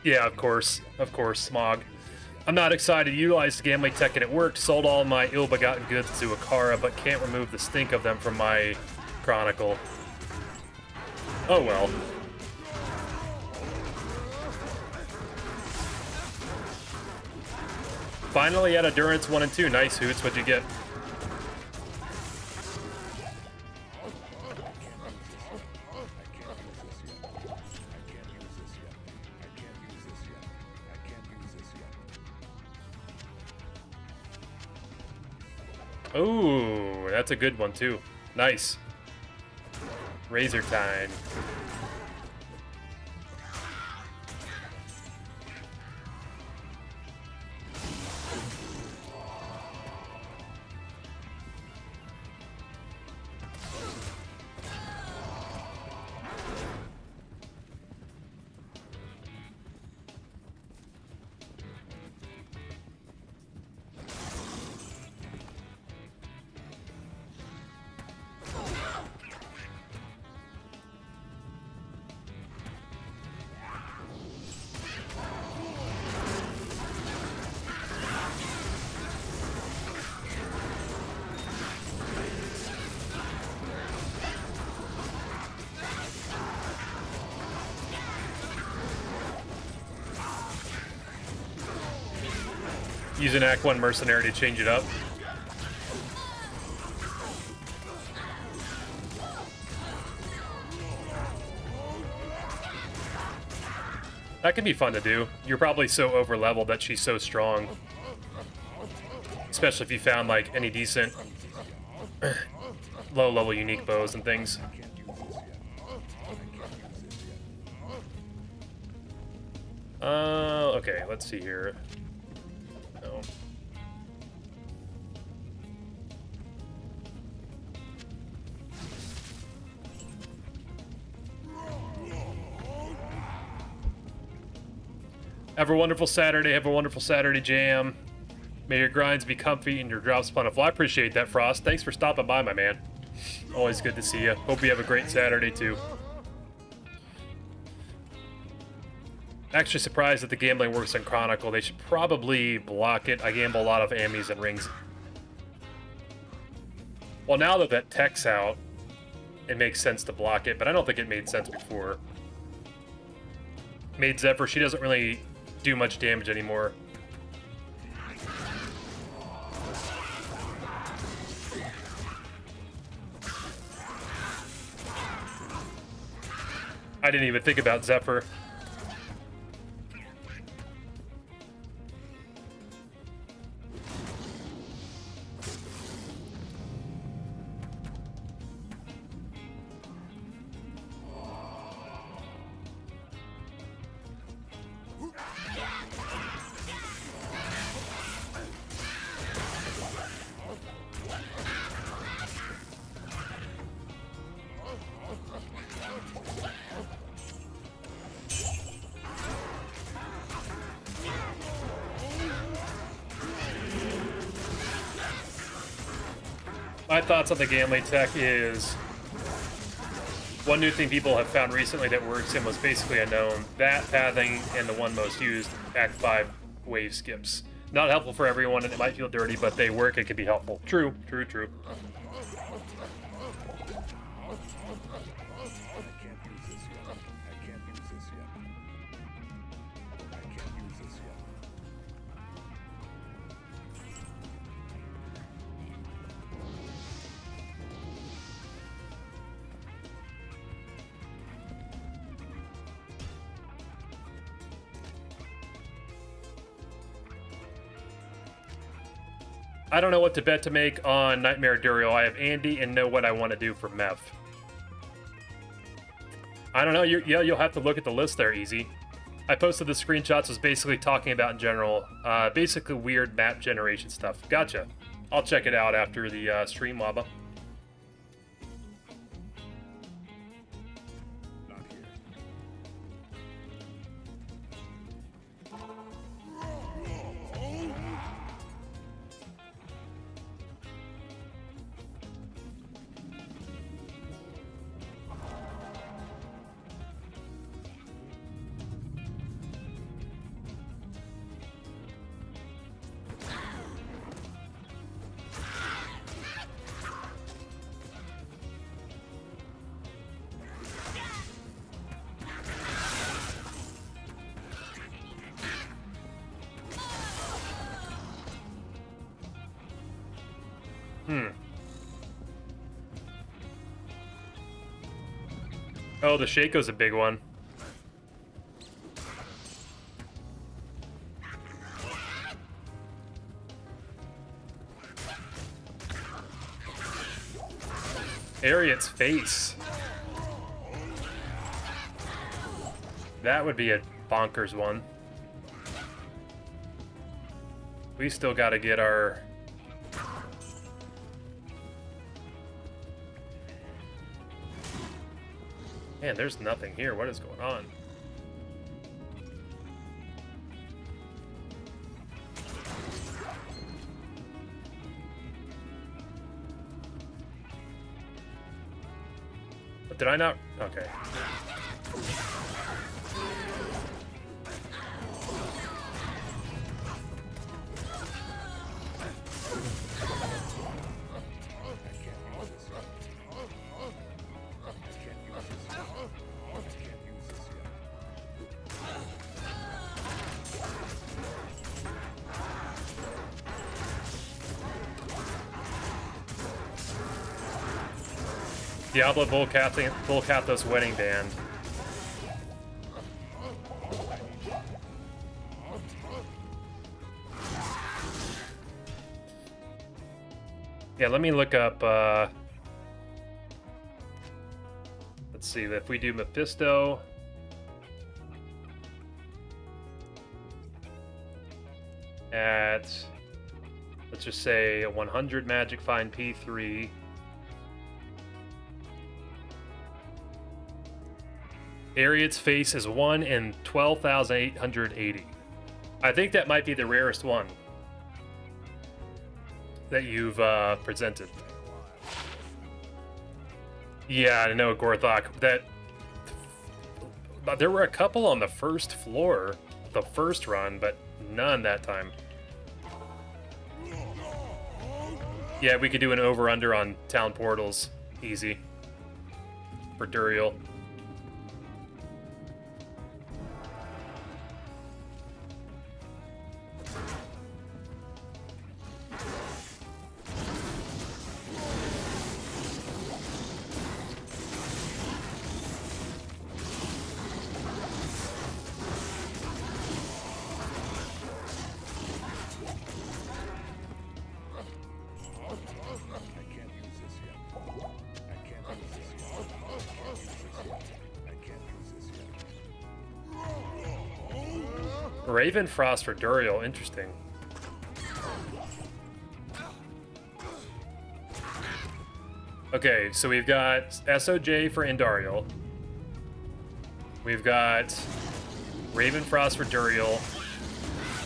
Yeah, of course, Smog. I'm not excited to utilize the gambling tech and it worked. Sold all my ill-begotten goods to Akara, but can't remove the stink of them from my chronicle. Oh well. Finally at Endurance 1 and 2. Nice, Hoots. What'd you get? Ooh, that's a good one too. Nice. Razor time. Use an Act 1 mercenary to change it up. That can be fun to do. You're probably so over-leveled that she's so strong. Especially if you found, like, any decent low-level unique bows and things. Okay, let's see here. No. Have a wonderful Saturday. Have a wonderful Saturday, Jam. May your grinds be comfy and your drops plentiful. I appreciate that, Frost. Thanks for stopping by, my man. Always good to see you. Hope you have a great Saturday, too. Actually surprised that the gambling works on Chronicle. They should probably block it. I gamble a lot of Ammies and rings. Well, now that that tech's out, it makes sense to block it, but I don't think it made sense before. Maid Zephyr, she doesn't really do much damage anymore. I didn't even think about Zephyr. My thoughts on the Gamely tech is one new thing people have found recently that works and was basically unknown. That pathing and the one most used, Act 5 wave skips. Not helpful for everyone and it might feel dirty, but they work and can be helpful. True, true, true. I don't know what to bet to make on Nightmare Duriel. I have Andy and know what I want to do for Mev. I don't know. You'll have to look at the list there, Easy. I posted the screenshots. Was basically talking about in general, basically weird map generation stuff. Gotcha. I'll check it out after the stream, Waba. Oh, the Shaco's a big one. Ariat's face. That would be a bonkers one. We still got to get our... Man, there's nothing here. What is going on? But did I not? Okay. Diablo Volcathos Wedding Band. Yeah, let me look up, let's see, if we do Mephisto. At, let's just say, a 100 Magic Find P3. Ariat's face is 1 in 12,880. I think that might be the rarest one that you've presented. Yeah, I know, Gorthok. There were a couple on the first floor, the first run, but none that time. Yeah, we could do an over-under on town portals. Easy. For Duriel. Raven Frost for Duriel, interesting. Okay, so we've got SOJ for Indariel. We've got Raven Frost for Duriel.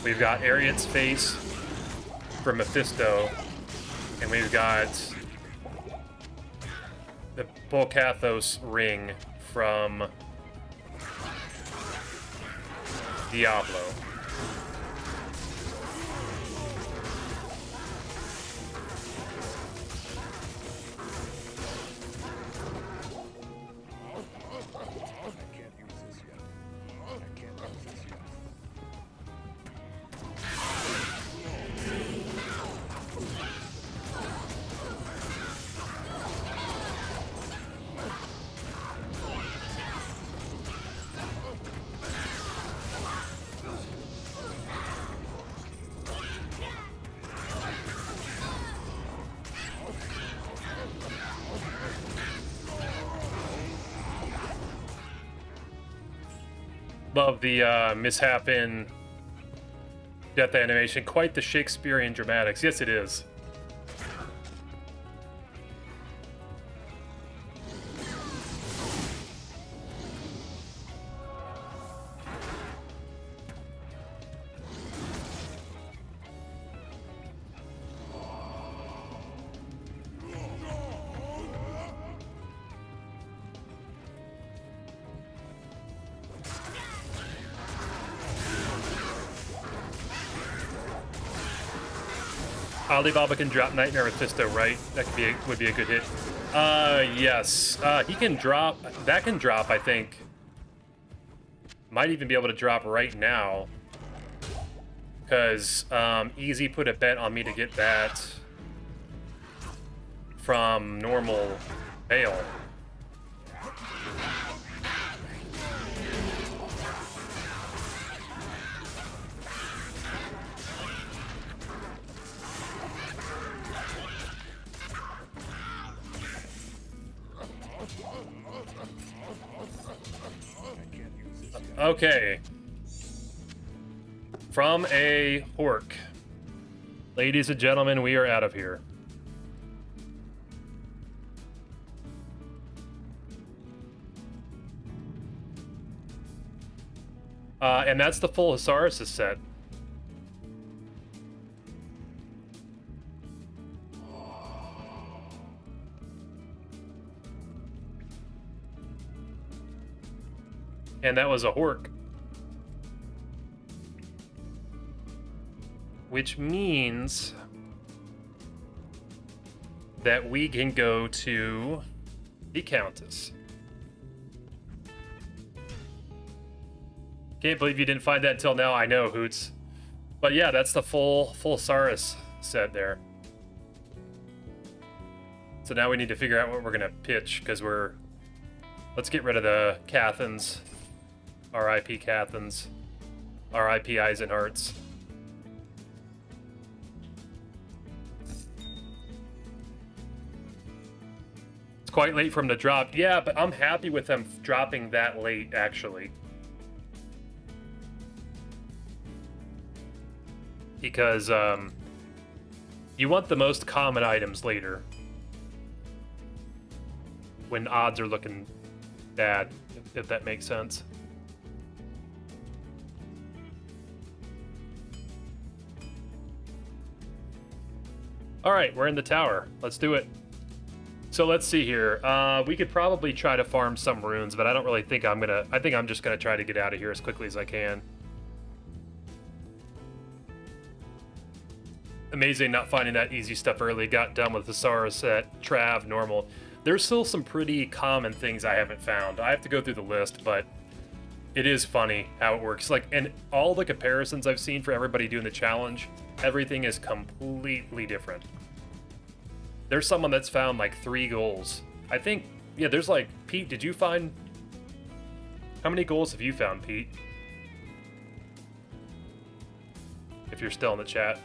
We've got Ariet's Face for Mephisto. And we've got the Bolcathos Ring from Diablo. Love the mishap in death animation. Quite the Shakespearean dramatics. Yes, it is. Alibaba can drop Nightmare Mephisto, right? That could be would be a good hit. Yes. He can drop. That can drop, I think. Might even be able to drop right now. Because Easy put a bet on me to get that from normal bail. Okay. From a Hork. Ladies and gentlemen, we are out of here. And that's the full Hasaris set. And that was a Hork. Which means that we can go to the Countess. Can't believe you didn't find that until now. I know, Hoots. But yeah, that's the full Saurus set there. So now we need to figure out what we're gonna pitch, because let's get rid of the Cathans. R.I.P. Cathans. R.I.P. Eisenhearts. It's quite late for him to drop. Yeah, but I'm happy with them dropping that late, actually. Because, you want the most common items later. When odds are looking bad, if that makes sense. All right, we're in the tower. Let's do it. So let's see here. We could probably try to farm some runes, but I don't really think I'm gonna. I think I'm just gonna try to get out of here as quickly as I can. Amazing not finding that easy stuff early. Got done with the Saurus set, Trav, normal. There's still some pretty common things I haven't found. I have to go through the list, but it is funny how it works. Like, and all the comparisons I've seen for everybody doing the challenge, everything is completely different. There's someone that's found like 3 goals. I think, yeah, there's like, Pete, did you find, how many goals have you found, Pete? If you're still in the chat.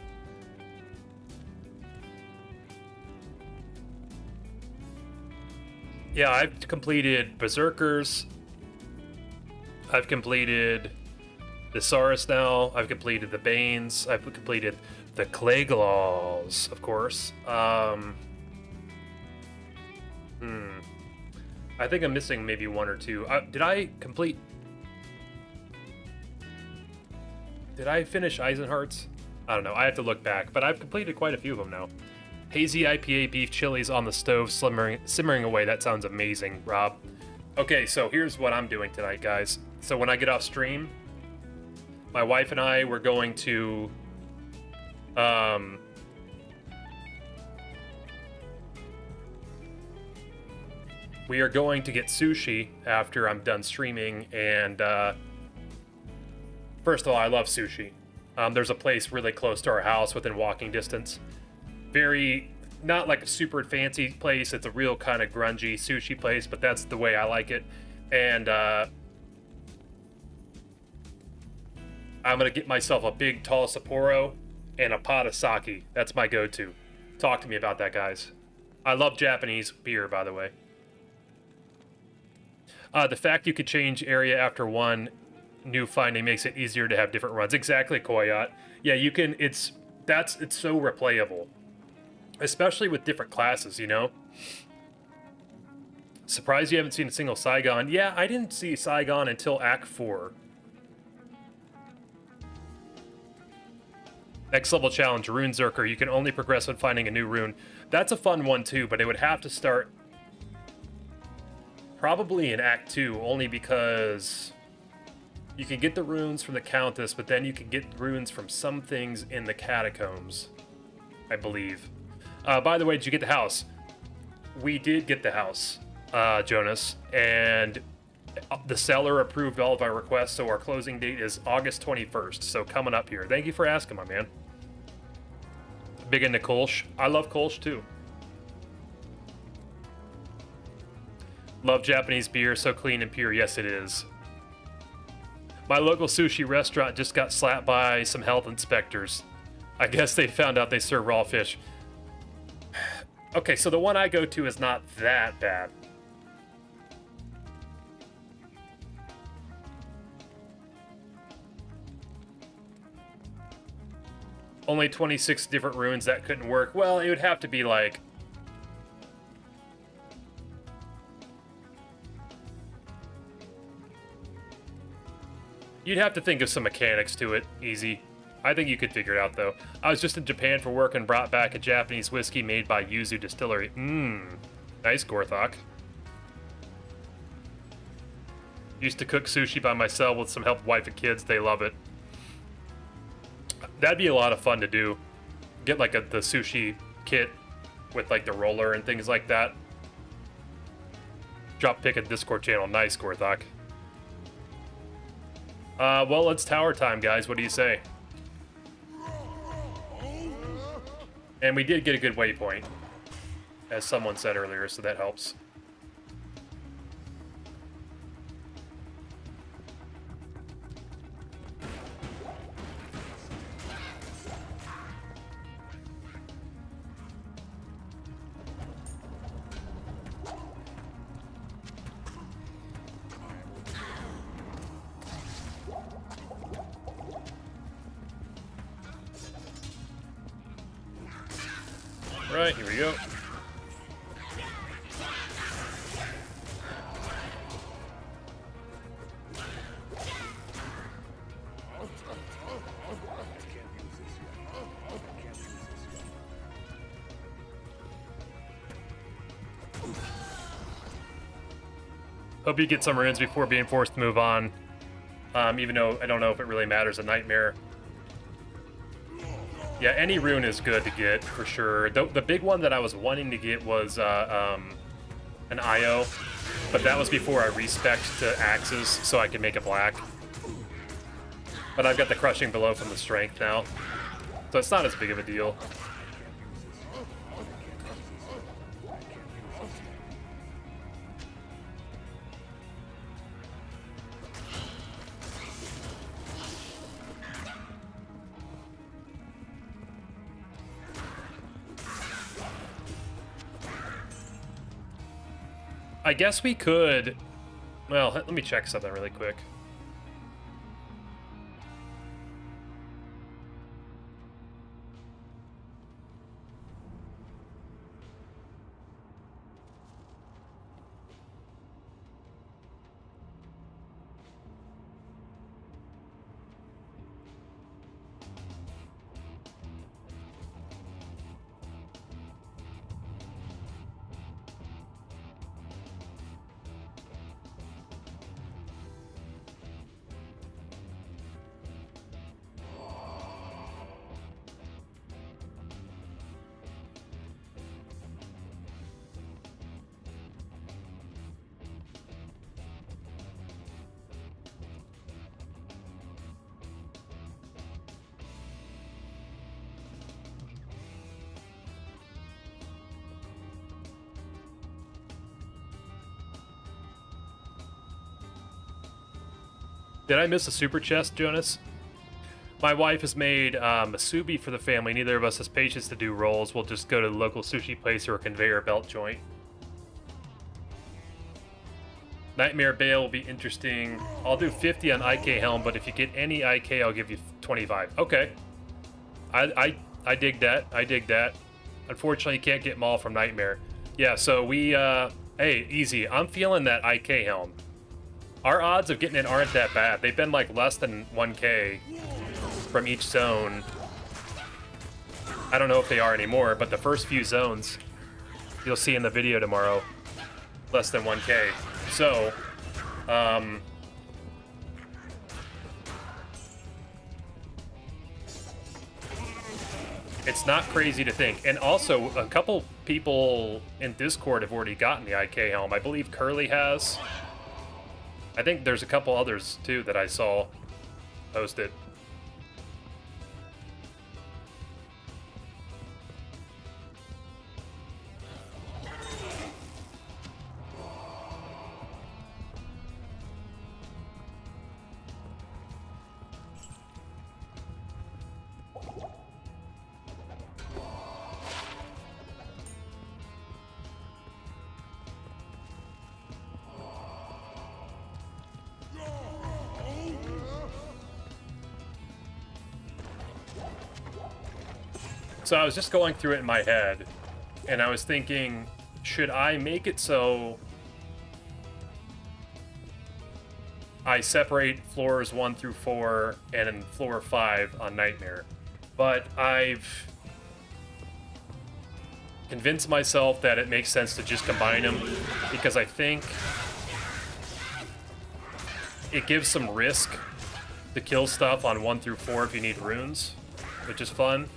Yeah, I've completed Berserkers. I've completed the Saurus now. I've completed the Banes. I've completed the Clayglaws, of course. I think I'm missing maybe one or two. Did I finish Eisenhart's? I don't know. I have to look back, but I've completed quite a few of them now. Hazy IPA beef chilies on the stove, simmering away. That sounds amazing, Rob. Okay, so here's what I'm doing tonight, guys. So when I get off stream, my wife and I, we're going to we are going to get sushi after I'm done streaming, and first of all, I love sushi. There's a place really close to our house within walking distance. Very, not like a super fancy place. It's a real kind of grungy sushi place, but that's the way I like it. And I'm gonna get myself a big tall Sapporo and a pot of sake. That's my go-to. Talk to me about that, guys. I love Japanese beer, by the way. The fact you could change area after one new finding makes it easier to have different runs. Exactly, Koyat. Yeah, you can. It's so replayable, especially with different classes. You know. Surprised you haven't seen a single Saigon. Yeah, I didn't see Saigon until Act 4. Next level challenge, Runezerker. You can only progress when finding a new rune. That's a fun one too, but it would have to start probably in Act 2, only because you can get the runes from the Countess, but then you can get runes from some things in the catacombs, I believe. By the way, did you get the house? We did get the house, Jonas, and the seller approved all of our requests, so our closing date is August 21st, so coming up here. Thank you for asking, my man. Big into Kolsch. I love Kolsch, too. Love Japanese beer, so clean and pure. Yes, it is. My local sushi restaurant just got slapped by some health inspectors. I guess they found out they serve raw fish. Okay, so the one I go to is not that bad. Only 26 different runes, that couldn't work. Well, it would have to be like... You'd have to think of some mechanics to it. Easy. I think you could figure it out, though. I was just in Japan for work and brought back a Japanese whiskey made by Yuzu Distillery. Nice, Gorthok. Used to cook sushi by myself with some help, wife and kids. They love it. That'd be a lot of fun to do. Get like the sushi kit with like the roller and things like that. Drop pick a Discord channel. Nice, Gorthok. Well, it's tower time, guys. What do you say? And we did get a good waypoint, as someone said earlier, so that helps. Right, here we go. Hope you get some runes before being forced to move on. Even though I don't know if it really matters, a nightmare. Yeah, any rune is good to get, for sure. The big one that I was wanting to get was an IO, but that was before I respec'd to axes, so I could make it black. But I've got the crushing blow from the strength now, so it's not as big of a deal. I guess we could... Well, let me check something really quick. Did I miss a super chest, Jonas? My wife has made masubi for the family. Neither of us has patience to do rolls. We'll just go to the local sushi place or a conveyor belt joint. Nightmare Bale will be interesting. I'll do 50 on IK Helm, but if you get any IK, I'll give you 25. Okay. I dig that. I dig that. Unfortunately, you can't get them all from Nightmare. Yeah, so we, hey, easy. I'm feeling that IK Helm. Our odds of getting it aren't that bad. They've been like less than 1k from each zone. I don't know if they are anymore, but the first few zones, you'll see in the video tomorrow, less than 1k. So, it's not crazy to think. And also, a couple people in Discord have already gotten the IK Helm. I believe Curly has. I think there's a couple others, too, that I saw posted. So I was just going through it in my head, and I was thinking, should I make it so I separate floors 1 through 4 and then floor 5 on Nightmare? But I've convinced myself that it makes sense to just combine them, because I think it gives some risk to kill stuff on 1 through 4 if you need runes, which is fun.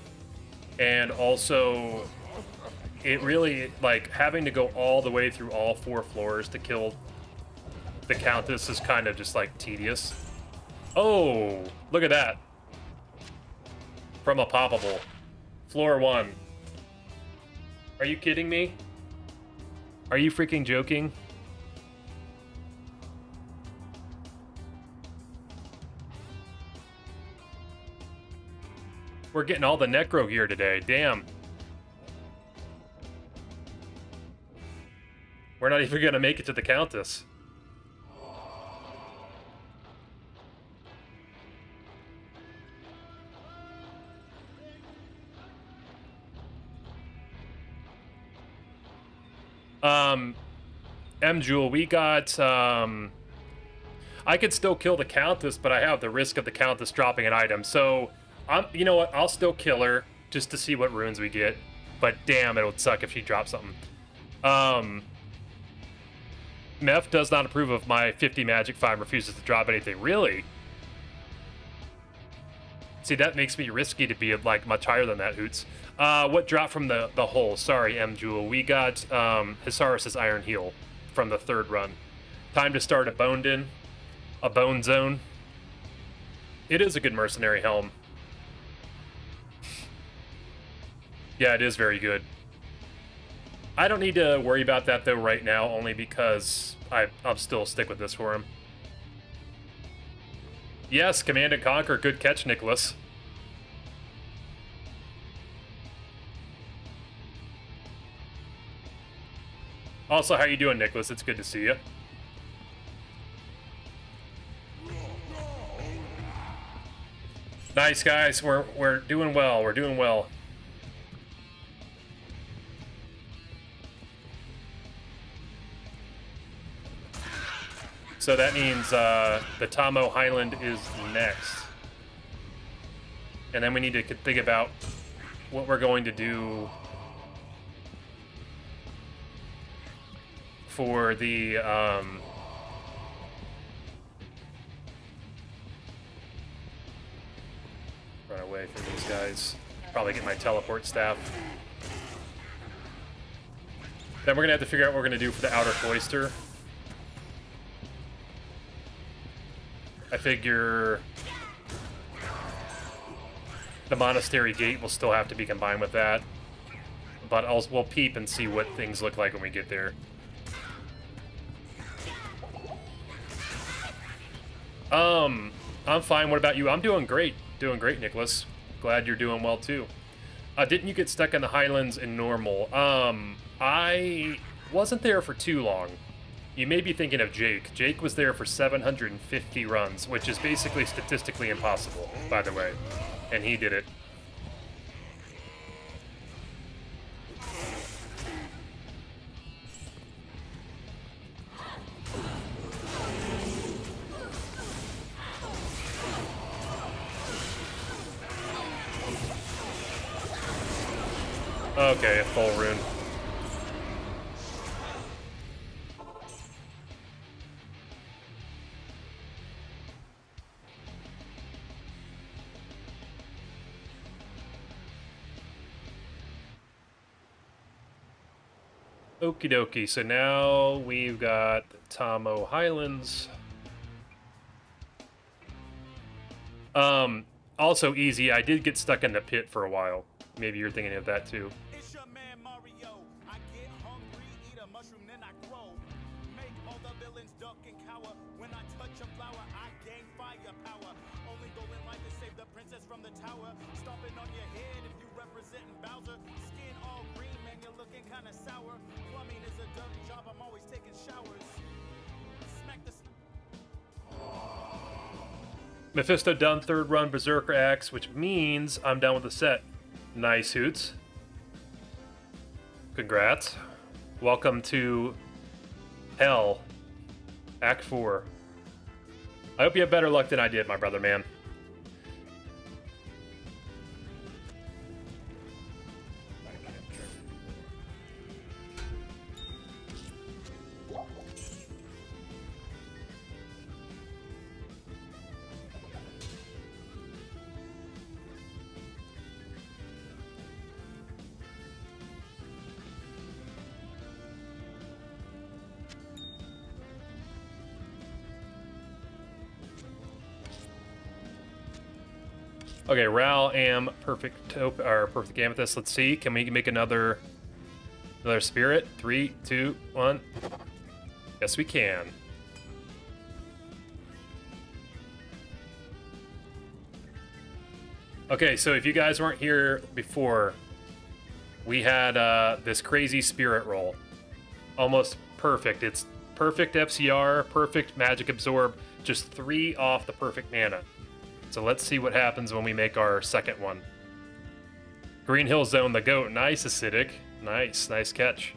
And also, it really, like, having to go all the way through all 4 floors to kill the Countess is kind of just, like, tedious. Oh, look at that. From a poppable. Floor 1. Are you kidding me? Are you freaking joking? We're getting all the Necro gear today. Damn. We're not even gonna make it to the Countess. M-Jewel, we got, I could still kill the Countess, but I have the risk of the Countess dropping an item, so you know what? I'll still kill her just to see what runes we get. But damn, it would suck if she dropped something. Meph does not approve of my 50 magic 5 refuses to drop anything. Really? See, that makes me risky to be like much higher than that, Hoots. What dropped from the hole? Sorry, M-Jewel. We got Hisaris' Iron Heel from the 3rd run. Time to start a bone zone. It is a good mercenary helm. Yeah, it is very good. I don't need to worry about that, though, right now, only because I'll still stick with this for him. Yes, Command and Conquer. Good catch, Nicholas. Also, how you doing, Nicholas? It's good to see you. Nice, guys. We're doing well. We're doing well. So that means the Tomo Highland is next. And then we need to think about what we're going to do for the run away from these guys. Probably get my teleport staff. Then we're gonna have to figure out what we're gonna do for the outer cloister. I figure the monastery gate will still have to be combined with that, but we'll peep and see what things look like when we get there. I'm fine. What about you? I'm doing great. Doing great, Nicholas. Glad you're doing well too. Didn't you get stuck in the Highlands in normal? I wasn't there for too long. You may be thinking of Jake. Jake was there for 750 runs, which is basically statistically impossible, by the way. And he did it. Okay, a full rune. Okie dokie, so now we've got the Tomo Highlands. Also easy, I did get stuck in the pit for a while. Maybe you're thinking of that too. It's your man Mario. I get hungry, eat a mushroom, then I grow. Make all the villains duck and cower. When I touch a flower, I gain firepower. Only go in line to save the princess from the tower. Stomping on your head if you representing Bowser. Skin all green, man, you're looking kinda sour. Plumbing is a dirty job, I'm always taking showers. Smack the Mephisto done 3rd run Berserker Axe, which means I'm done with the set. Nice hoots. Congrats. Welcome to Hell, Act 4. I hope you have better luck than I did, my brother, man. Okay, Ral, Am, Perfect Amethyst. Let's see. Can we make another spirit? 3, 2, 1. Yes, we can. Okay, so if you guys weren't here before, we had this crazy spirit roll. Almost perfect. It's perfect FCR, perfect magic absorb, just 3 off the perfect mana. So let's see what happens when we make our second one. Green Hill Zone the goat. Nice, Acidic. Nice, nice catch.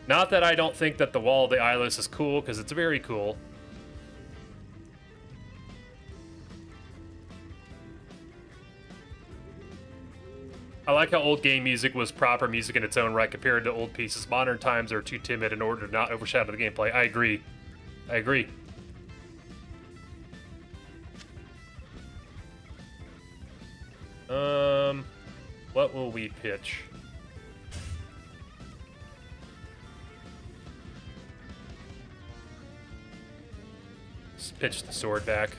Not that I don't think that the Wall of the Eyeless is cool, because it's very cool. I like how old game music was proper music in its own right compared to old pieces. Modern times are too timid in order to not overshadow the gameplay. I agree. I agree. What will we pitch? Let's pitch the sword back.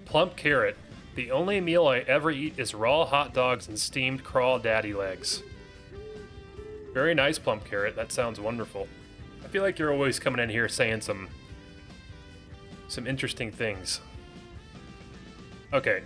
Plump carrot. The only meal I ever eat is raw hot dogs and steamed crawl daddy legs. Very nice, Plump carrot. That sounds wonderful. I feel like you're always coming in here saying some interesting things. Okay.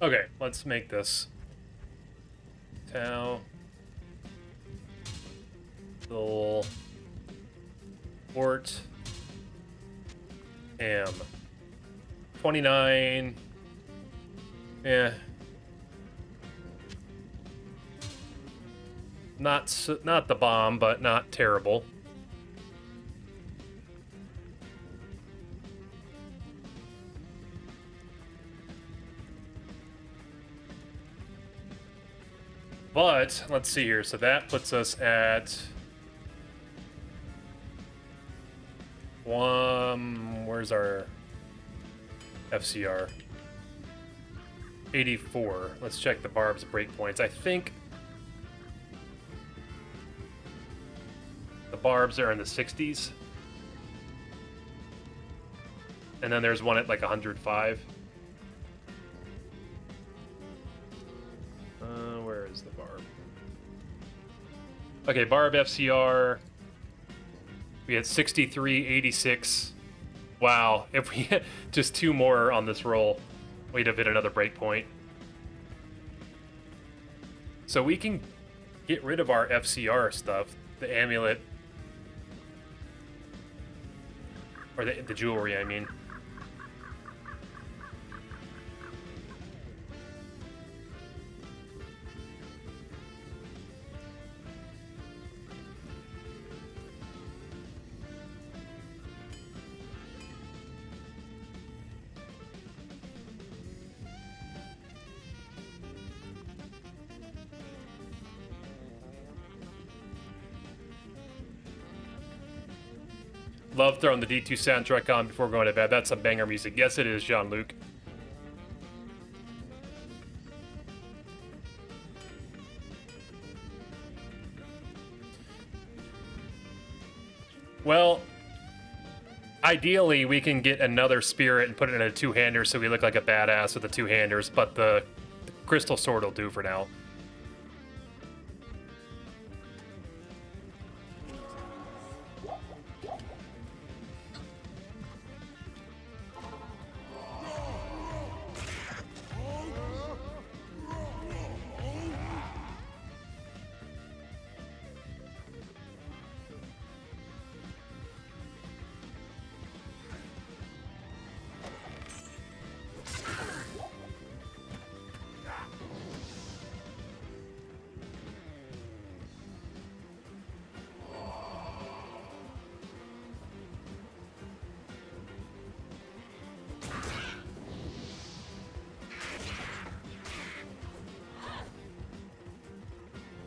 Okay, let's make this. Tau. Soul. Port. Am. 29. Yeah. Not the bomb, but not terrible. But let's see here. So that puts us at where's our FCR? 84. Let's check the Barb's breakpoints. I think the Barbs are in the 60s. And then there's one at like 105. Where is the Barb? Okay, Barb FCR. We had 63, 86. Wow, if we had just 2 more on this roll, we'd have hit another breakpoint. So we can get rid of our FCR stuff, the amulet, or the jewelry, I mean. Love throwing the D2 soundtrack on before going to bed. That's some banger music. Yes, it is, Jean-Luc. Well, ideally, we can get another spirit and put it in a 2-hander so we look like a badass with the 2-handers, but the crystal sword will do for now.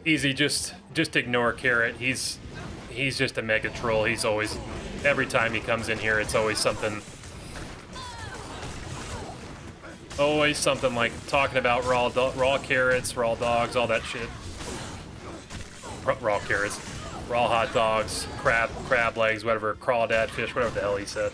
Easy, just ignore Carrot. He's just a mega troll. He's always, every time he comes in here, it's always something like talking about raw carrots, raw dogs, all that shit. Raw carrots, raw hot dogs, crab legs, whatever, crawdad fish, whatever the hell he said.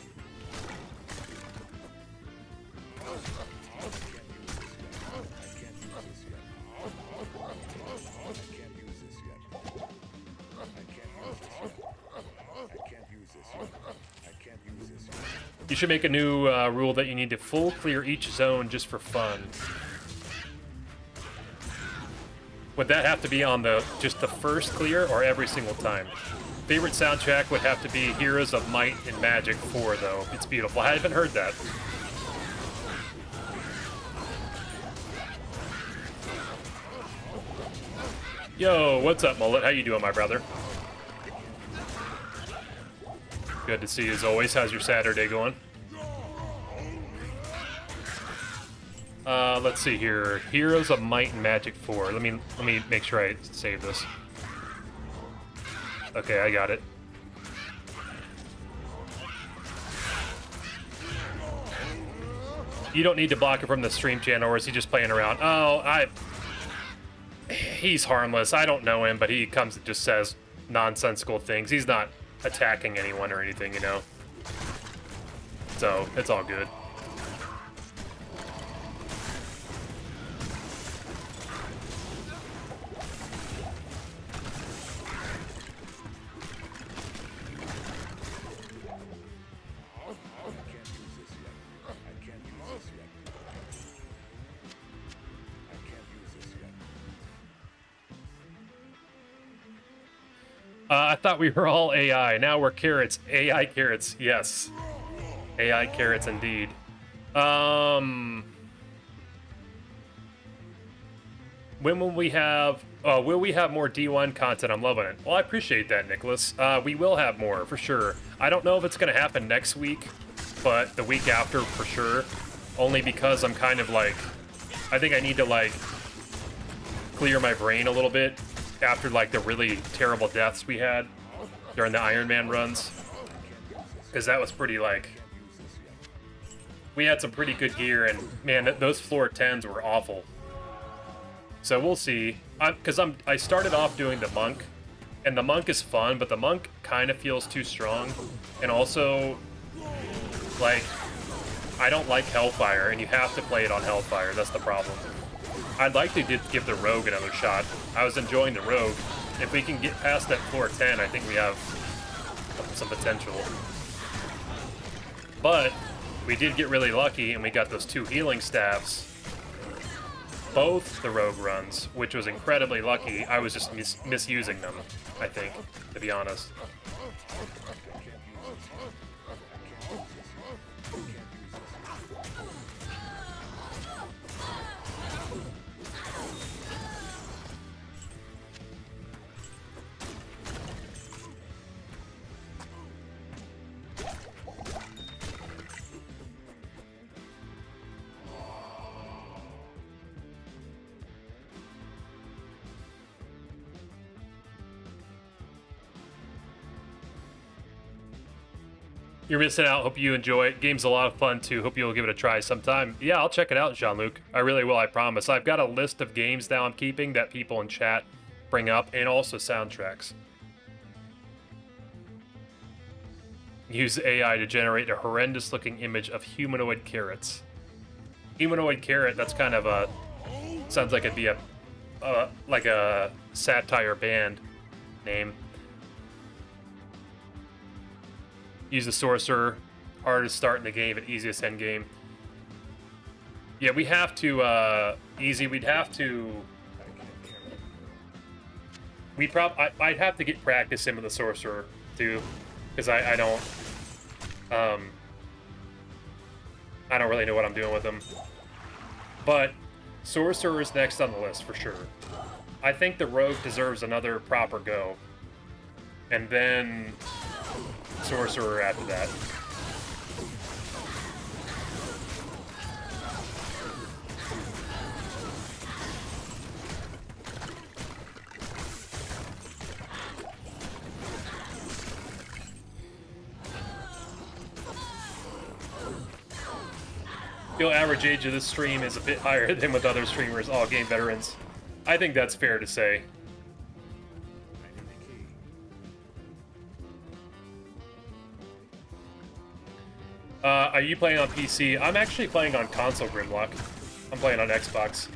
You should make a new rule that you need to full clear each zone just for fun. Would that have to be on just the first clear or every single time? Favorite soundtrack would have to be Heroes of Might and Magic 4, though. It's beautiful. I haven't heard that. Yo, what's up, Mullet? How you doing, my brother? Good to see you as always. How's your Saturday going? Let's see here. Heroes of Might and Magic 4. Let me make sure I save this. Okay, I got it. You don't need to block him from the stream channel, or is he just playing around? Oh, he's harmless. I don't know him, but he comes and just says nonsensical things. He's not attacking anyone or anything, you know. So, it's all good. I thought we were all AI. Now we're carrots. AI carrots. Yes. AI carrots indeed. When will we have... will we have more D1 content? I'm loving it. Well, I appreciate that, Nicholas. We will have more, for sure. I don't know if it's going to happen next week, but the week after, for sure. Only because I'm kind of like... I think I need to, like... clear my brain a little bit after like the really terrible deaths we had during the Iron Man runs, because that was pretty like, we had some pretty good gear, and man, those floor 10s were awful. So we'll see. Because I started off doing the monk, and the monk is fun, but the monk kind of feels too strong, and also like I don't like Hellfire, and you have to play it on Hellfire. That's the problem. I'd like to give the Rogue another shot. I was enjoying the Rogue. If we can get past that floor 10, I think we have some potential. But we did get really lucky, and we got those 2 healing staves. Both the Rogue runs, which was incredibly lucky. I was just misusing them, I think, to be honest. You're missing out. Hope you enjoy it. Game's a lot of fun too. Hope you'll give it a try sometime. Yeah, I'll check it out, Jean-Luc. I really will, I promise. I've got a list of games now I'm keeping that people in chat bring up, and also soundtracks. Use AI to generate a horrendous looking image of humanoid carrots. Humanoid carrot, that's kind of a, sounds like it'd be like a satire band name. Use the sorcerer, hardest start in the game, but easiest end game. Yeah, we have to, easy, we'd have to, I'd have to get practice in with the sorcerer, too, because I don't really know what I'm doing with him. But sorcerer is next on the list, for sure. I think the rogue deserves another proper go. And then sorcerer after that. Feel average age of this stream is a bit higher than with other streamers, all game veterans. I think that's fair to say. Are you playing on PC? I'm actually playing on console, Grimlock. I'm playing on Xbox.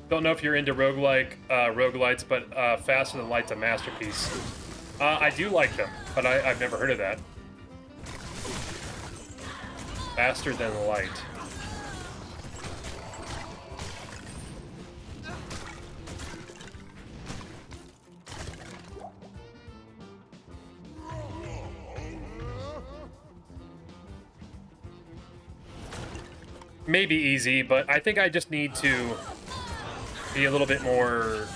Don't know if you're into roguelites, but Faster Than Light's a masterpiece. I do like them, but I've never heard of that. Faster Than Light. Maybe easy, but I think I just need to be a little bit more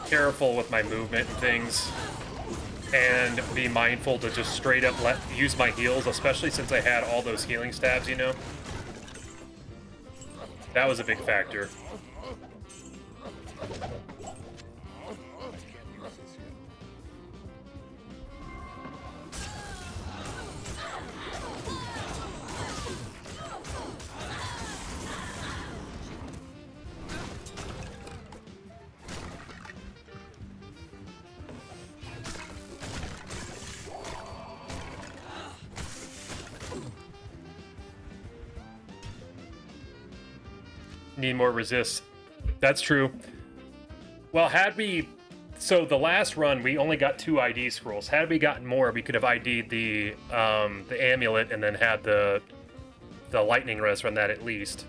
careful with my movement and things, and be mindful to just straight up use my heals, especially since I had all those healing stabs, you know? That was a big factor. Need more resist. That's true. Well, so the last run we only got 2 ID scrolls. Had we gotten more, we could have ID'd the amulet and then had the lightning res from that at least.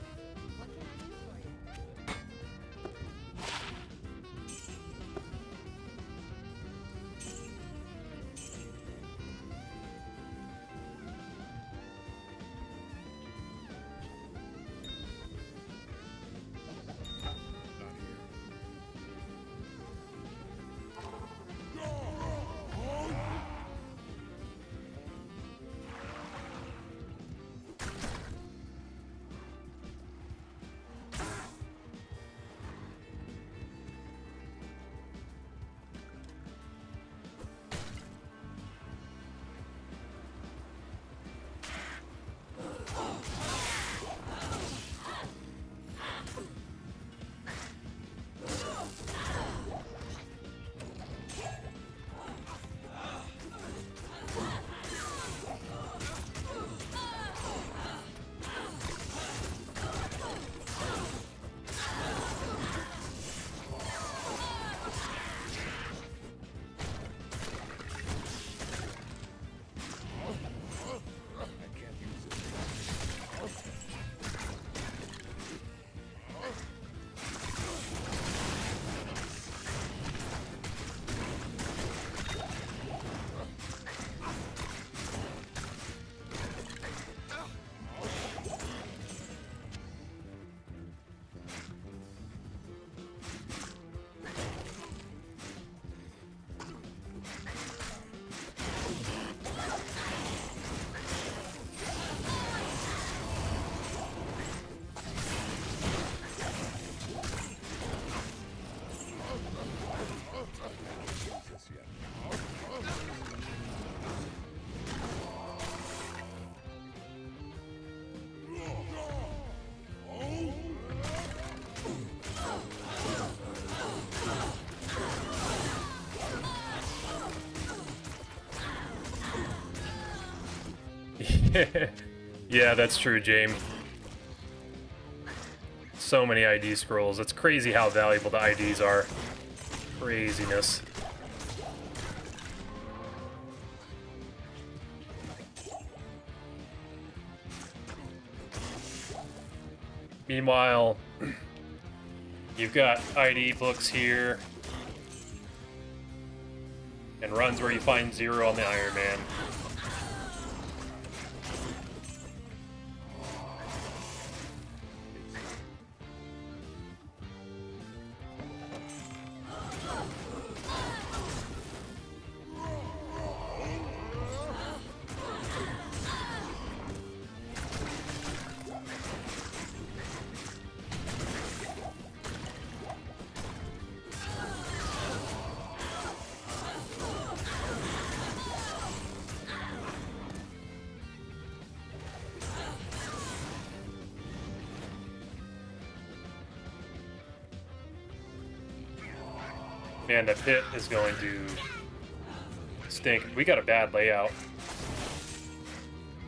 Yeah, that's true, James. So many ID scrolls. It's crazy how valuable the IDs are. Craziness. Meanwhile, you've got ID books here. And runs where you find 0 on the Iron Man. Man, the pit is going to stink. We got a bad layout.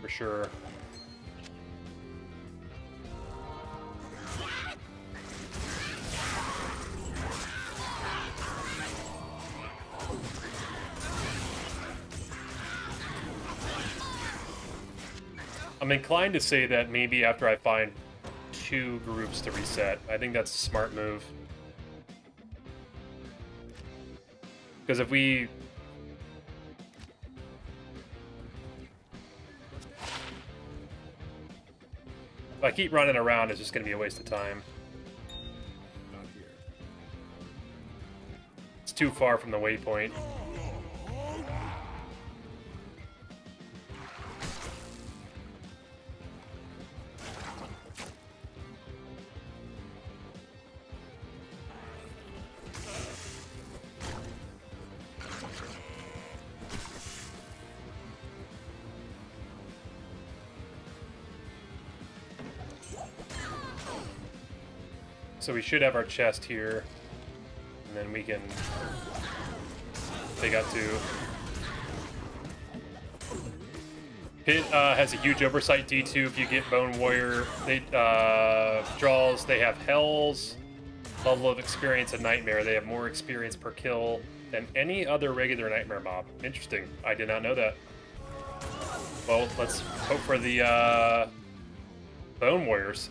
For sure. I'm inclined to say that maybe after I find 2 groups to reset. I think that's a smart move. Because if I keep running around, it's just going to be a waste of time. Not here. It's too far from the waypoint. So we should have our chest here, and then we can take out 2. Pit has a huge oversight D2 if you get Bone Warrior. They draws. They have Hell's level of experience and Nightmare. They have more experience per kill than any other regular Nightmare mob. Interesting. I did not know that. Well, let's hope for the Bone Warriors.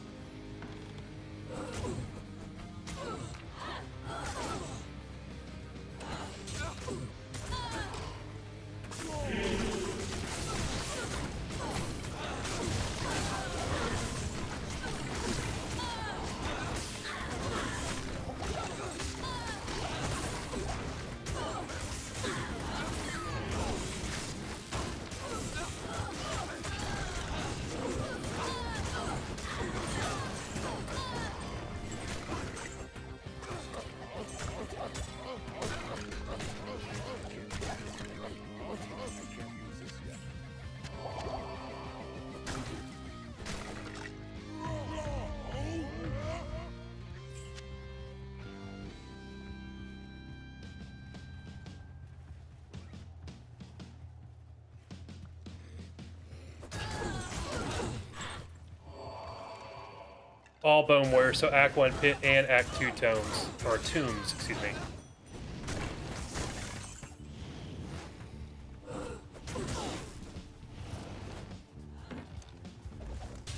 All Bone Warrior, so Act 1 Pit and Act 2 Tomes, or Tombs, excuse me.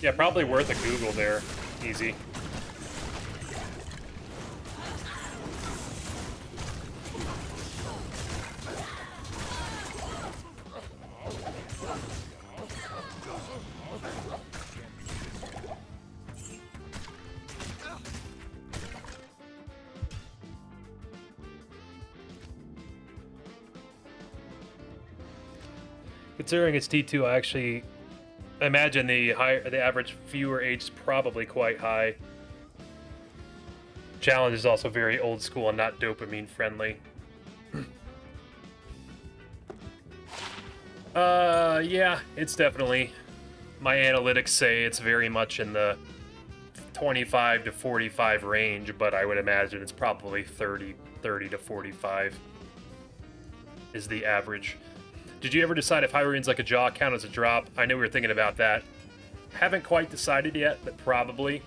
Yeah, probably worth a Google there. Easy. Considering it's T2, I actually imagine the average viewer age is probably quite high. Challenge is also very old school and not dopamine friendly. Yeah, it's definitely. My analytics say it's very much in the 25 to 45 range, but I would imagine it's probably 30 to 45 is the average. Did you ever decide if Hyrune's like a jaw count as a drop? I know we were thinking about that. Haven't quite decided yet, but probably.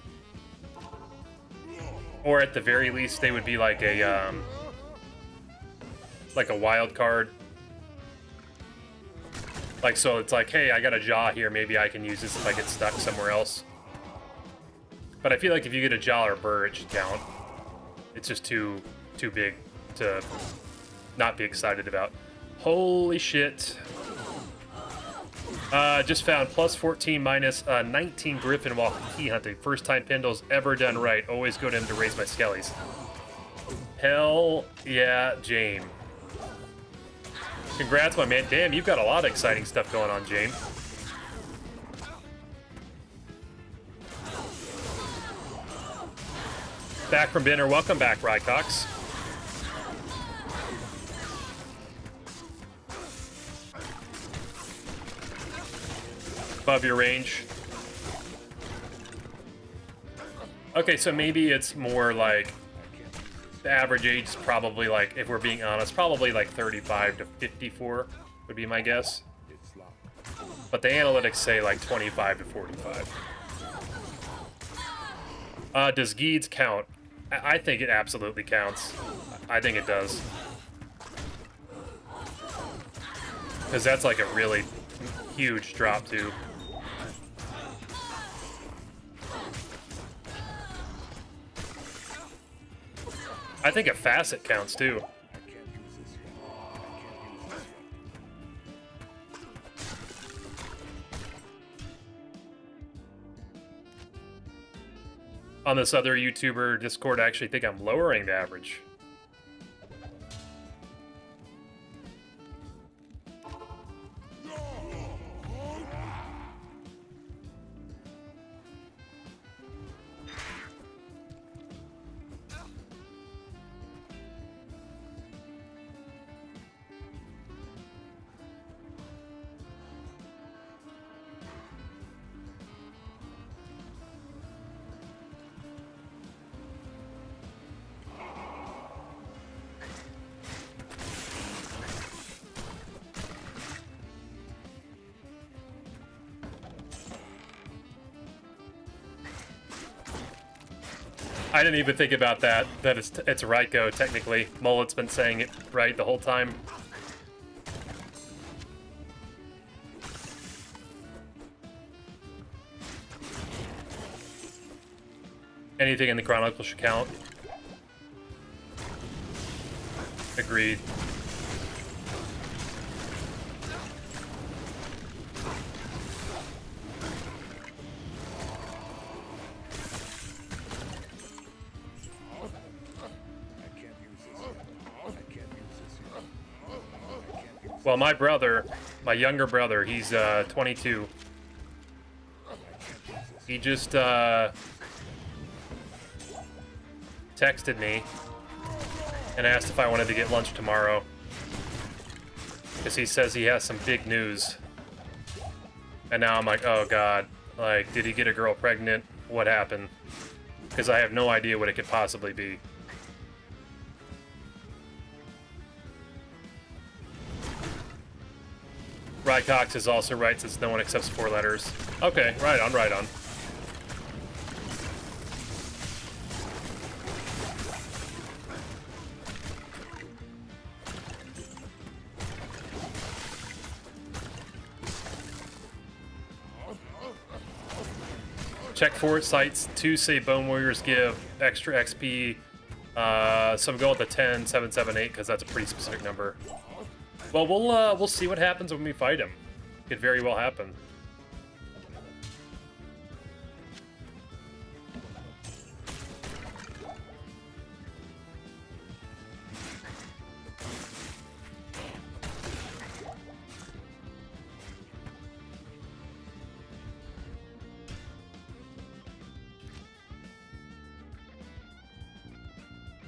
Or at the very least, they would be like a wild card. Like, so it's like, hey, I got a jaw here. Maybe I can use this if I get stuck somewhere else. But I feel like if you get a jaw or a burr, it should count. It's just too big to not be excited about. Holy shit. Just found plus 14 minus 19 Griffin while key hunting. First time Pendle's ever done right. Always go to him to raise my skellies. Hell yeah, Jame. Congrats, my man. Damn, you've got a lot of exciting stuff going on, Jame. Back from dinner. Welcome back, Rycox. Above your range. Okay, so maybe it's more like the average age is probably like, if we're being honest, probably like 35 to 54 would be my guess. But the analytics say like 25 to 45. Does Geeds count? I think it absolutely counts. I think it does. Because that's like a really huge drop too. I think a facet counts too. On this other YouTuber Discord, I actually think I'm lowering the average. I didn't even think about that. That it's Raiko, technically. Mullet's been saying it right the whole time. Anything in the Chronicle should count. Agreed. Well, my brother, my younger brother, he's 22. He just texted me and asked if I wanted to get lunch tomorrow. Because he says he has some big news. And now I'm like, oh god, like, did he get a girl pregnant? What happened? Because I have no idea what it could possibly be. Rycox is also right since no one accepts 4 letters. Okay, right on, right on. Check forward sites. 2 say Bone Warriors give extra XP. So I'm going with the 10, 7, 7, 8 because that's a pretty specific number. Well, we'll see what happens when we fight him. Could very well happen.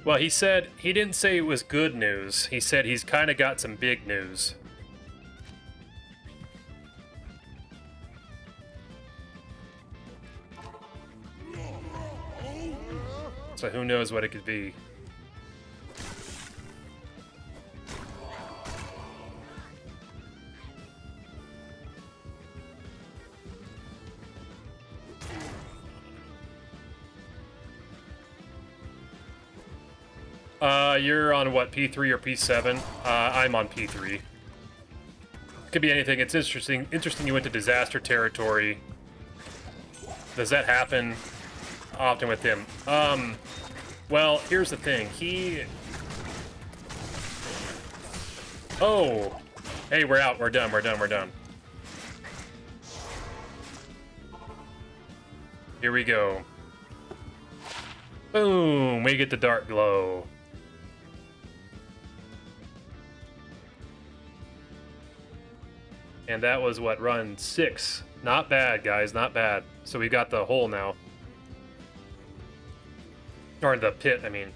Well, he said, he didn't say it was good news. He said he's kind of got some big news. So who knows what it could be. You're on what, P3 or P7? I'm on P3. Could be anything. It's interesting you went to disaster territory. Does that happen often with him? Well, here's the thing. Oh! Hey, we're out. We're done. We're done. We're done. Here we go. Boom! We get the dark glow. And that was what, run 6. Not bad, guys, not bad. So we got the hole now. Or the pit, I mean.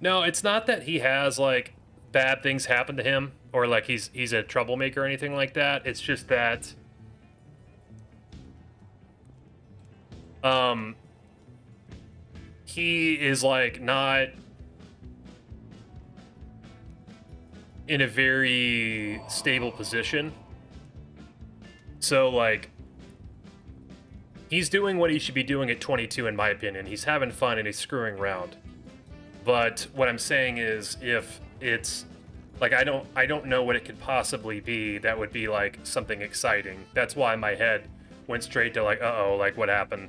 No, it's not that he has, like, bad things happen to him, or, like, he's a troublemaker or anything like that. It's just that... he is, like, not in a very stable position. So, like, he's doing what he should be doing at 22, in my opinion. He's having fun and he's screwing around. But what I'm saying is, if it's, like, I don't know what it could possibly be that would be, like, something exciting. That's why my head went straight to, like, uh-oh, like, what happened?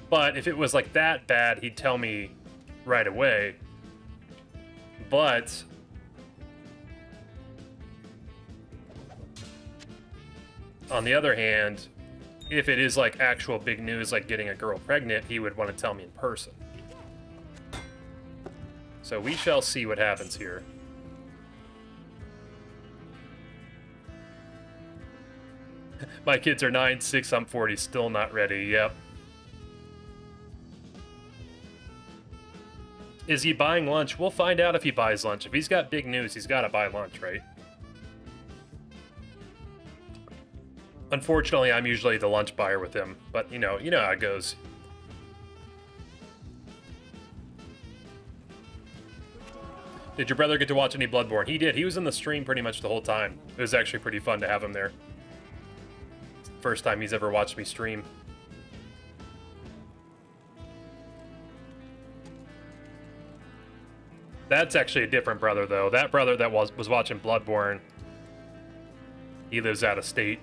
But if it was, like, that bad, he'd tell me right away. But on the other hand, if it is, like, actual big news, like getting a girl pregnant, he would want to tell me in person. So we shall see what happens here. My kids are 9, 6, I'm 40, still not ready. Yep. Is he buying lunch? We'll find out if he buys lunch. If he's got big news, he's got to buy lunch, right? Unfortunately, I'm usually the lunch buyer with him, but you know how it goes. Did your brother get to watch any Bloodborne? He did. He was in the stream pretty much the whole time. It was actually pretty fun to have him there. First time he's ever watched me stream. That's actually a different brother, though. That brother that was watching Bloodborne, he lives out of state.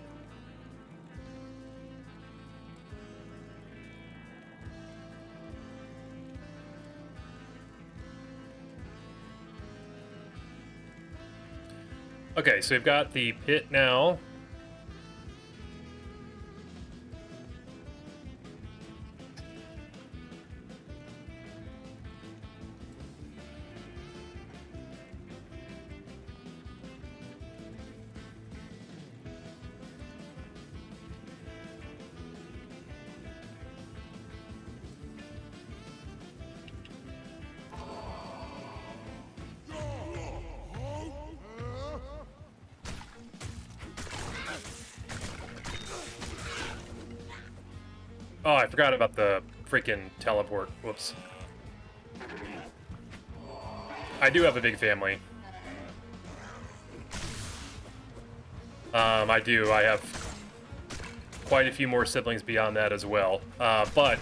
Okay, so we've got the pit now. Oh, I forgot about the freaking teleport. Whoops. I do have a big family. I do. I have quite a few more siblings beyond that as well. But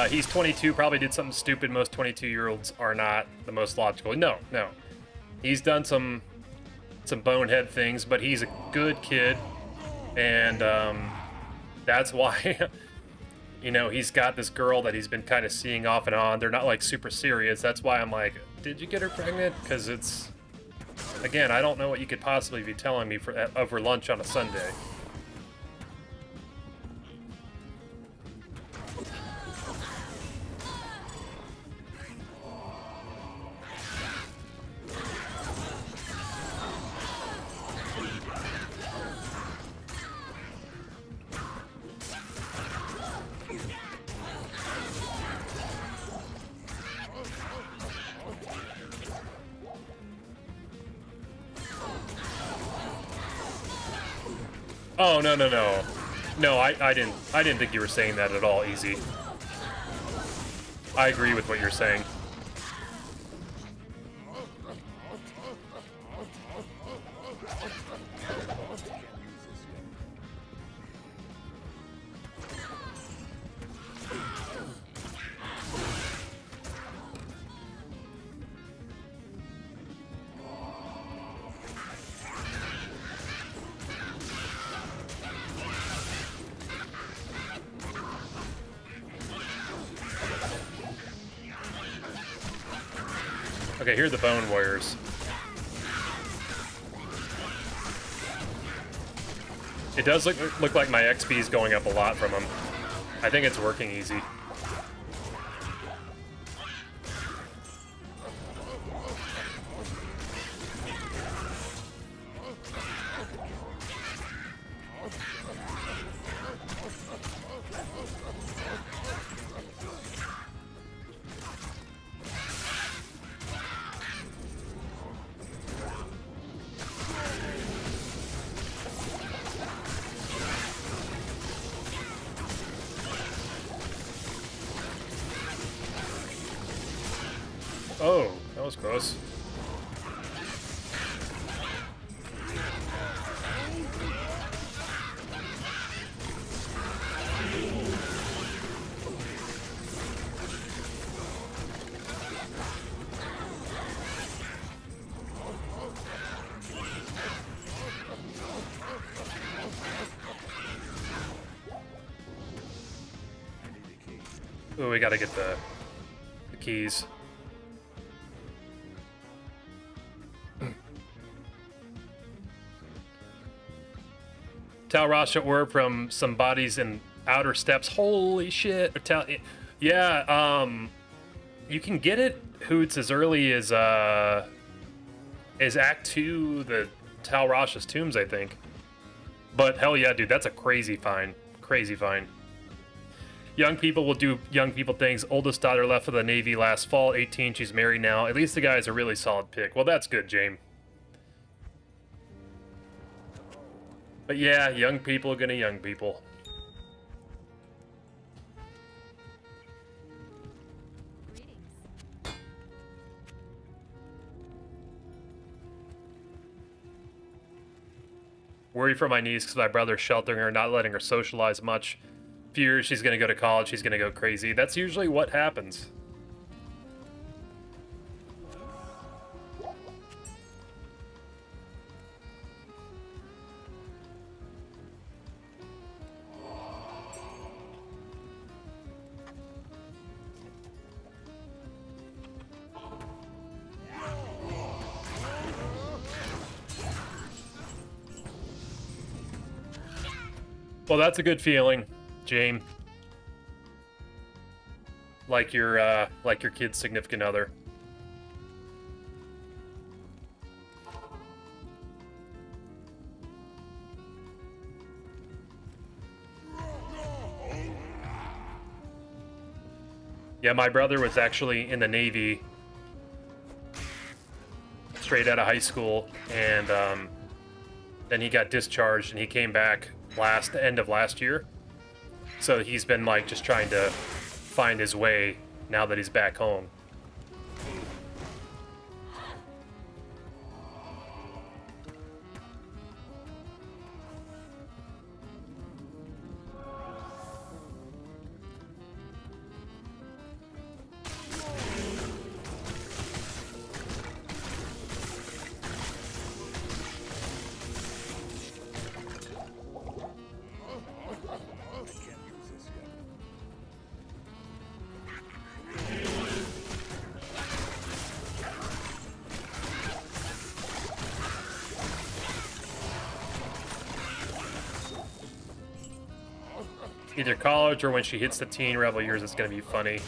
he's 22, probably did something stupid. Most 22-year-olds are not the most logical. No. He's done some bonehead things, but he's a good kid. And that's why... You know, he's got this girl that he's been kind of seeing off and on. They're not, like, super serious. That's why I'm like, did you get her pregnant? Because it's... Again, I don't know what you could possibly be telling me over lunch on a Sunday. Oh, no. No, I didn't think you were saying that at all, Easy. I agree with what you're saying. Okay, here are the Bone Warriors. It does look like my XP is going up a lot from them. I think it's working easy. Oh, that was close. Ooh, we gotta get the keys. Tal Rasha orb from some bodies in outer steps. Holy shit. Yeah, you can get it, Hoots, as early as Act 2, the Tal Rasha's tombs, I think. But hell yeah, dude, that's a crazy find. Crazy find. Young people will do young people things. Oldest daughter left for the Navy last fall, 18. She's married now. At least the guy's a really solid pick. Well, that's good, James. But yeah, young people are gonna young people. Worry for my niece because my brother's sheltering her, not letting her socialize much. Fears she's gonna go to college, she's gonna go crazy. That's usually what happens. Well, that's a good feeling, James. Like your kid's significant other. Yeah, my brother was actually in the Navy straight out of high school, and then he got discharged and he came back end of last year. So he's been like just trying to find his way now that he's back home. Either college or when she hits the teen rebel years, it's going to be funny.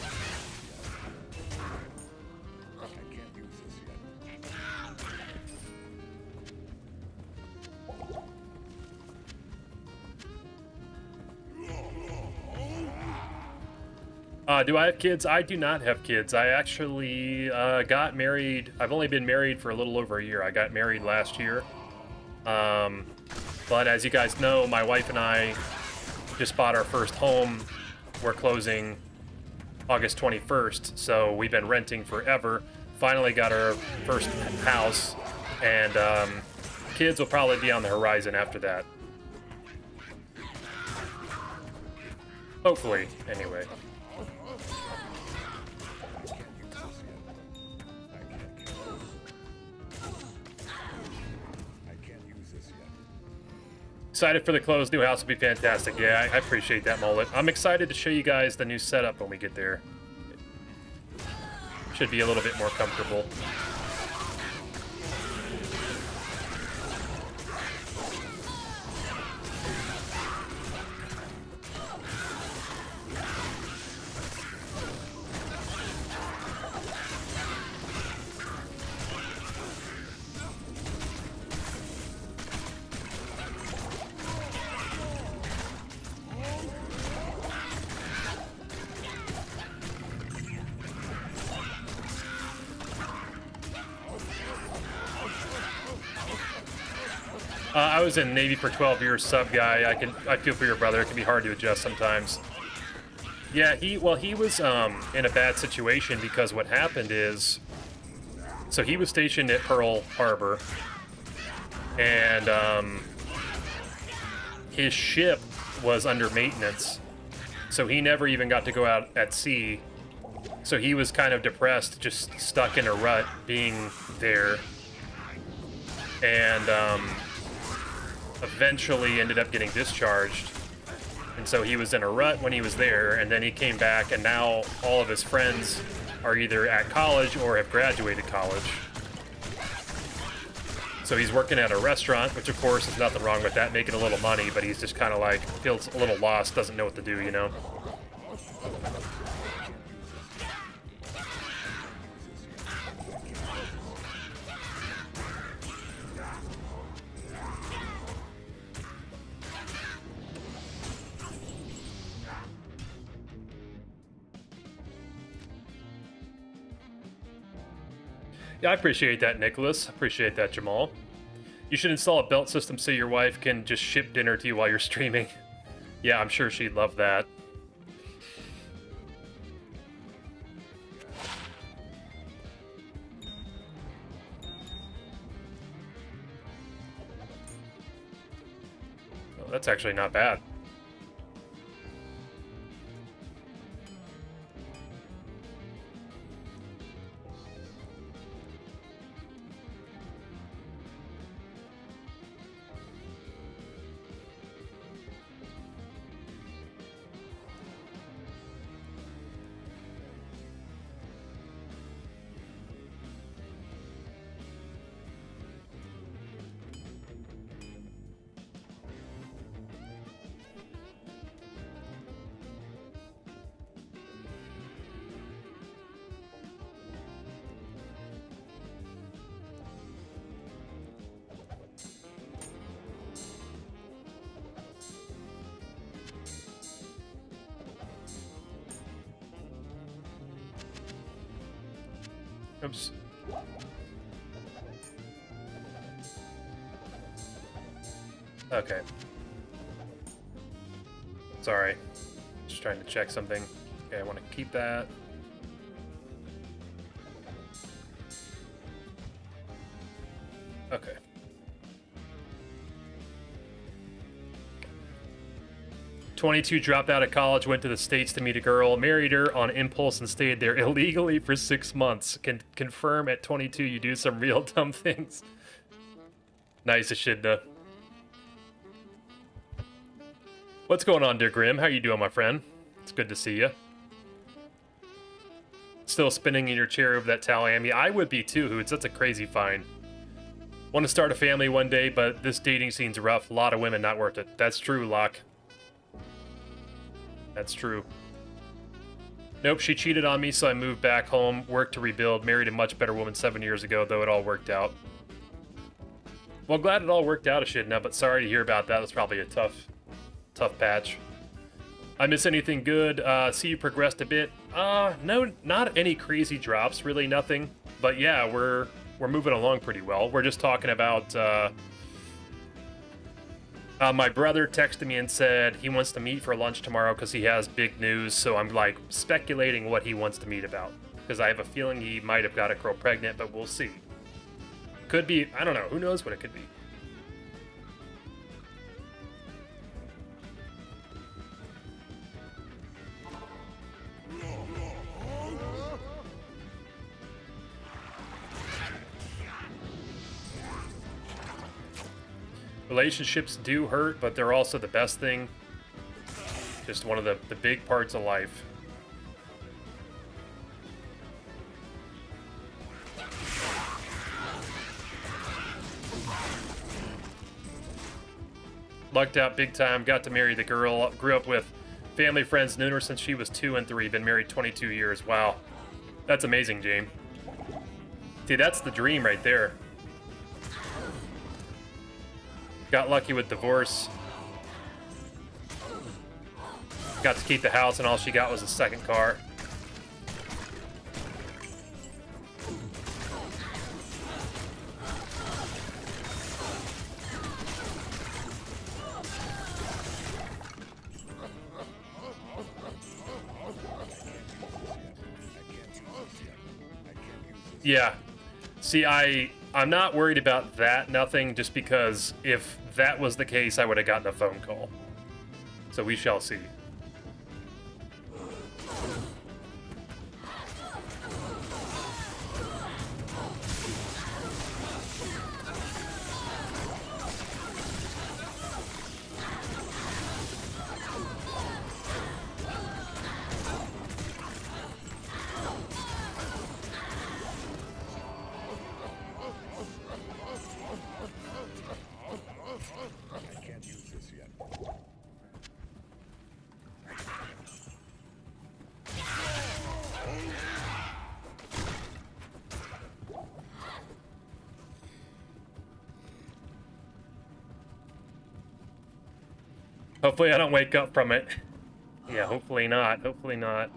Do I have kids? I do not have kids. I actually got married. I've only been married for a little over a year. I got married last year. But as you guys know, my wife and I just bought our first home. We're closing August 21st, so we've been renting forever. Finally got our first house, and kids will probably be on the horizon after that. Hopefully, anyway. Excited for the closed new house will be fantastic. Yeah, I appreciate that, Mullet. I'm excited to show you guys the new setup when we get there. Should be a little bit more comfortable. I was in Navy for 12 years, sub guy. I feel for your brother. It can be hard to adjust sometimes. Yeah, he was in a bad situation because what happened is, so he was stationed at Pearl Harbor, and his ship was under maintenance, so he never even got to go out at sea. So he was kind of depressed, just stuck in a rut being there, and eventually ended up getting discharged. And so he was in a rut when he was there, and then he came back, and now all of his friends are either at college or have graduated college. So he's working at a restaurant, which of course is nothing wrong with that, making a little money, but he's just kind of like, feels a little lost, doesn't know what to do, you know? Yeah, I appreciate that, Nicholas. Appreciate that, Jamal. You should install a belt system so your wife can just ship dinner to you while you're streaming. Yeah, I'm sure she'd love that. Oh, that's actually not bad. Oops. Okay. Sorry. Just trying to check something. Okay, I want to keep that. Okay. "22 dropped out of college, went to the States to meet a girl, married her on impulse, and stayed there illegally for 6 months. Can confirm at 22 you do some real dumb things." Nice as shit, though. What's going on, dear Grim? How you doing, my friend? It's good to see you. Still spinning in your chair over that Talayami? I would be too, Hoots. That's a crazy find. Want to start a family one day, but this dating scene's rough. A lot of women, not worth it. That's true, Locke. That's true. Nope, she cheated on me, so I moved back home, worked to rebuild, married a much better woman 7 years ago, though it all worked out. Well, glad it all worked out, Ashidna, but sorry to hear about that. That's probably a tough patch. I miss anything good? See you progressed a bit. No, not any crazy drops, really nothing. But yeah, we're moving along pretty well. We're just talking about, my brother texted me and said he wants to meet for lunch tomorrow because he has big news, so I'm like speculating what he wants to meet about. Because I have a feeling he might have got a girl pregnant, but we'll see. Could be, I don't know, who knows what it could be. Relationships do hurt, but they're also the best thing. Just one of the big parts of life. Lucked out big time. Got to marry the girl. Grew up with family friends. Known her since she was 2 and 3. Been married 22 years. Wow. That's amazing, James. See, that's the dream right there. Got lucky with divorce. Got to keep the house, and all she got was a second car. Yeah. See, I'm not worried about that, nothing, just because if that was the case, I would have gotten a phone call. So we shall see. Hopefully I don't wake up from it. Yeah, hopefully not. Hopefully not.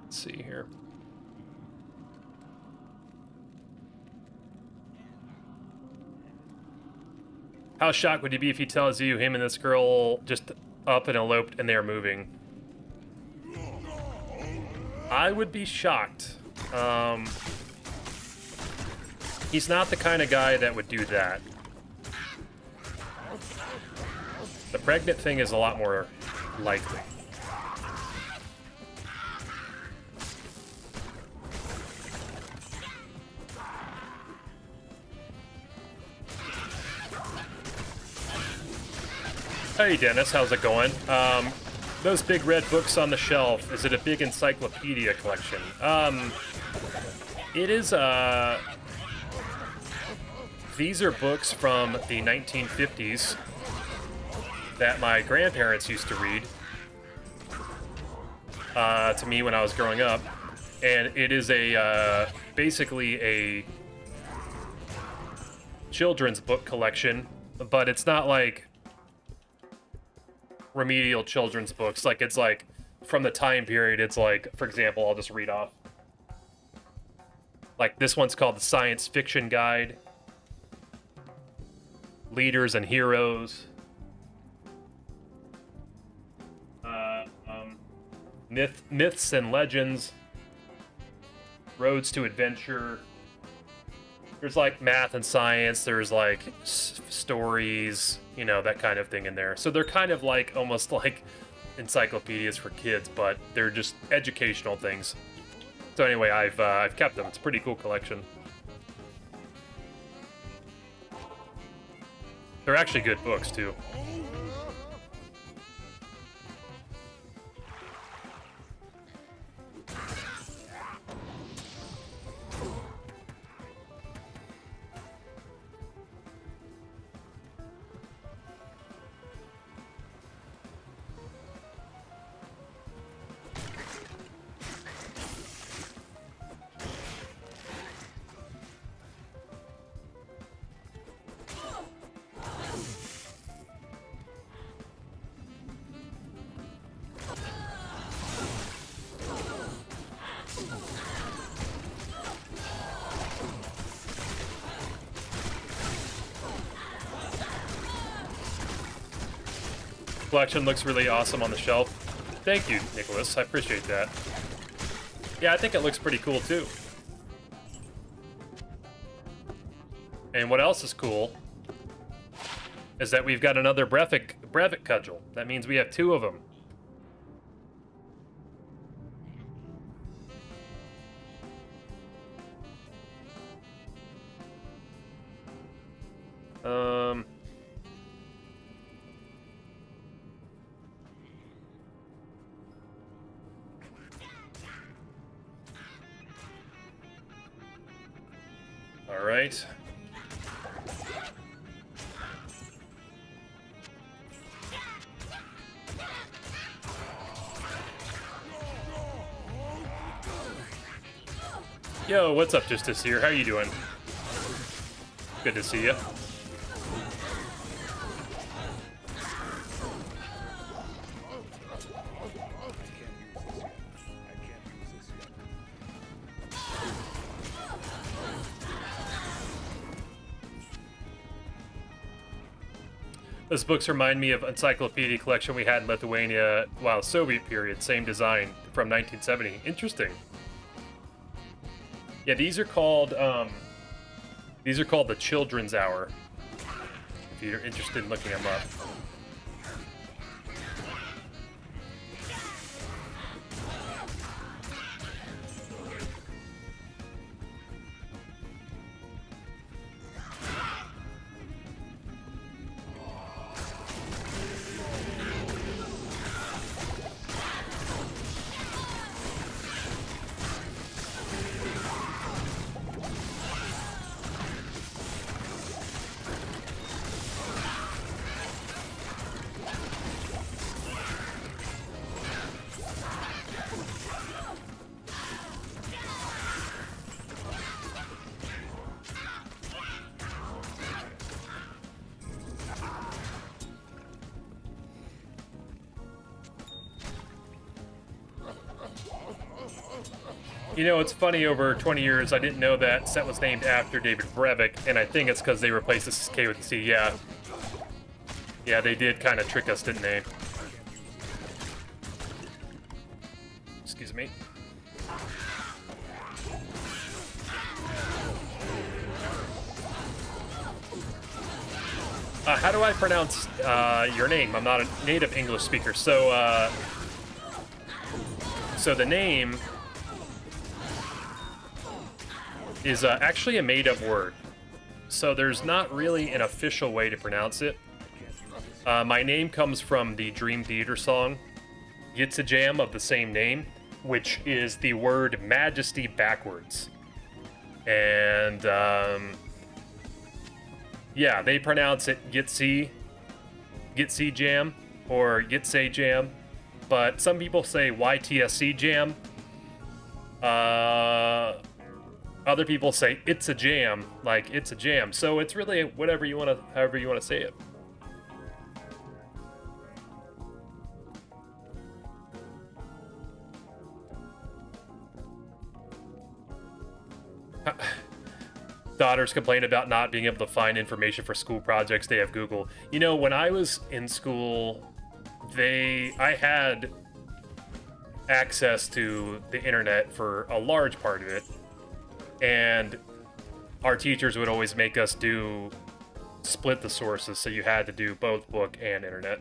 Let's see here. How shocked would you be if he tells you him and this girl just up and eloped and they're moving? I would be shocked. He's not the kind of guy that would do that. The pregnant thing is a lot more likely. Hey Dennis, how's it going? Those big red books on the shelf, is it a big encyclopedia collection? It is, these are books from the 1950s that my grandparents used to read to me when I was growing up. And it is a basically a children's book collection, but it's not like remedial children's books. Like, it's like from the time period, it's like, for example, I'll just read off. Like, this one's called the Science Fiction Guide. Leaders and Heroes. Myths and Legends. Roads to Adventure. There's like math and science. There's like stories, you know, that kind of thing in there. So they're kind of like almost like encyclopedias for kids, but they're just educational things. So anyway, I've kept them. It's a pretty cool collection. They're actually good books too. Collection looks really awesome on the shelf. Thank you, Nicholas. I appreciate that. Yeah, I think it looks pretty cool too. And what else is cool is that we've got another brevet cudgel. That means we have 2 of them. All right. Yo, what's up, Justice here? How you doing? Good to see you. Those books remind me of encyclopedia collection we had in Lithuania while Soviet period. Same design from 1970. Interesting. Yeah, these are called the Children's Hour. If you're interested in looking them up. You know, it's funny, over 20 years, I didn't know that set was named after David Brevik, and I think it's because they replaced the K with the C, yeah. Yeah, they did kind of trick us, didn't they? Excuse me. How do I pronounce your name? I'm not a native English speaker, so the name is actually a made-up word. So there's not really an official way to pronounce it. My name comes from the Dream Theater song, It's a Jam, of the same name, which is the word majesty backwards. And, yeah, they pronounce it Gitsy Jam, or Gitsay Jam, but some people say YTSC Jam. Other people say it's a jam, like it's a jam. So it's really whatever you want to, however you want to say it. Daughters complain about not being able to find information for school projects. They have Google. You know, when I was in school, I had access to the internet for a large part of it. And our teachers would always make us split the sources, so you had to do both book and internet.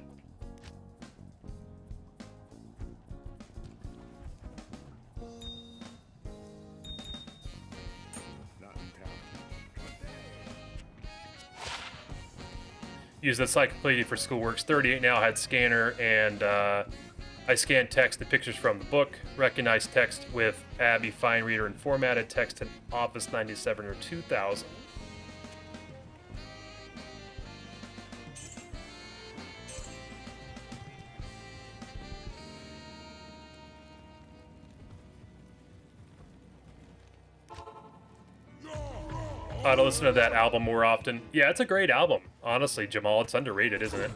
Use the encyclopedia for schoolworks. 38 now had scanner, and I scanned text and pictures from the book, recognized text with Abby Fine Reader, and formatted text in Office 97 or 2000. I ought to listen to that album more often. Yeah, it's a great album. Honestly, Jamal, it's underrated, isn't it?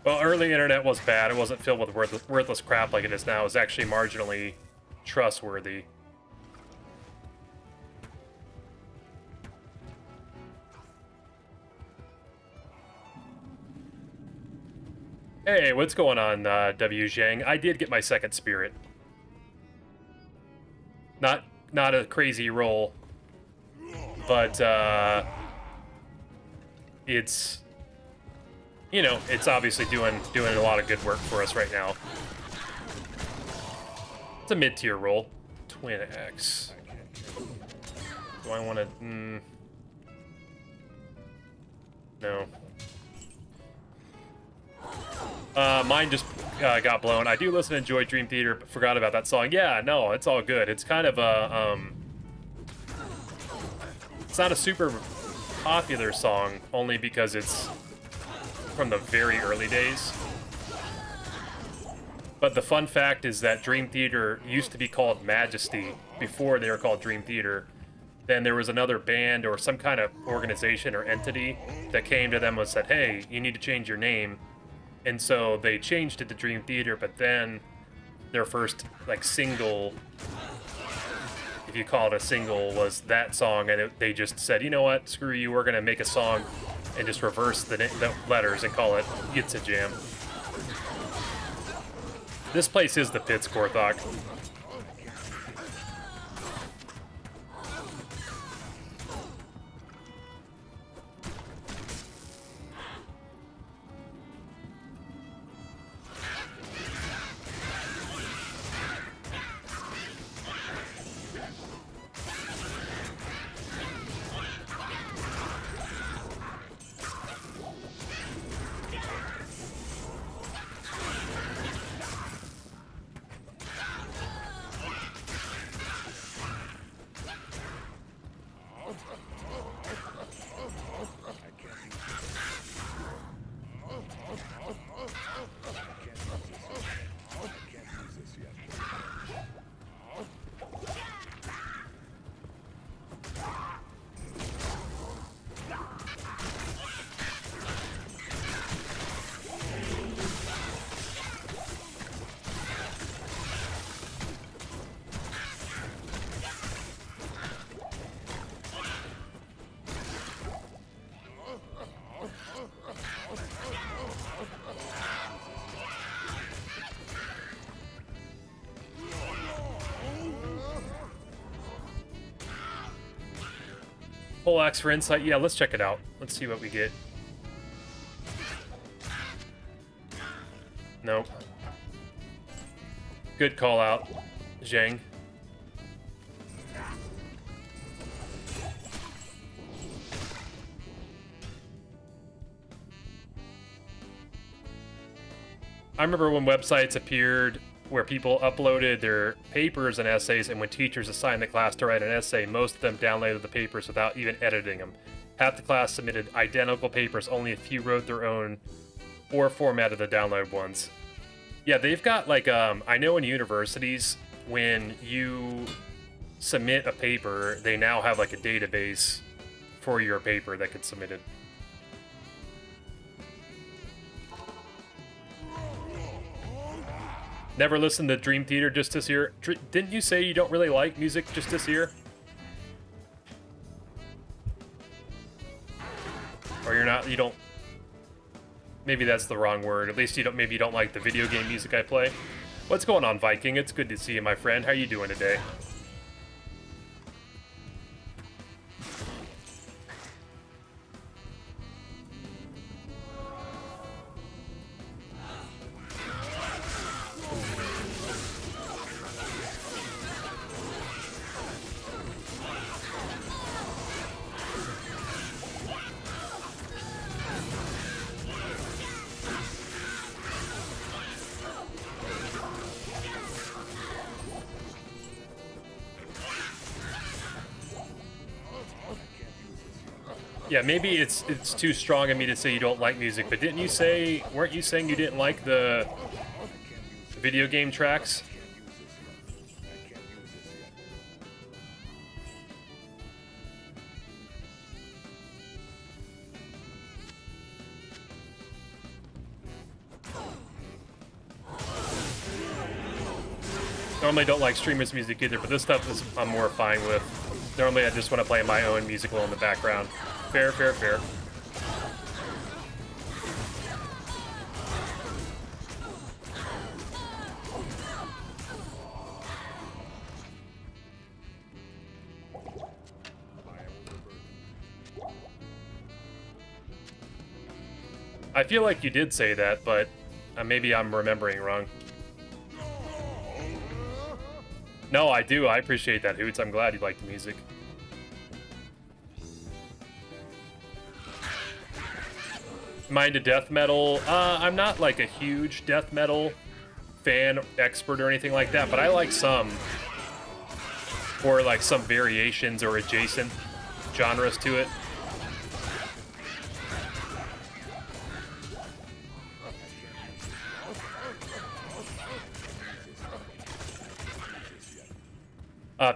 Well, early internet was bad. It wasn't filled with worthless crap like it is now. It was actually marginally trustworthy. Hey, what's going on, W. Zhang? I did get my second spirit. Not a crazy roll, but it's, you know, it's obviously doing a lot of good work for us right now. It's a mid-tier roll. Twin X. Do I want to? No. Mine just got blown. I do listen to Enjoy Dream Theater, but forgot about that song. Yeah, no, it's all good. It's kind of a, it's not a super popular song, only because it's from the very early days. But the fun fact is that Dream Theater used to be called Majesty before they were called Dream Theater. Then there was another band or some kind of organization or entity that came to them and said, hey, you need to change your name. And so they changed it to Dream Theater, but then their first, like, single, if you call it a single, was that song, and they just said, you know what, screw you, we're going to make a song and just reverse the letters and call it It's a Jam. This place is the pits, Korthok. Whole axe for insight. Yeah, let's check it out. Let's see what we get. Nope. Good call out, Zhang. I remember when websites appeared where people uploaded their papers and essays, and when teachers assigned the class to write an essay, most of them downloaded the papers without even editing them. Half the class submitted identical papers, only a few wrote their own or formatted the downloaded ones. Yeah, they've got, like, I know in universities, when you submit a paper, they now have, like, a database for your paper that gets submitted. Never listened to Dream Theater just this year. Didn't you say you don't really like music just this year? Or you don't... Maybe that's the wrong word. At least maybe you don't like the video game music I play. What's going on, Viking? It's good to see you, my friend. How you doing today? Yeah, maybe it's too strong of me to say you don't like music, but weren't you saying you didn't like the video game tracks? Normally don't like streamers' music either, but this stuff I'm more fine with. Normally I just want to play my own musical in the background. Fair, fair, fair. I feel like you did say that, but maybe I'm remembering wrong. No, I do. I appreciate that, Hoots. I'm glad you like the music. Mind to death metal. I'm not like a huge death metal fan, expert, or anything like that, but I like some, or like some variations or adjacent genres to it.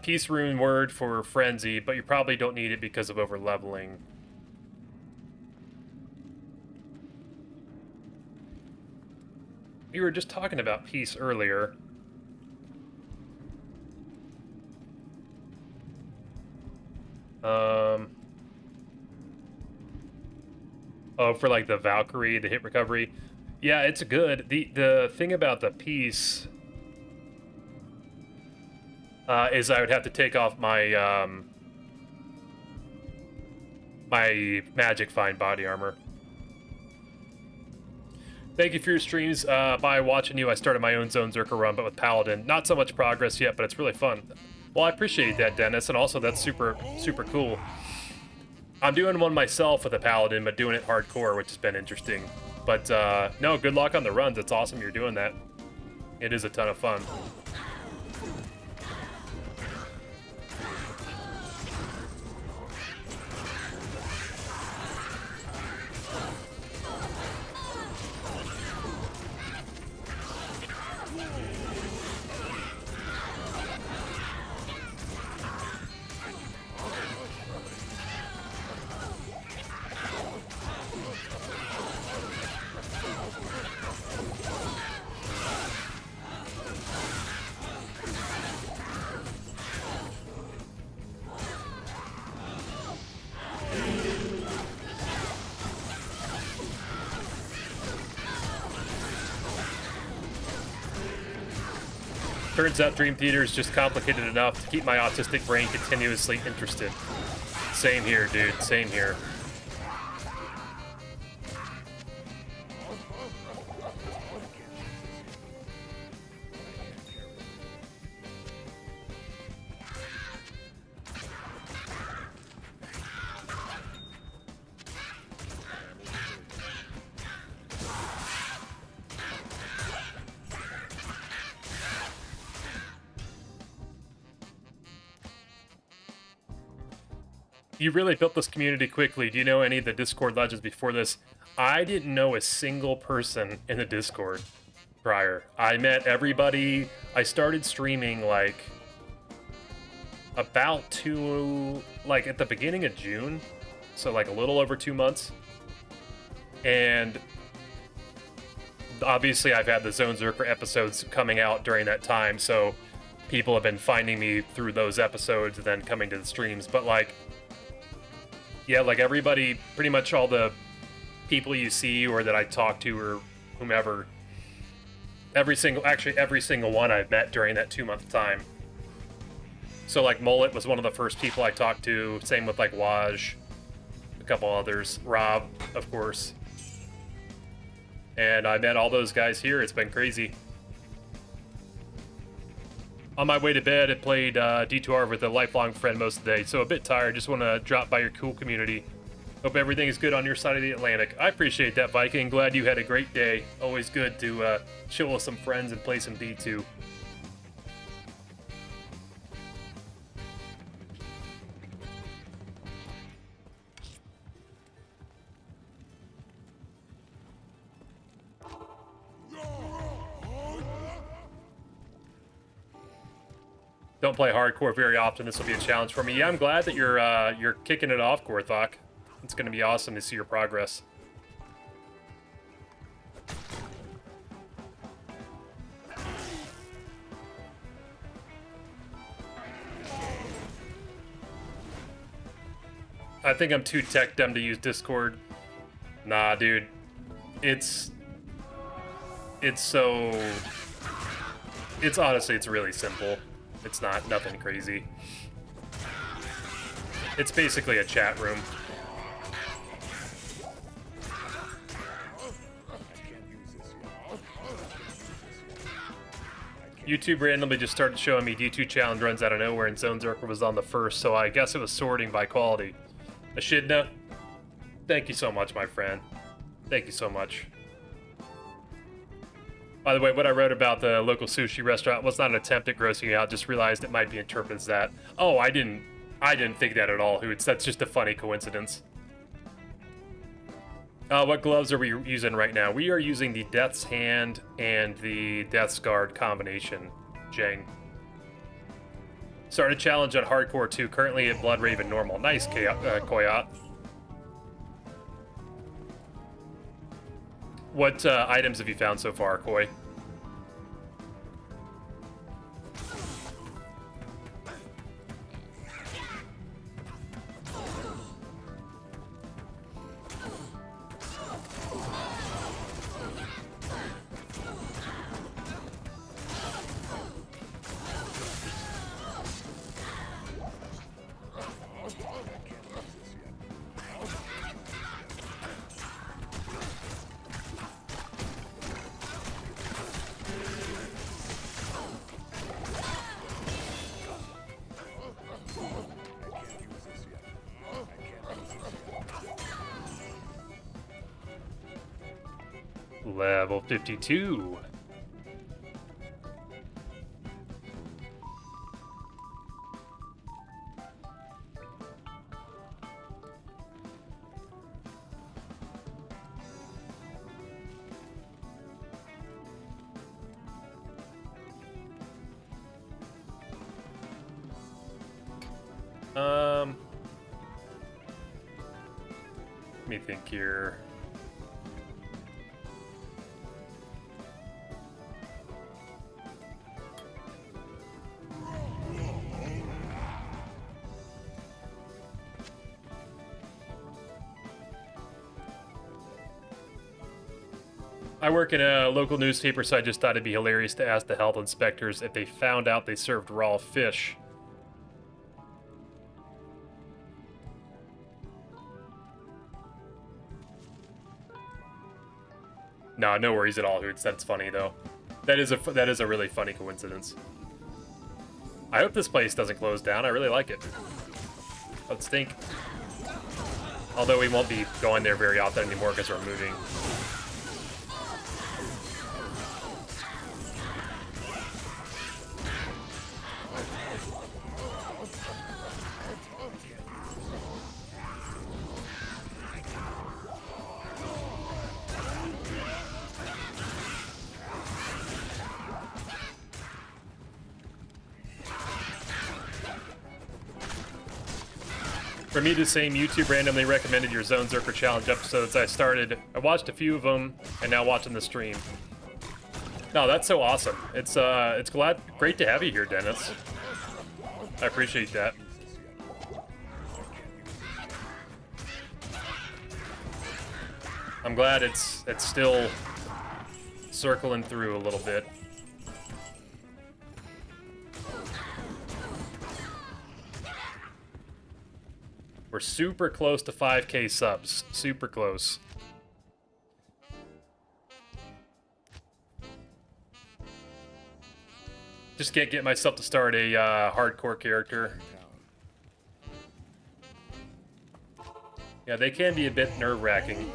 Peace rune word for frenzy, but you probably don't need it because of over leveling. We were just talking about peace earlier. Oh, for like the Valkyrie, the hit recovery. Yeah, it's good. The thing about the peace is I would have to take off my my magic fine body armor. Thank you for your streams. By watching you, I started my own Zonezerker run, but with Paladin. Not so much progress yet, but it's really fun. Well, I appreciate that, Dennis, and also that's super cool. I'm doing one myself with a Paladin, but doing it hardcore, which has been interesting. But no, good luck on the runs. It's awesome you're doing that. It is a ton of fun. Turns out Dream Theater is just complicated enough to keep my autistic brain continuously interested. Same here, dude. Same here. You really built this community quickly. Do you know any of the Discord legends before this? I didn't know a single person in the Discord prior. I met everybody. I started streaming like about at the beginning of June. So like a little over 2 months. And obviously I've had the Zonezerker episodes coming out during that time. So people have been finding me through those episodes and then coming to the streams. But like, yeah, like everybody, pretty much all the people you see or that I talk to or whomever, every single one I've met during that 2-month time. So like Mullet was one of the first people I talked to. Same with like Waj, a couple others, Rob, of course. And I met all those guys here. It's been crazy. On my way to bed, I played D2R with a lifelong friend most of the day, so a bit tired. Just want to drop by your cool community. Hope everything is good on your side of the Atlantic. I appreciate that, Viking. Glad you had a great day. Always good to chill with some friends and play some D2. Don't play hardcore very often. This will be a challenge for me. Yeah, I'm glad that you're kicking it off, Gorthok. It's going to be awesome to see your progress. I think I'm too tech dumb to use Discord. Nah, dude. It's honestly, it's really simple. It's nothing crazy. It's basically a chat room. YouTube randomly just started showing me D2 challenge runs out of nowhere, and Zonezerker was on the first, so I guess it was sorting by quality. Echidna, thank you so much, my friend. Thank you so much. By the way, what I wrote about the local sushi restaurant was not an attempt at grossing you out. Just realized it might be interpreted as that. Oh, I didn't think that at all, Hoots. That's just a funny coincidence. What gloves are we using right now? We are using the Death's Hand and the Death's Guard combination, Jang. Started challenge on Hardcore 2, currently at Blood Raven Normal. Nice, Koyat. What items have you found so far, Koi? Level 52. Let me think here. I work in a local newspaper, so I just thought it'd be hilarious to ask the health inspectors if they found out they served raw fish. No, no worries at all, Hoots. That's funny, though. That is a really funny coincidence. I hope this place doesn't close down. I really like it. That would stink. Although we won't be going there very often anymore because we're moving. For me, the same YouTube randomly recommended your Zonezerker Challenge episodes. I watched a few of them, and now watching the stream. No, that's so awesome. It's great to have you here, Dennis. I appreciate that. I'm glad it's still circling through a little bit. We're super close to 5K subs. Super close. Just can't get myself to start a hardcore character. Yeah, they can be a bit nerve-wracking.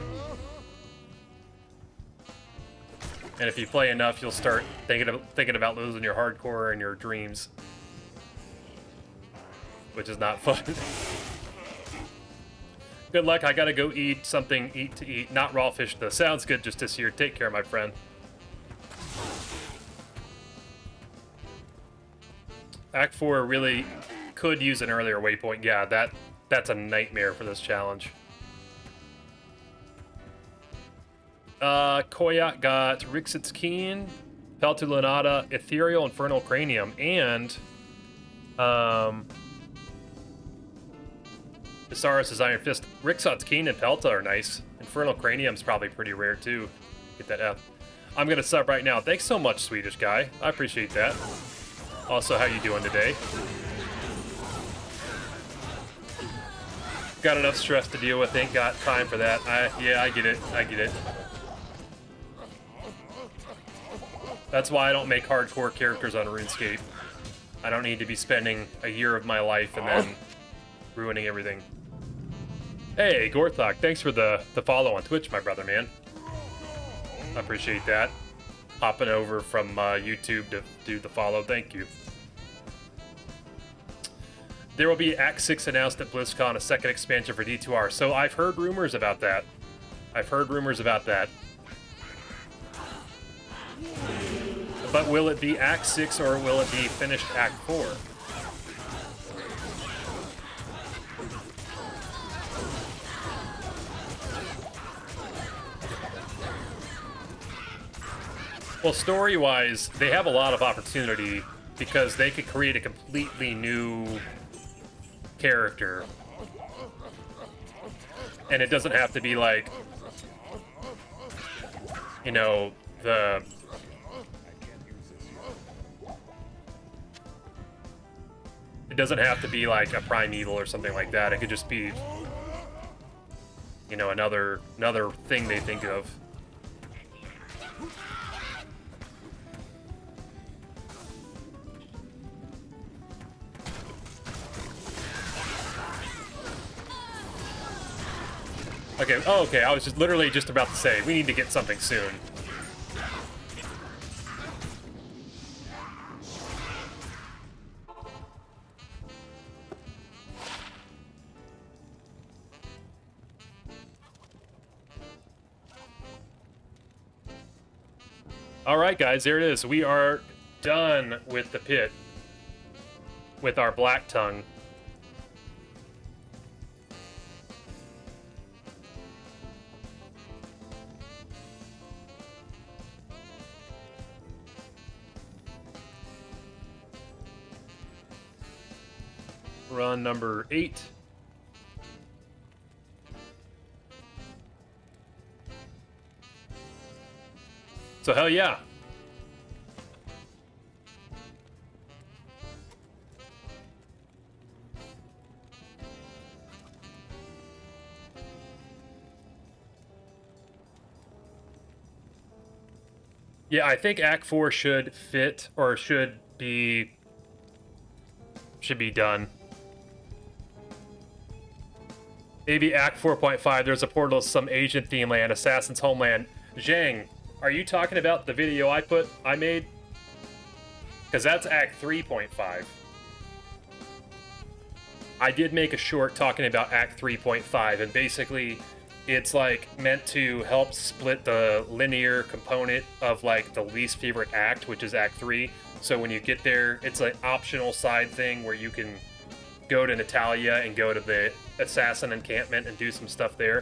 And if you play enough, you'll start thinking about losing your hardcore in your dreams. Which is not fun. Good luck. I gotta go eat something to eat. Not raw fish, though. Sounds good just this year. Take care, my friend. Act 4 really could use an earlier waypoint. Yeah, that's a nightmare for this challenge. Koyat got Rixit's Keen, Peltulanata, Ethereal, Infernal Cranium, and Visaris' Iron Fist. Rixot's Keen and Pelta are nice. Infernal Cranium's probably pretty rare too. Get that F. I'm gonna sub right now. Thanks so much, Swedish guy. I appreciate that. Also, how you doing today? Got enough stress to deal with. Ain't got time for that. Yeah, I get it. I get it. That's why I don't make hardcore characters on RuneScape. I don't need to be spending a year of my life and then ruining everything. Hey, Gorthok, thanks for the follow on Twitch, my brother, man. I appreciate that. Hopping over from YouTube to do the follow. Thank you. There will be Act 6 announced at BlizzCon, a second expansion for D2R. So I've heard rumors about that. But will it be Act 6 or will it be finished Act 4? Well, story-wise, they have a lot of opportunity because they could create a completely new character. And it doesn't have to be like, you know, it doesn't have to be like a primeval or something like that. It could just be, you know, another thing they think of. Okay, oh, okay, I was just literally just about to say, we need to get something soon. Alright guys, there it is. We are done with the pit. With our black tongue. Run number 8. So hell yeah. Yeah, I think Act 4 should fit, or should be done. Maybe Act 4.5, there's a portal to some Asian theme land, Assassin's Homeland. Zhang, are you talking about the video I made? Because that's Act 3.5. I did make a short talking about Act 3.5, and basically it's like meant to help split the linear component of like the least favorite act, which is Act 3. So when you get there, it's an optional side thing where you can go to Natalia and go to the assassin encampment and do some stuff there.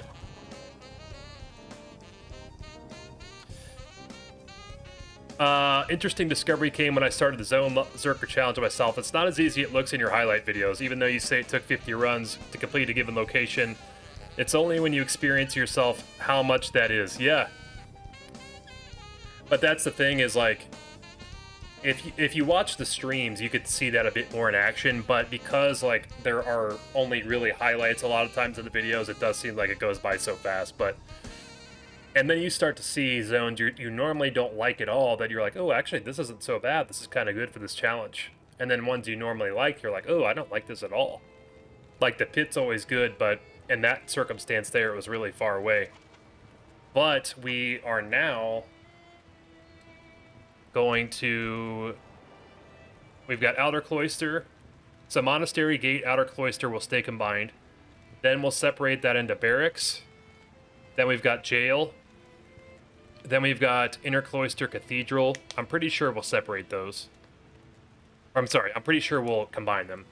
Interesting discovery came when I started the Zonezerker challenge myself. It's not as easy as it looks in your highlight videos, even though you say it took 50 runs to complete a given location. It's only when you experience yourself how much that is. Yeah. But that's the thing is, like, if you watch the streams, you could see that a bit more in action, but because, like, there are only really highlights a lot of times in the videos, it does seem like it goes by so fast, but... And then you start to see zones you normally don't like at all, that you're like, oh, actually, this isn't so bad, this is kind of good for this challenge. And then ones you normally like, you're like, oh, I don't like this at all. Like, the pit's always good, but in that circumstance there, it was really far away. But we are now... going to... We've got Outer Cloister. So Monastery Gate, Outer Cloister will stay combined. Then we'll separate that into Barracks. Then we've got Jail. Then we've got Inner Cloister Cathedral. I'm pretty sure we'll separate those. Or, I'm sorry, I'm pretty sure we'll combine them.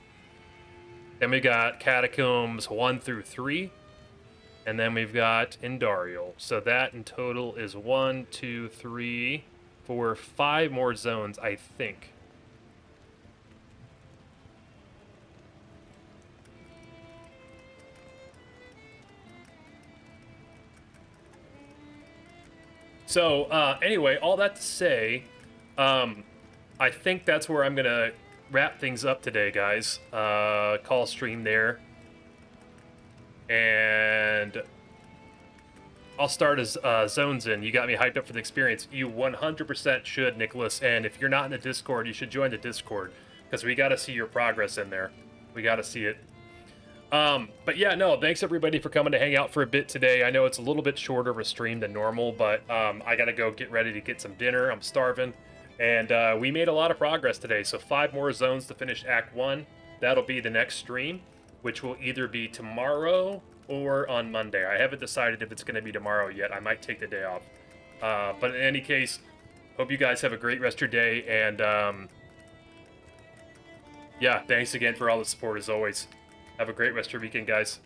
Then we got Catacombs 1 through 3. And then we've got Indarial. So that in total is 1, 2, 3... for 5 more zones, I think. So, anyway, all that to say, I think that's where I'm going to wrap things up today, guys. Call stream there. And... I'll start as Zones in. You got me hyped up for the experience. You 100% should, Nicholas. And if you're not in the Discord, you should join the Discord. Because we got to see your progress in there. We got to see it. But yeah, no, thanks everybody for coming to hang out for a bit today. I know it's a little bit shorter of a stream than normal, but I gotta go get ready to get some dinner. I'm starving. And we made a lot of progress today. So 5 more zones to finish Act 1. That'll be the next stream, which will either be tomorrow or on Monday. I haven't decided if it's going to be tomorrow yet. I might take the day off. But in any case, hope you guys have a great rest of your day. And yeah, thanks again for all the support as always. Have a great rest of your weekend, guys.